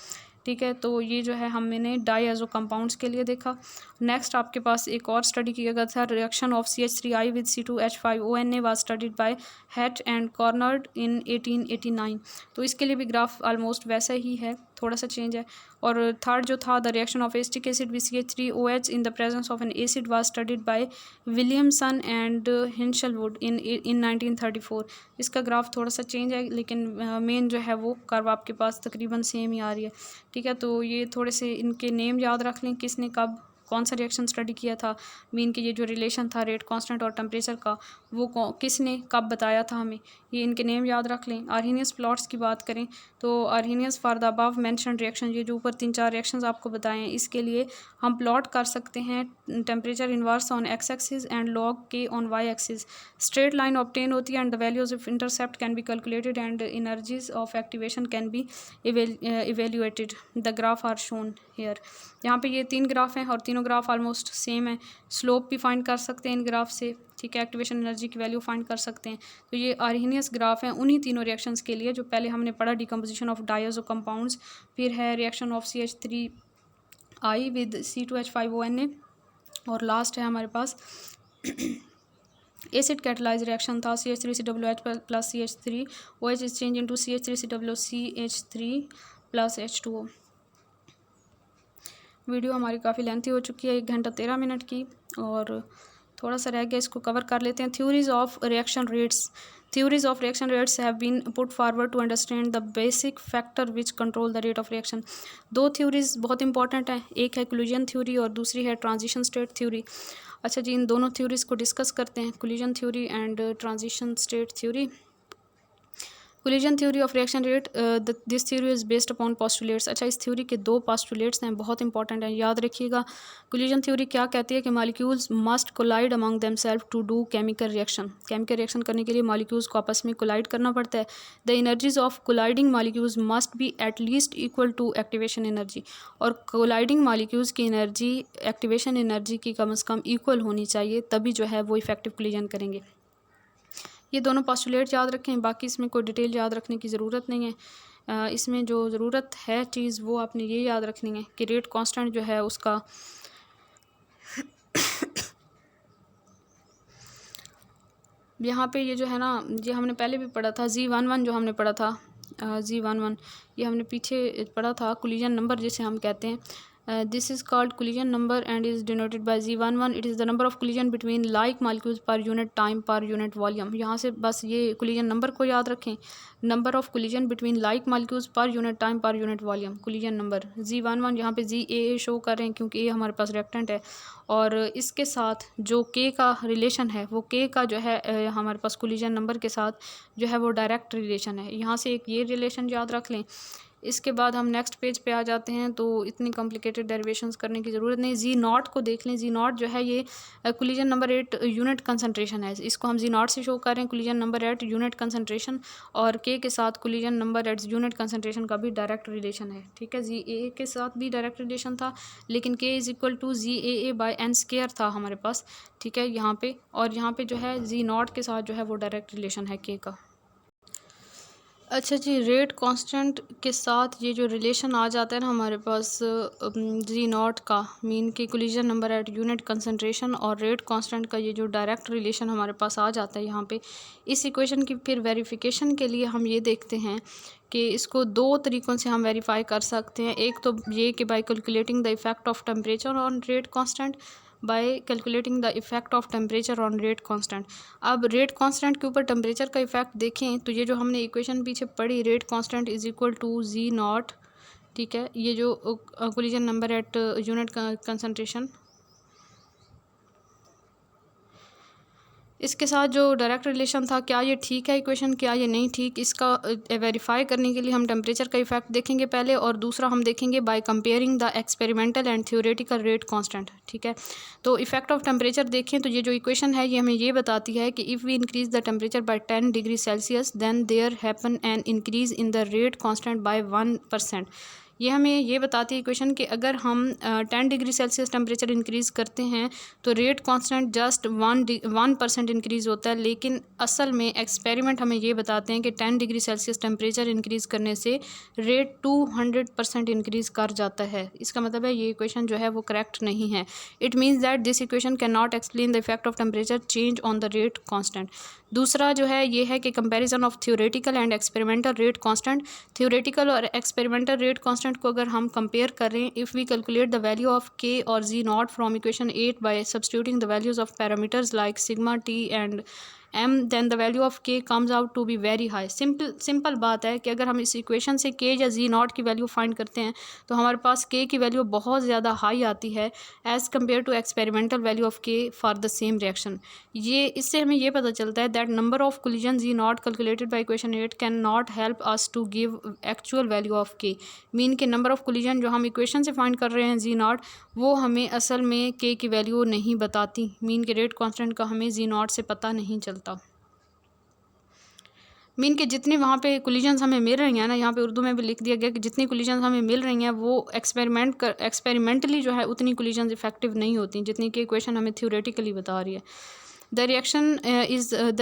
ठीक है, तो ये जो है हमने डायज़ो कंपाउंड्स के लिए देखा। नेक्स्ट आपके पास एक और स्टडी किया गया था, reaction of CH3I with C2H5ONA was studied by Hecht and Conrad in 1889। तो इसके लिए भी ग्राफ ऑलमोस्ट वैसा ही है, थोड़ा सा चेंज है। और थर्ड जो था, the reaction of acetic acid with CH3OH in the presence of an acid was studied by Williamson and Hinshelwood in 1934। इसका ग्राफ थोड़ा सा चेंज है, लेकिन मेन जो है वो कर्व आपके पास तकरीबन सेम ही आ रही है। ठीक है, तो ये थोड़े से इनके नेम याद रख लें, किसने कब कौन सा रिएक्शन स्टडी किया था। मीन के ये जो रिलेशन था रेट कांस्टेंट और टेम्परेचर का, वो किसने कब बताया था हमें, ये इनके नेम याद रख लें। आर्हेनियस प्लॉट्स की बात करें तो Arrhenius for the above mention reaction, ये जो ऊपर 3-4 रिएक्शंस आपको बताए हैं, इसके लिए हम प्लॉट कर सकते हैं temperature inverse on X axis and log K on Y axis. Straight line obtain होती है and the values of intercept can be calculated and energies of activation can be evaluated. The graph are shown here. यहाँ पे ये 3 graph हैं और तीनों graph almost same है। Slope भी फाइंड कर सकते हैं इन ग्राफ से, ठीक है, एक्टिवेशन एनर्जी की वैल्यू फाइंड कर सकते हैं। तो ये आर्हेनियस ग्राफ हैं उन्हीं तीनों रिएक्शंस के लिए जो पहले हमने पढ़ा, डिकम्पोजिशन ऑफ डायज़ो कंपाउंड्स, फिर है reaction of CH3I with C2H5ONA, और लास्ट है हमारे पास एसिड कैटलाइज रिएक्शन था CH3COOH plus CH3OH is change into CH3COCH3 plus H2O। Video हमारी काफ़ी लेंथी हो चुकी है, 1 घंटा 13 मिनट की, और थोड़ा सा रह गया, इसको कवर कर लेते हैं। Theories of reaction rates. Theories of reaction rates have been put forward to understand the basic factor which control the rate of reaction। 2 theories बहुत इंपॉर्टेंट है, एक है कोलिजन थ्योरी और दूसरी है ट्रांजिशन स्टेट थ्योरी। अच्छा जी, इन दोनों थ्योरीज़ को डिस्कस करते हैं, collision theory and transition state theory. Collision theory of reaction rate, this theory is based upon postulates. अच्छा, इस थ्योरी के 2 पोस्टुलेट्स हैं, बहुत इंपॉर्टेंट हैं, याद रखिएगा। कोलिजन थ्योरी क्या कहती है कि molecules must collide among themselves to do chemical reaction. Chemical reaction करने के लिए मॉलिक्यूल्स को आपस में कोलाइड करना पड़ता है। The energies of colliding molecules must be at least equal to activation energy. और कोलाइडिंग मॉलिक्यूल्स की एनर्जी एक्टिवेशन एनर्जी की कम से कम इक्वल होनी चाहिए, तभी जो है वो इफेक्टिव कोलिजन करेंगे। ये दोनों पोस्टुलेट याद रखें, बाकी इसमें कोई डिटेल याद रखने की ज़रूरत नहीं है। इसमें जो ज़रूरत है चीज़ वो आपने ये याद रखनी है कि रेट कांस्टेंट जो है उसका यहाँ पे ये जो है ना, ये हमने पहले भी पढ़ा था, Z11 जो हमने पढ़ा था, Z11 ये हमने पीछे पढ़ा था, कोलिजन नंबर जिसे हम कहते हैं। This is called collision number and is denoted by Z11। It is the number of collision between like molecules per unit time per unit volume। यहाँ से बस ये collision number को याद रखें, number of collision between like molecules per unit time per unit volume, collision number Z11। यहाँ पे ZAA show कर रहे हैं क्योंकि A हमारे पास रिएक्टेंट है, और इसके साथ जो K का रिलेशन है वो K का जो है हमारे पास collision number के साथ जो है वो डायरेक्ट रिलेशन है। यहाँ से एक ये रिलेशन याद रख लें। इसके बाद हम नेक्स्ट पेज पे आ जाते हैं, तो इतनी कॉम्प्लिकेटेड डेरिवेशंस करने की ज़रूरत नहीं। Z0 को देख लें। Z0 जो है ये कोलिजन नंबर 8 यूनिट कंसंट्रेशन है, इसको हम Z0 से शो कर रहे हैं, कोलिजन नंबर 8 यूनिट कंसंट्रेशन, और K के साथ कोलिजन नंबर 8 यूनिट कंसंट्रेशन का भी डायरेक्ट रिलेशन है, ठीक है। ZAA के साथ भी डायरेक्ट रिलेशन था, लेकिन K is equal to ZAA/n² था हमारे पास, ठीक है, यहाँ पे। और यहाँ पे जो है Z0 के साथ जो है वो डायरेक्ट रिलेशन है K का। अच्छा जी, रेट कांस्टेंट के साथ ये जो रिलेशन आ जाता है ना हमारे पास Z0 का, मीन की collision number at unit concentration, और रेट कांस्टेंट का ये जो डायरेक्ट रिलेशन हमारे पास आ जाता है यहाँ पे, इस इक्वेशन की फिर वेरिफिकेशन के लिए हम ये देखते हैं कि इसको 2 तरीक़ों से हम वेरीफाई कर सकते हैं। एक तो ये कि bye calculating the effect of temperature on rate constant, bye calculating the effect of temperature on rate constant. अब रेट कांस्टेंट के ऊपर टेम्परेचर का इफ़ेक्ट देखें तो ये जो हमने इक्वेशन पीछे पढ़ी, rate constant is equal to Z0, ठीक है, ये जो collision number at unit concentration, इसके साथ जो डायरेक्ट रिलेशन था, क्या ये ठीक है इक्वेशन, क्या ये नहीं ठीक, इसका वेरीफाई करने के लिए हम टेम्परेचर का इफ़ेक्ट देखेंगे पहले, और दूसरा हम देखेंगे by comparing the experimental and theoretical rate constant, ठीक है। तो इफ़ेक्ट ऑफ टेम्परेचर देखें तो ये जो इक्वेशन है ये हमें ये बताती है कि if we increase the temperature by 10 degree Celsius then there happen an increase in the rate constant by 1%। ये हमें ये बताती है इक्वेशन कि अगर हम 10 डिग्री सेल्सियस टेम्परेचर इंक्रीज़ करते हैं तो रेट कांस्टेंट जस्ट 1% इंक्रीज़ होता है, लेकिन असल में एक्सपेरिमेंट हमें ये बताते हैं कि 10 डिग्री सेल्सियस टेम्परेचर इंक्रीज़ करने से रेट 200% इंक्रीज़ कर जाता है। इसका मतलब है ये इक्वेशन जो है वो करेक्ट नहीं है। It means that this equation can not explain the effect of temperature change on the rate constant. दूसरा जो है ये है कि comparison of theoretical and experimental rate constant. Theoretical और एक्सपेरिमेंटल रेट कांस्टेंट को अगर हम कंपेयर करें, if we calculate the value of K और Z0 from equation 8 by substituting the values of parameters like sigma T and m, then the value of k comes out to be very high. Simple बात है कि अगर हम इस equation से k या z not की वैल्यू फाइंड करते हैं तो हमारे पास k की वैल्यू बहुत ज़्यादा हाई आती है as compare to experimental value of k for the same reaction. ये इससे हमें ये पता चलता है that number of collision z not calculated by equation 8 can not help us to give actual value of k. Mean के number of collision जो हम इक्वेशन से फाइंड कर रहे हैं z नॉट, वो हमें असल में k की वैल्यू नहीं बताती. मीन के रेट कांस्टेंट का हमें z नॉट से पता नहीं चलता. मीन के जितने वहाँ पे कोलिजन्स हमें मिल रही हैं ना, यहाँ पे उर्दू में भी लिख दिया गया कि जितनी कोलिजन्स हमें मिल रही हैं वो एक्सपेरिमेंटली जो है उतनी कोलिजन्स इफेक्टिव नहीं होती जितनी कि इक्वेशन हमें थ्योरेटिकली बता रही है. The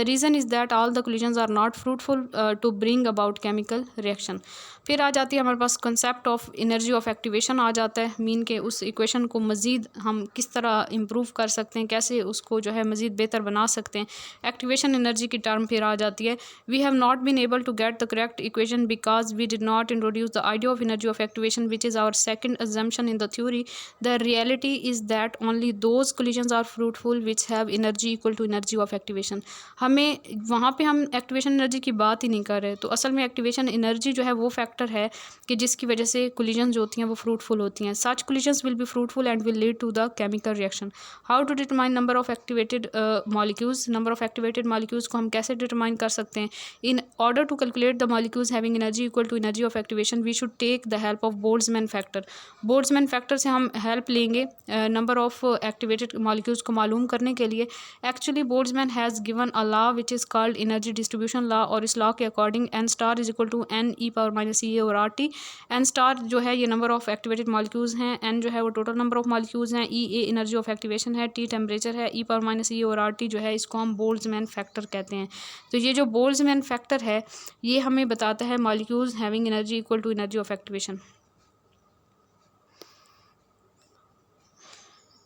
reason is that all the collisions are not fruitful to bring about chemical reaction. फिर आ जाती है हमारे पास concept of energy of activation आ जाता है. मीन के उस इक्वेशन को मज़ीद हम किस तरह इम्प्रूव कर सकते हैं, कैसे उसको जो है मज़ीद बेहतर बना सकते हैं. एक्टिवेशन एनर्जी की टर्म फिर आ जाती है. We have not been able to get the correct equation because we did not introduce the idea of energy of activation which is our second assumption in the theory. The reality is that only those collisions are fruitful which have energy equal to energy of activation. हमें वहाँ पे हम activation energy की बात ही नहीं कर रहे. तो असल में एक्टिवेशन एनर्जी जो है वो फैक्टर है कि जिसकी वजह से कोलिजन जो होती हैं वो फ्रूटफुल होती हैं. Such collisions will be fruitful and will lead to the chemical reaction. How to determine number of activated molecules. Number of activated molecules को हम कैसे डिटरमाइन कर सकते हैं. In order to calculate the molecules having energy equal to energy of activation we should take the help of Boltzmann factor. Boltzmann factor से हम help लेंगे number of activated molecules को मालूम करने के लिए. Actually Boltzmann has given a law which is called energy distribution law, और इस लॉ के according N star is equal to N E power minus E और आर टी. एन स्टार जो है ये नंबर ऑफ एक्टिवेटेड मॉलिक्यूल्स हैं, N जो है वो टोटल नंबर ऑफ मॉलिक्यूल्स हैं, E A energy of activation है, टी टेम्परेचर है, ई पावर माइनस ई और आर टी जो है इसको हम बोल्ट्जमैन फैक्टर कहते हैं. तो ये जो बोल्ट्जमैन फैक्टर है ये हमें बताता है molecules having energy equal to energy of activation.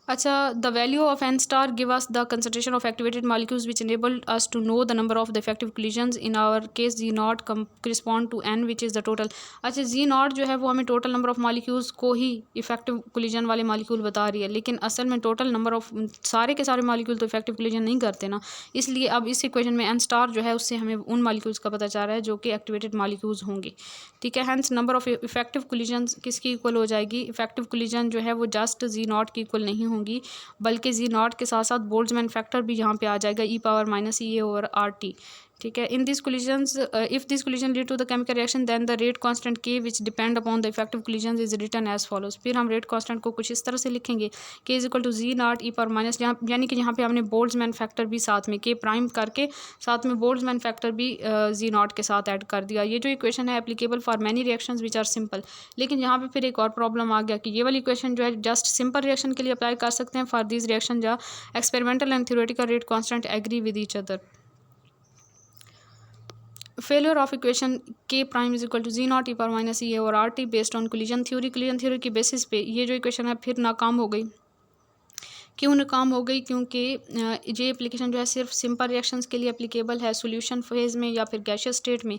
अच्छा, the value of N star give us the concentration of activated molecules which enabled us to know the number of the effective collisions. in our case z not correspond to n which is the total. अच्छा, z not जो है वो हमें total number of molecules को ही effective collision वाले molecule बता रही है, लेकिन असल में टोटल नंबर ऑफ सारे के सारे मॉलिक्यूल तो इफेक्टिव कोलिजन नहीं करते ना. इसलिए अब इस इक्वेशन में एन स्टार जो है उससे हमें उन मॉलिक्यूल्स का पता चल रहा है जो कि एक्टिवेटेड मॉलिक्यूल्स होंगे. ठीक है, hence number of effective collision किसकी इक्वल हो जाएगी. इफेक्टिव कोलिजन जो है वो जस्ट z नॉट की इक्वल नहीं होंगी, बल्कि z नॉट के साथ साथ बोल्ट्जमैन फैक्टर भी यहाँ पे आ जाएगा, E power minus E over R T. ठीक है, in this collisions if this collision lead to the chemical reaction then the rate constant K which depend upon the effective collision is written as follows. फिर हम rate constant को कुछ इस तरह से लिखेंगे के is equal to z not E power minus, यानी कि यहाँ पे हमने बोल्ट्जमैन फैक्टर भी साथ में के प्राइम करके साथ में बोल्ट्जमैन फैक्टर भी z नॉट के साथ ऐड कर दिया. ये जो इक्वेशन है applicable for many reactions which are simple. लेकिन यहाँ पे फिर एक और प्रॉब्लम आ गया कि ये वाली इक्वेशन जो है जस्ट सिंपल रिएक्शन के लिए अप्लाई कर सकते हैं फॉर दिस रिएक्शन जहाँ experimental and theoretical rate constant agree with each other. Failure of equation K prime is equal to G not E power minus E और R T based on collision theory की basis पे ये जो equation है फिर नाकाम हो गई. क्यों नाकाम हो गई? क्योंकि ये एप्लीकेशन जो है सिर्फ सिंपल रिएक्शंस के लिए एप्लीकेबल है सॉल्यूशन फेज में या फिर गैसियस स्टेट में.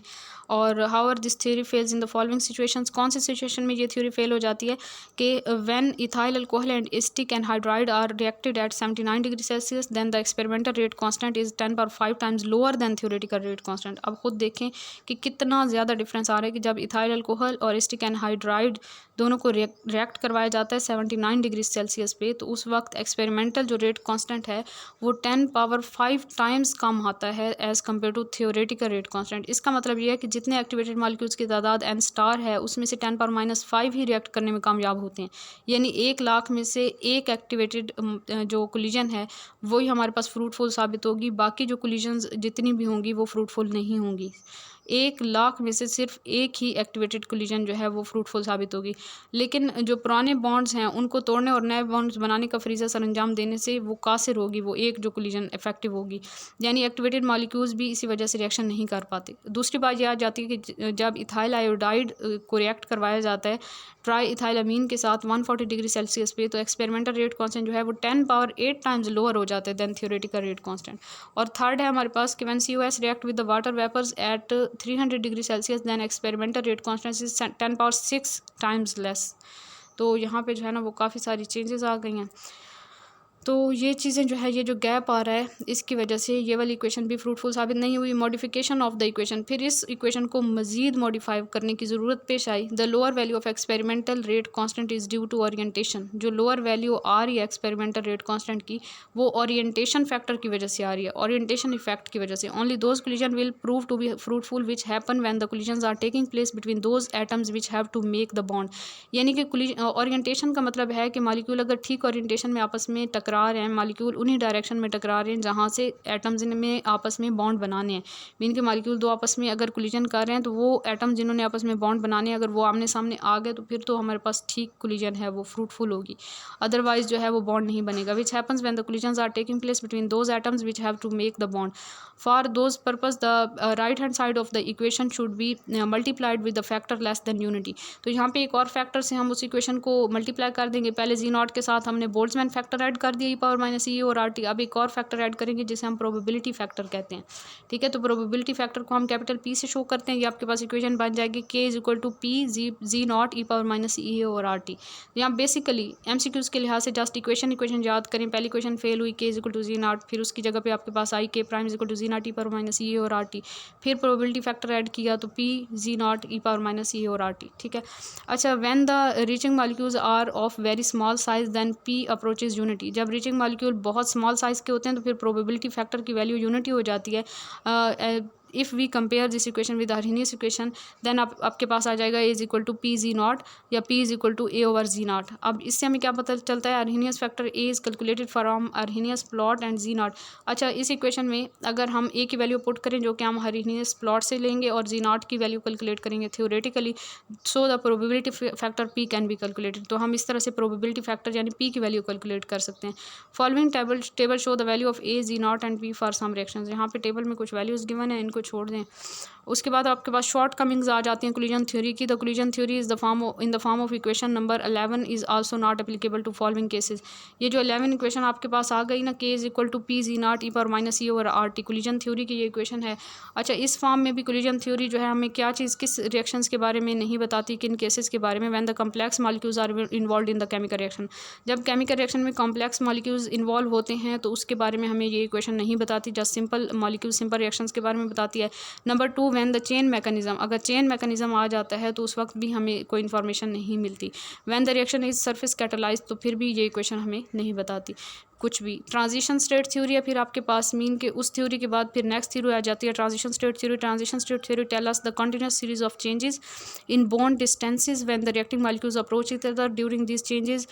और however this theory fails in the following situations. कौन सी सिचुएशन में ये थ्योरी फेल हो जाती है कि when ethyl alcohol and acetic anhydride are reacted at 79 degree Celsius then the experimental rate constant is 10⁵ times lower than theoretical rate constant. अब खुद देखें कि कितना ज़्यादा डिफरेंस आ रहा है कि जब इथाइल अल्कोहल और एसिटिक एनहाइड्राइड दोनों को रिएक्ट करवाया जाता है 79 डिग्री सेल्सियस पे, तो उस वक्त एक्सपेरिमेंटल जो रेट कांस्टेंट है वो 10⁵ टाइम्स कम आता है as compare to theoretical rate constant. इसका मतलब ये है कि जितने एक्टिवेटेड मॉलिक्यूल्स की तादाद एन स्टार है उसमें से 10⁻⁵ ही रिएक्ट करने में कामयाब होते हैं. यानी 1,00,000 में से एक एक्टिवेटेड जो कोलिजन है वही हमारे पास फ्रूटफुल साबित होगी, बाकी जो कोलिजन्स जितनी भी होंगी वो फ्रूटफुल नहीं होंगी. 1,00,000 में से सिर्फ एक ही एक्टिवेटेड कोलिजन जो है वो फ्रूटफुल साबित होगी. लेकिन जो पुराने बॉन्ड्स हैं उनको तोड़ने और नए बॉन्ड्स बनाने का फरीज़ा सरअंजाम देने से वो कासिर होगी, वो एक जो कोलिजन इफेक्टिव होगी. यानी एक्टिवेटेड मॉलिक्यूल्स भी इसी वजह से रिएक्शन नहीं कर पाते. दूसरी बात यह आ जाती है कि जब इथाइल आयोडाइड को रिएक्ट करवाया जाता है ट्राई इथाइल अमीन के साथ 140 डिग्री सेल्सियस पे, तो एक्सपेरिमेंटल रेट कांस्टेंट जो है वो 10⁸ टाइम्स लोअर हो जाते हैं देन थ्योरेटिकल रेट कांस्टेंट. और थर्ड है हमारे पास कि when COS react with the water vapours at 300 degree Celsius then experimental rate constant is 10⁶ times less. तो यहाँ पे जो है ना वो काफ़ी सारी चेंजेस आ गई हैं. तो ये चीज़ें जो है, ये जो गैप आ रहा है, इसकी वजह से ये वाली इक्वेशन भी फ्रूटफुल साबित नहीं हुई। मॉडिफिकेशन ऑफ द इक्वेशन, फिर इस इक्वेशन को मज़ीद मॉडिफाई करने की ज़रूरत पेश आई। The lower value of experimental rate constant is due to orientation. जो लोअर वैल्यू आ रही है एक्सपेरिमेंटल रेट कांस्टेंट की, वो ओरिएंटेशन फैक्टर की वजह से आ रही है, ओरिएंटेशन इफेक्ट की वजह से। Only those collision will prove to be fruitful which happen when the collisions are taking place between those atoms which have to make the bond. यानी कि ओरिएंटेशन का मतलब है कि मॉलिक्यूल अगर ठीक ओरिएंटेशन में आपस में टकरा रहे हैं, मॉलिक्यूल उन्हीं डायरेक्शन में टकरा रहे हैं जहाँ से एटम्स में आपस में बॉन्ड बनाने हैं। मीन के मॉलिक्यूल दो आपस में अगर कोलिजन कर रहे हैं, तो वो एटम जिन्होंने आपस में बॉन्ड बनाने हैं, अगर वो आमने सामने आ गए, तो फिर तो हमारे पास ठीक कोलिजन है, वो फ्रूटफुल होगी। अदरवाइज जो है वो बॉन्ड नहीं बनेगा। Which happens when the collisions are taking place between those atoms which have to make the bond. For those purpose the right hand side of the equation should be multiplied with the factor less than unity. तो यहाँ पे एक और factor से हम उस equation को multiply कर देंगे। पहले जी नॉट के साथ हमने बोल्ट्जमैन फैक्टर ऐड कर दिया, e⁻e और आर टी। अब एक और फैक्टर ऐड करेंगे जिसे हम प्रोबेबिलिटी फैक्टर कहते हैं। ठीक है, तो प्रोबेबिलिटी फैक्टर को हम कैपिटल पी से शो करते हैं। ये आपके पास इक्वेशन बन जाएगी k is equal to P G not e⁻e और आर टी। यहाँ बेसिकली MCQs के लिहाज से जस्ट इक्वेशन याद करें। पहली इक्वेशन फेल हुई, k is equal to G not, फिर उसकी जगह पे आपके पास आई k prime is equal to G not e⁻e और आर टी। फिर प्रोबेबिलिटी फैक्टर ऐड किया तो p जी नॉट e⁻e और आर टी। ठीक है, अच्छा, when the reaching molecules are of very small size then p approaches unity. जब reaching molecule बहुत स्मॉल साइज के होते हैं तो फिर प्रोबेबिलिटी फैक्टर की वैल्यू यूनिटी हो जाती है। If we compare this equation with Arrhenius equation, then आपके पास आ जाएगा a is equal to P G not या p is equal to a over G not. अब इससे हमें क्या पता चलता है, Arrhenius factor a is calculated from Arrhenius plot and G not. अच्छा, इस इक्वेशन में अगर हम a की वैल्यू पुट करें, जो कि हम आर्हेनियस प्लॉट से लेंगे, और जी नॉट की वैल्यू कैलकुलेट करेंगे theoretically, so the probability factor p can be calculated. तो हम इस तरह से प्रोबेबिलिटी फैक्टर यानी p की वैल्यू कैलकुलेट कर सकते हैं। Following table show the value of a G not and p for some reactions. यहाँ पे टेबल में कुछ वैल्यूज़ गिवन है, इनको छोड़ दें। उसके बाद आपके पास शॉर्ट कमिंग्स आ जाती हैं कोलिजन थ्योरी की। The collision theory is the form of equation number 11 is also not applicable to following cases. ये जो 11 इक्वेशन आपके पास आ गई ना, k is equal to P G not e⁻e और आर टी, कोलिजन थ्योरी की ये इक्वेशन है। अच्छा, इस फॉर्म में भी कोलिजन थ्योरी जो है हमें क्या चीज़, किस रिएक्शंस के बारे में नहीं बताती, किन केसेस के बारे में। When the complex molecules are involve in the chemical reaction, जब केमिकल रिएक्शन में कॉम्प्लेक्स मॉलिक्यूल्स इन्वॉल्व होते हैं तो उसके बारे में हमें ये इक्वेशन नहीं बताती, just simple molecule simple reactions के बारे में बताती है। Number 2, when the chain mechanism, अगर चेन मैकेनिज्म आ जाता है तो उस वक्त भी हमें कोई इन्फॉर्मेशन नहीं मिलती। When the reaction is surface catalyse, तो फिर भी ये इक्वेशन हमें नहीं बताती कुछ भी। ट्रांजिशन स्टेट थ्योरी है फिर आपके पास, मीन के उस थ्योरी के बाद फिर नेक्स्ट थ्योरी आ जाती है transition state theory. Transition state theory tell us the continuous series of changes in bond distances when the reacting molecules approach each other during these changes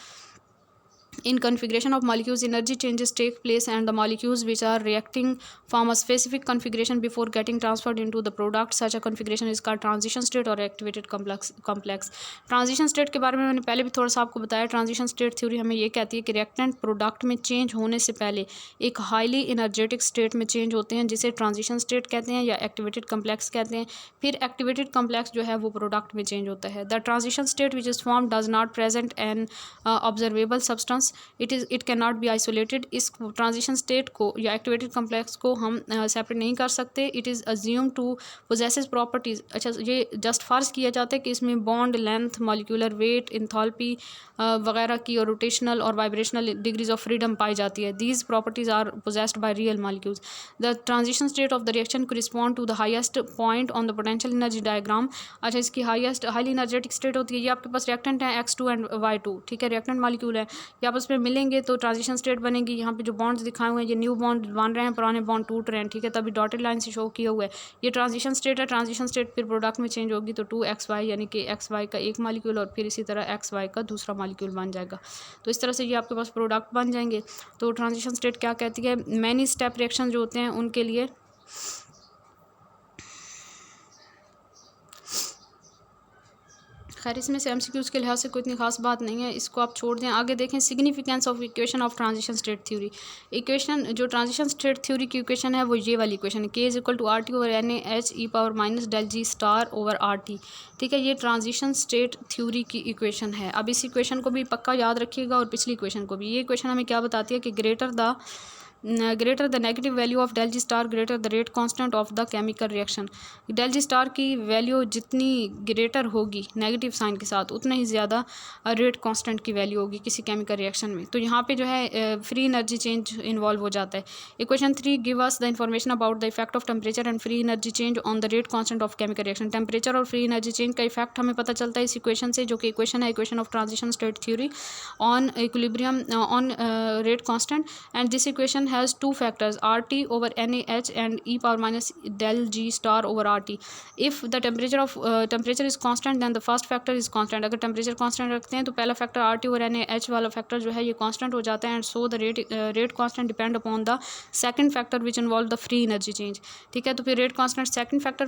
in configuration of molecules energy changes take place and the molecules which are reacting form a specific configuration before getting transferred into the product. Such a configuration is called transition state or activated complex. Transition state के बारे में मैंने पहले भी थोड़ा सा आपको बताया। ट्रांजिशन स्टेट थ्योरी हमें ये कहती है कि रिएक्टेंट प्रोडक्ट में चेंज होने से पहले एक हाईली एनर्जेटिक स्टेट में चेंज होते हैं, जिसे ट्रांजिशन स्टेट कहते हैं या एक्टिवेटेड कम्प्लेक्स कहते हैं। फिर एक्टिवेटेड कम्प्लेक्स जो है वो प्रोडक्ट में चेंज होता है। The transition state which is form does not present N observable substance, it can not be isolated. इस ट्रांजिशन स्टेट को या एक्टिवेटेड कम्प्लेक्स को हम सेपरेट नहीं कर सकते। It is assume to possesses properties. अच्छा, ये जस्ट फर्ज किया जाता है कि इसमें bond length, molecular weight, enthalpy वगैरह की और रोटेशनल और वाइब्रेशनल डिग्रीज ऑफ फ्रीडम पाई जाती है। These properties are possessed by real molecules. The transition state of the reaction correspond to the highest point on the potential energy diagram. अच्छा, इसकी highest highly energetic state होती है। ये आपके पास reactant है X2 एंड Y2, ठीक है, reactant molecule है, ये आपस में मिलेंगे तो ट्रांजिशन स्टेट बनेगी। यहाँ पे जो बॉन्ड्स दिखाए हुए हैं ये न्यू बॉन्ड बन रहे हैं, पुराने बॉन्ड टूट रहे हैं, ठीक है, तभी डॉटेड लाइन से शो किया हुआ है। ये ट्रांजिशन स्टेट है। ट्रांजिशन स्टेट फिर प्रोडक्ट में चेंज होगी तो 2XY यानी कि XY का एक मॉलिक्यूल और फिर इसी तरह XY का दूसरा मॉलिक्यूल बन जाएगा। तो इस तरह से ये आपके पास प्रोडक्ट बन जाएंगे। तो ट्रांजिशन स्टेट क्या कहती है, मैनी स्टेप रिएक्शन जो होते हैं उनके लिए खैर इसमें से MCQs के लिहाज से कोई इतनी खास बात नहीं है, इसको आप छोड़ दें। आगे देखें significance of equation of transition state theory. Equation जो ट्रांजिशन स्टेट थ्योरी की इक्वेशन है वो ये वाली इक्वेशन है, k इज इक्वल टू RT over NaH e⁻⁻del G over RT। ठीक है, ये ट्रांजिशन स्टेट थ्योरी की इक्वेशन है। अब इस इक्वेशन को भी पक्का याद रखिएगा और पिछली इक्वेशन को भी। ये इक्वेशन हमें क्या बताती है कि greater the greater the negative value of del G star greater the rate constant of the chemical reaction. Del G star की वैल्यू जितनी ग्रेटर होगी नेगेटिव साइन के साथ उतना ही ज़्यादा रेट कांस्टेंट की वैल्यू होगी किसी केमिकल रिएक्शन में। तो यहाँ पे जो है फ्री एनर्जी चेंज इन्वॉल्व हो जाता है। Equation 3 give us the information about the effect of temperature and free energy change on the rate constant of chemical reaction. Temperature और फ्री एनर्जी चेंज का इफेक्ट हमें पता चलता है इस इक्वेशन से, जो कि इक्वेशन है equation of transition state theory on equilibrium on rate constant, and this equation has two factors RT over NaH and e power minus del G star over RT. If the temperature is constant then the first factor is constant. अगर temperature constant रखते हैं तो पहला factor RT over NaH वाला factor जो है ये constant हो जाता है, and so the rate constant depend upon the second factor which involve the free energy change. ठीक है, तो फिर रेट कांस्टेंट सेकंड फैक्टर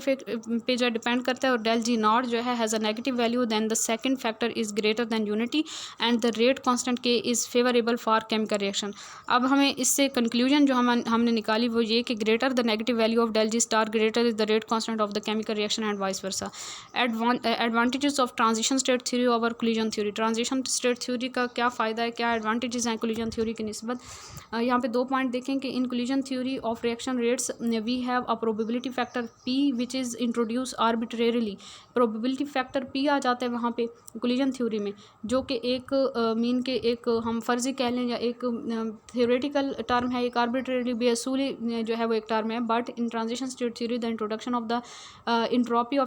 पे जो है डिपेंड करता है, और del G नॉट जो है has a negative value then the second factor is greater than unity and the rate constant K is favourable for chemical reaction. अब हमें इससे कंक्लूजन जो हमने निकाली वो ये कि greater the negative value of del G star greater is the rate constant of the chemical reaction and vice versa. Advantages of transition state theory over collision theory. Transition state theory का क्या फ़ायदा है, क्या advantages हैं collision theory की निस्बत। यहाँ पे 2 पॉइंट देखें कि in collision theory of reaction rates we have a probability factor P which is introduce arbitrarily. Probability factor P आ जाता है वहाँ पे कोलिजन थ्योरी में, जो कि एक मीन के एक हम फर्जी कह लें या एक थ्योरेटिकल टर्म है, एक आर्बिट्रेरली बेअसूली जो है वो एक टर्म है। But in transition state theory the introduction of the entropy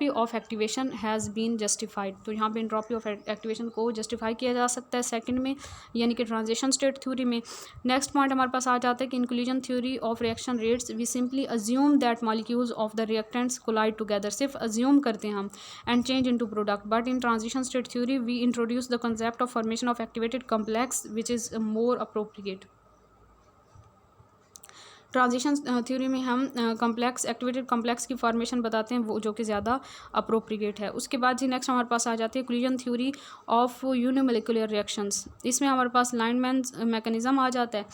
of activation has been justified. तो यहाँ पे इंट्रोपी ऑफ एक्टिवेशन को जस्टिफाई किया जा सकता है सेकंड में, यानी कि ट्रांजिशन स्टेट थ्योरी में। नेक्स्ट पॉइंट हमारे पास आ जाता है कि in collision theory of reaction rates we simply assume that molecules of the reactants collide together. सिर्फ अज्यूम करते हैं हम and change into product. But in transition state theory we introduce the concept of formation of activated complex which is more appropriate. Transition theory में हम complex activated complex की formation बताते हैं वो जो कि ज़्यादा अप्रोप्रिएट है। उसके बाद जी नेक्स्ट हमारे पास आ जाती है collision theory of unimolecular reactions. इसमें हमारे पास लाइनमैन मैकेनिज़्म आ जाता है।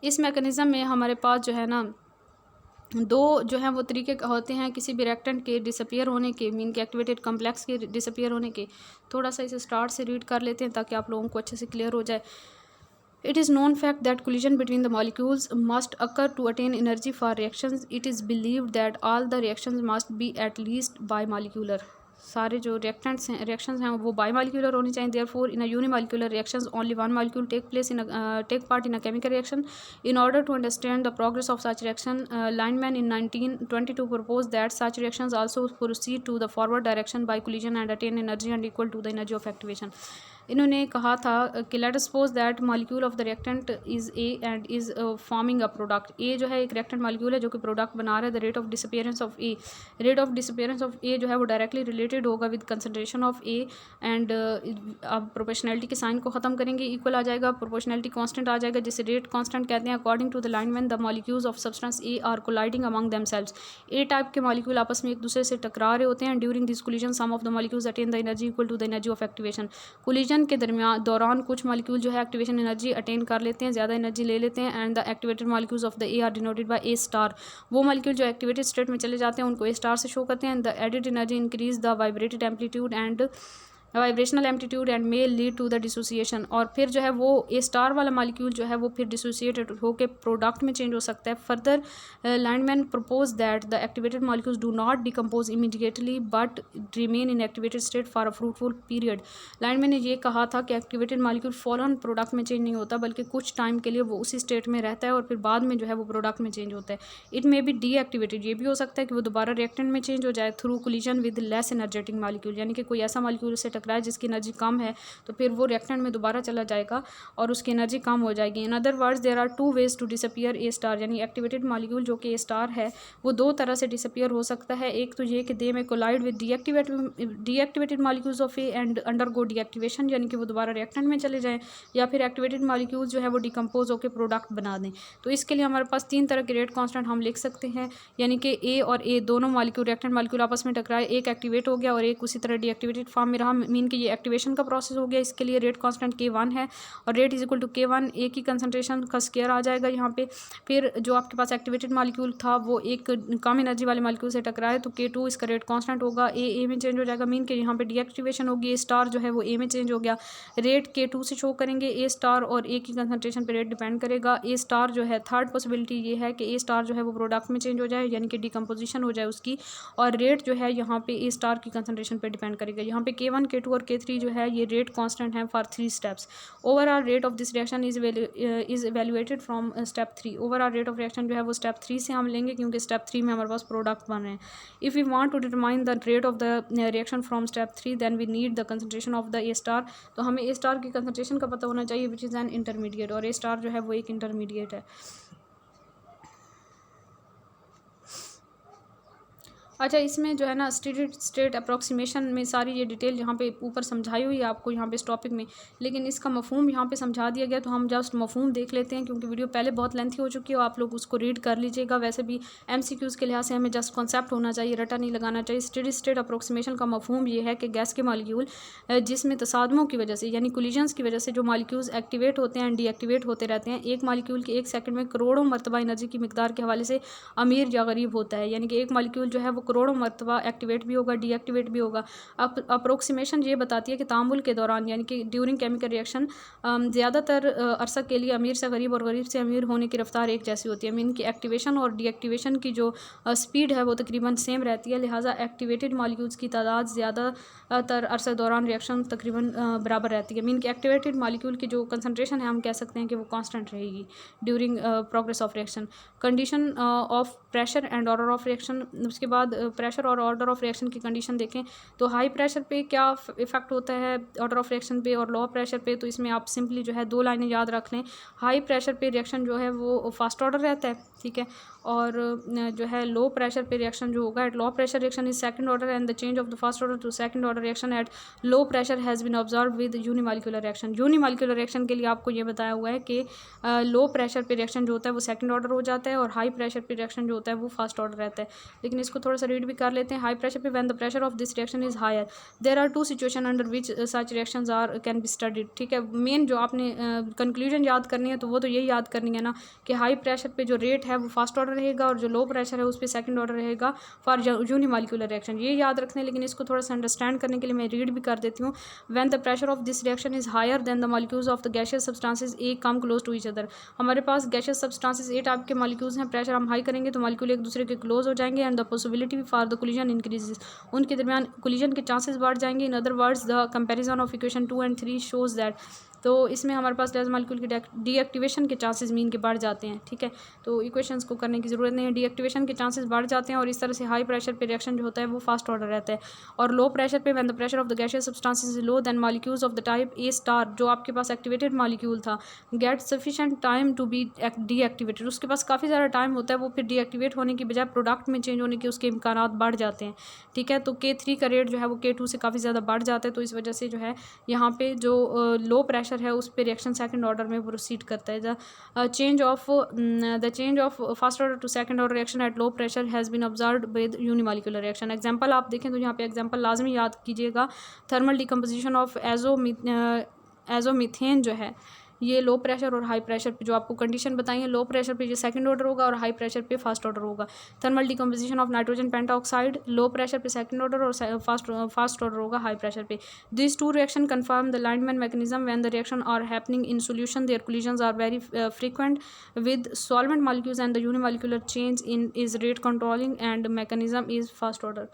इस मैकेनिज़्म में हमारे पास जो है ना 2 जो हैं वो तरीके होते हैं किसी भी रिएक्टेंट के डिसअपियर होने के, मीन के एक्टिवेटेड कॉम्प्लेक्स के डिसअपियर होने के। थोड़ा सा इसे स्टार्ट से रीड कर लेते हैं ताकि आप लोगों को अच्छे से क्लियर हो जाए। It is known fact that collision between the molecules must occur to attain energy for reactions. It is believed that all the reactions must be at least bimolecular. सारे जो रिएक्शंस हैं वो बाईमॉलिक्यूलर होनी चाहिए। Therefore in a unimolecular reactions only one molecule take part in a chemical reaction. In order to understand the progress of such reaction Lindemann in 1922 propose that such reactions also proceed to the forward direction by collision and attain energy and equal to the energy of activation. इन्होंने कहा था कि let us suppose that molecule of the reactant is A and is forming a product. ए जो है एक reactant molecule है जो कि प्रोडक्ट बना रहा है। The rate of disappearance of A, rate of disappearance of A जो है वो डायरेक्टली रिलेटेड होगा with concentration of A, and अब प्रोपोर्शनैलिटी के साइन को ख़त्म करेंगे, इक्वल आ जाएगा, प्रोपोर्शनैलिटी कांस्टेंट आ जाएगा जिसे रेट कांस्टेंट कहते हैं। According to the Lindemann the molecules of substance A are colliding among themselves. A type के मॉलिक्यूल आपस में एक दूसरे से टकरा रहे होते हैं। During this collision some of the molecules attain the energy equal to the energy of activation. Collision के दौरान कुछ मॉलिक्यूल जो है एक्टिवेशन एनर्जी अटेन कर लेते हैं, ज़्यादा एनर्जी ले लेते हैं, and the activated molecules of the A R denoted by A star. वो मॉलिक्यूल जो एक्टिवेटेड स्टेट में चले जाते हैं उनको ए स्टार से शो करते हैं। The added energy increase the vibrated amplitude and vibrational amplitude and may lead to the dissociation. और फिर जो है वो ए स्टार वाला मॉलिक्यूल जो है वो फिर डिसोसिएटेड होकर प्रोडक्ट में चेंज हो सकता है। Further lineman propose that the activated molecules do not decompose immediately but remain in activated state for a fruitful period. Lineman ने ये कहा था कि एक्टिवेटेड मॉलिक्यूल फौरन प्रोडक्ट में चेंज नहीं होता बल्कि कुछ टाइम के लिए वो उसी स्टेट में रहता है और फिर बाद में जो है वो प्रोडक्ट में चेंज होता है। इट मे बी डीएक्टिवेटेड, ये भी हो सकता है कि वो दोबारा रिएक्टेंट में चेंज हो जाए through collision with less energetic molecule, यानी कि कोई ऐसा मॉलिक्यूल से टकराए जिसकी एनर्जी कम है तो फिर वो रिएक्टेंट में दोबारा चला जाएगा और उसकी एनर्जी कम हो जाएगी। In other words there are 2 ways to disappear A star, यानी एक्टिवेटेड मॉलिक्यूल जो कि ए स्टार है वो 2 तरह से डिसअपियर हो सकता है। एक तो ये कि they may collide with deactivated molecules of A and undergo deactivation, यानी कि वो दोबारा रिएक्टेंट में चले जाएं, या फिर एक्टिवेटेड मॉलिक्यूल जो है वो डिकम्पोज होकर प्रोडक्ट बना दें। तो इसके लिए हमारे पास 3 तरह के रेट कांस्टेंट हम लिख सकते हैं, यानी कि ए और ए दोनों मॉलिक्यूल रिएक्टेंट मॉलिक्यूल आपस में टकराए, एक एक्टिवेट हो गया और एक उसी तरह डीएक्टिवेटेड फॉर्म में रहा, मीन कि ये एक्टिवेशन का प्रोसेस हो गया। इसके लिए रेट कांस्टेंट K1 है और rate is equal to K1 A की कंसनट्रेशन का स्क्वायर आ जाएगा यहाँ पे। फिर जो आपके पास एक्टिवेटेड मॉलिक्यूल था वो एक कम एनर्जी वाले मॉलिक्यूल से टकराए तो K2 इसका रेट कांस्टेंट होगा, ए में चेंज हो जाएगा, मीन कि यहाँ पे डीएक्टिवेशन होगी, ए स्टार जो है वो ए में चेंज हो गया, रेट K2 से शो करेंगे। ए स्टार और ए की कंसनट्रेशन पे रेट डिपेंड करेगा। ए स्टार जो है थर्ड पॉसिबिलिटी ये है कि ए स्टार जो है वो प्रोडक्ट में चेंज हो जाए यानी कि डिकम्पोजिशन हो जाए उसकी, और रेट जो है यहाँ पे ए स्टार की कंसनट्रेशन पे डिपेंड करेगा। यहाँ पे K1 K2 और K3 जो है ये रेट कांस्टेंट है for 3 steps. Overall rate of this reaction is evaluated from step 3। Overall rate of reaction जो है वो स्टेप 3 से हम लेंगे क्योंकि स्टेप 3 में हमारे पास प्रोडक्ट बन रहे हैं। If we want to determine the rate of the reaction from step 3 then we need the concentration of the A star. तो हमें ए स्टार की कंसनट्रेशन का पता होना चाहिए विच इज़ एन इंटरमीडिएट, और ए स्टार जो है वो एक इंटरमीडिएट है। अच्छा, इसमें जो है ना स्टेडी स्टेट अप्रोक्सीमेशन में सारी ये डिटेल यहाँ पे ऊपर समझाई हुई है आपको यहाँ पे इस टॉपिक में, लेकिन इसका मफहूम यहाँ पे समझा दिया गया। तो हम जस्ट मफहूम देख लेते हैं क्योंकि वीडियो पहले बहुत लेंथी हो चुकी है, आप लोग उसको रीड कर लीजिएगा। वैसे भी MCQs के लिहाज से हमें जस्ट कॉन्सेप्ट होना चाहिए, रटा नहीं लगाना चाहिए। स्टेडी स्टेट अप्रोक्सीमेशन का मफहूम ये है कि गैस के मॉलिक्यूल जिसमें तसादमों की वजह से यानी कोलिजन्स की वजह से जो मॉलिक्यूल्स एक्टिवेट होते हैं डीएक्टिवेट होते रहते हैं, एक मॉलिक्यूल के 1 सेकंड में करोड़ों मरतबा एनर्जी की मिकदार के हवाले से अमीर या गरीब होता है, यानी कि एक मॉलिक्यूल जो है वो करोड़ों मरतबा एक्टिवेट भी होगा डीएक्टिवेट भी होगा। अप्रोक्सीमेशन ये बताती है कि तामुल के दौरान यानी कि ड्यूरिंग केमिकल रिएक्शन ज़्यादातर अरसा के लिए अमीर से गरीब और गरीब से अमीर होने की रफ्तार एक जैसी होती है। मीन की एक्टिवेशन और डीएक्टिवेशन की जो स्पीड है वो तकरीबन सेम रहती है, लिहाजा एक्टिवेटेड मॉलिक्यूल्स की तादाद ज़्यादातर अरसे दौरान रिएक्शन तकरीबन बराबर रहती है। मीन की एक्टिवेटेड मॉलिक्यूल की जो कंसनट्रेशन है हम कह सकते हैं कि वो कांस्टेंट रहेगी during progress of reaction. Condition of pressure and order of reaction, उसके बाद प्रेशर और ऑर्डर ऑफ रिएक्शन की कंडीशन देखें तो हाई प्रेशर पे क्या इफेक्ट होता है ऑर्डर ऑफ रिएक्शन पे और लो प्रेशर पे। तो इसमें आप सिंपली जो है 2 लाइनें याद रख लें। हाई प्रेशर पे रिएक्शन जो है वो फास्ट ऑर्डर रहता है, ठीक है, और जो है लो प्रेशर पे रिएक्शन जो होगा at low pressure reaction is second order and the change of the first order to second order reaction at low pressure has been observe with unimolecular reaction. Unimolecular reaction के लिए आपको ये बताया हुआ है कि लो प्रेशर पे रिएक्शन जो होता है वो सेकंड ऑर्डर हो जाता है और हाई प्रेशर पे रिएक्शन जो होता है वो फर्स्ट ऑर्डर रहता है। लेकिन इसको थोड़ा सा रीड भी कर लेते हैं। हाई प्रेशर पे when the pressure of this reaction is higher there are 2 situation under which such reactions are can be studied, ठीक है। मेन जो आपने कंक्लूजन याद करनी है तो वो तो यही याद करनी है ना कि हाई प्रेशर पे जो रेट है वो फर्स्ट ऑर्डर रहेगा और जो लो प्रेशर है उस पर सेकंड ऑर्डर रहेगा फॉर यूनिमॉलिक्यूलर रिएक्शन, ये याद रखने। लेकिन इसको थोड़ा सा अंडरस्टैंड करने के लिए मैं रीड भी कर देती हूँ। When the pressure of this reaction is higher then the molecules of the gaseous substances A come close to each other. हमारे पास गैसियस सब्सटेंसेस 8 टाइप के मॉलिक्यूल्स हैं, प्रेशर हम हाई करेंगे तो मॉलिक्यूल एक दूसरे के क्लोज हो जाएंगे and the possibility for the collision increases, उनके दरमियान कोलिजन के चांसेस बढ़ जाएंगे। In other words the comparison of equation 2 and 3 shows that, तो इसमें हमारे पास लेस मॉलिक्यूल की डीएक्टिवेशन के चांसेस मीन के बढ़ जाते हैं, ठीक है। तो इक्वेशंस को करने की ज़रूरत नहीं है, डीएक्टिवेशन के चांसेस बढ़ जाते हैं और इस तरह से हाई प्रेशर पे रिएक्शन जो होता है वो फास्ट ऑर्डर रहता है। और लो प्रेशर पे when the pressure of the gaseous substances is low then molecules of the type A star जो आपके पास एक्टिवेटेड मॉलिक्यूल था get sufficient time to be deactivated, उसके पास काफ़ी ज़्यादा टाइम होता है, वो फिर डीएक्टिवेट होने की बजाय प्रोडक्ट में चेंज होने के उसके इम्कानात बढ़ जाते हैं, ठीक है। तो K3 का रेट जो है वो K2 से काफ़ी ज़्यादा बढ़ जाता है। तो इस वजह से जो है यहाँ पे जो लो प्रेशर है उस पर रिएक्शन सेकंड ऑर्डर में प्रोसीड करता है। The change of first order to second order reaction at low pressure has been observed with unimolecular reaction. Example आप देखें तो यहाँ पे एग्जांपल लाजमी याद कीजिएगा। थर्मल डिकम्पोजिशन ऑफ एजोमीथेन जो है ये लो प्रेशर और हाई प्रेशर पे जो आपको कंडीशन बताई है, लो प्रेशर पे ये सेकंड ऑर्डर होगा और हाई प्रेशर पे फर्स्ट ऑर्डर होगा। Thermal decomposition of nitrogen pentaoxide low pressure पे सेकंड ऑर्डर और फास्ट ऑर्डर होगा हाई प्रेशर पे। This 2 reaction confirm the Lindemann mechanism when the reaction are happening in solution there collisions are very frequent with solvent molecules and the unimolecular change in is rate controlling and mechanism is first order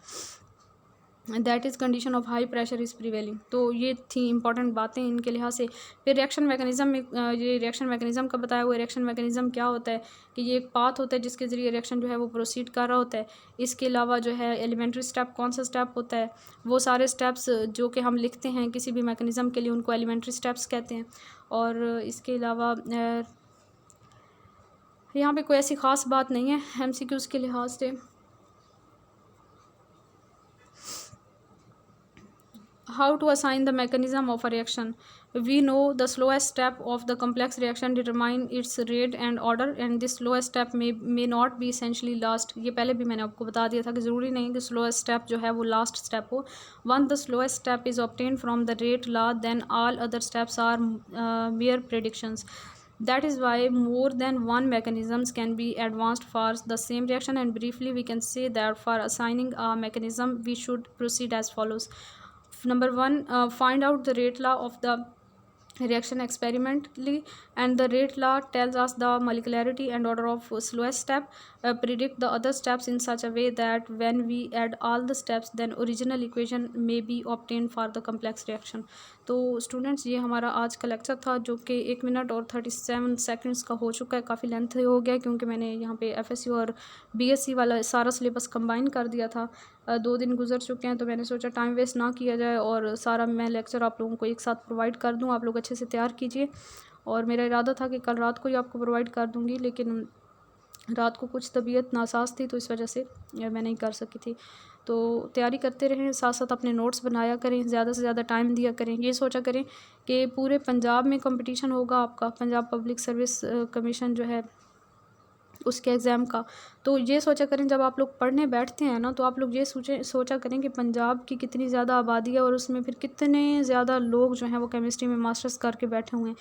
that is condition of high pressure is prevailing. तो ये थी important बातें इनके लिहाज से। फिर reaction mechanism में ये रिएक्शन मैकेनिज्म का बताया हुआ है। रिएक्शन मैकेनिज्म क्या होता है कि ये एक पाथ होता है जिसके ज़रिए रिएक्शन जो है वो प्रोसीड कर रहा होता है। इसके अलावा जो है एलिमेंट्री स्टेप कौन सा स्टेप होता है, वो सारे स्टेप्स जो कि हम लिखते हैं किसी भी मैकेनिज्म के लिए उनको एलिमेंट्री स्टेप्स कहते हैं। और इसके अलावा यहाँ पे कोई ऐसी ख़ास बात नहीं है MCQs के लिहाज से। How to assign the mechanism of a reaction we know the slowest step of the complex reaction determine its rate and order, and this slowest step may not be essentially last. ये पहले भी मैंने आपको बता दिया था कि ज़रूरी नहीं कि slowest step जो है वो last step हो. Once the slowest step is obtained from the rate law, then all other steps are mere predictions. That is why more than one mechanisms can be advanced for the same reaction, and briefly we can say that for assigning a mechanism we should proceed as follows. Number one, find out the rate law of the reaction experimentally, and the rate law tells us the molecularity and order of slowest step. Predict the other steps in such a way that when we add all the steps, then original equation may be obtained for the complex reaction. तो students, ये हमारा आज का lecture था जो कि 1 minute और 37 seconds का हो चुका है. काफ़ी लेंथ हो गया क्योंकि मैंने यहाँ पे एफएससी और बीएससी वाला सारा सिलेबस कंबाइन कर दिया था. 2 दिन गुजर चुके हैं तो मैंने सोचा टाइम वेस्ट ना किया जाए और सारा मैं लेक्चर आप लोगों को एक साथ प्रोवाइड कर दूं. आप लोग अच्छे से तैयार कीजिए. और मेरा इरादा था कि कल रात को ही आपको प्रोवाइड कर दूंगी, लेकिन रात को कुछ तबीयत नासाज थी तो इस वजह से मैं नहीं कर सकी थी. तो तैयारी करते रहें, साथ साथ अपने नोट्स बनाया करें, ज़्यादा से ज़्यादा टाइम दिया करें. ये सोचा करें कि पूरे पंजाब में कंपटीशन होगा आपका, पंजाब पब्लिक सर्विस कमीशन जो है उसके एग्ज़ाम का. तो ये सोचा करें जब आप लोग पढ़ने बैठते हैं ना, तो आप लोग ये सोचा करें कि पंजाब की कितनी ज़्यादा आबादी है और उसमें फिर कितने ज़्यादा लोग जो हैं वो केमिस्ट्री में मास्टर्स करके बैठे हुए हैं.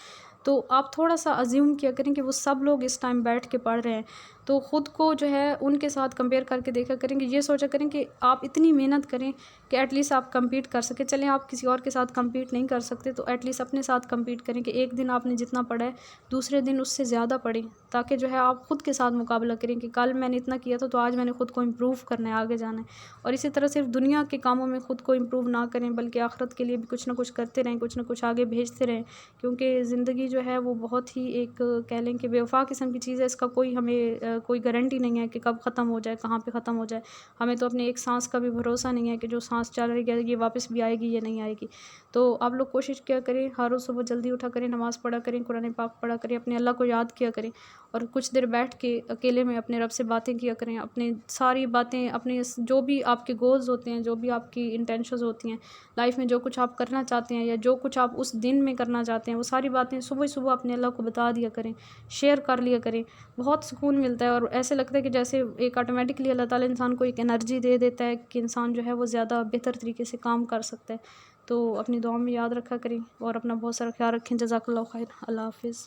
तो आप थोड़ा सा अज्यूम किया करें कि वो सब लोग इस टाइम बैठ के पढ़ रहे हैं, तो ख़ुद को जो है उनके साथ कंपेयर करके देखा करें कि ये सोचा करें कि आप इतनी मेहनत करें कि एटलीस्ट आप compete कर सकें. चलें आप किसी और के साथ compete नहीं कर सकते तो एटलीस्ट अपने साथ compete करें कि एक दिन आपने जितना पढ़ा है दूसरे दिन उससे ज़्यादा पढ़ें, ताकि जो है आप ख़ुद के साथ मुकाबला करें कि कल मैंने इतना किया था तो आज मैंने ख़ुद को इम्प्रूव करना है, आगे जाना है. और इसी तरह सिर्फ दुनिया के कामों में ख़ुद को इम्प्रूव ना करें बल्कि आखिरत के लिए भी कुछ ना कुछ करते रहें, कुछ ना कुछ आगे भेजते रहें, क्योंकि ज़िंदगी जो है वो बहुत ही एक कह लें कि बेवफा किस्म की चीज़ है. इसका कोई हमें कोई गारंटी नहीं है कि कब ख़त्म हो जाए, कहाँ पे ख़त्म हो जाए. हमें तो अपने एक सांस का भी भरोसा नहीं है कि जो सांस चल रही है ये वापस भी आएगी या नहीं आएगी. तो आप लोग कोशिश किया करें, हर रोज़ सुबह जल्दी उठा करें, नमाज़ पढ़ा करें, कुरान पाक पढ़ा करें, अपने अल्लाह को याद किया करें और कुछ देर बैठ के अकेले में अपने रब से बातें किया करें. अपने सारी बातें, अपने जो भी आपके गोल्स होते हैं, जो भी आपकी इंटेंशंस होती हैं लाइफ में, जो कुछ आप करना चाहते हैं या जो कुछ आप उस दिन में करना चाहते हैं, वो सारी बातें सुबह सुबह अपने अल्लाह को बता दिया करें, शेयर कर लिया करें. बहुत सुकून मिलता है और ऐसे लगता है कि जैसे एक ऑटोमेटिकली अल्लाह ताला इंसान को एक एनर्जी दे देता है कि इंसान जो है वो ज़्यादा बेहतर तरीके से काम कर सकता है. तो अपनी दुआ में याद रखा करें और अपना बहुत सारा ख्याल रखें. जज़ाकल्लाह खैर. अल्लाह हाफ़िज़.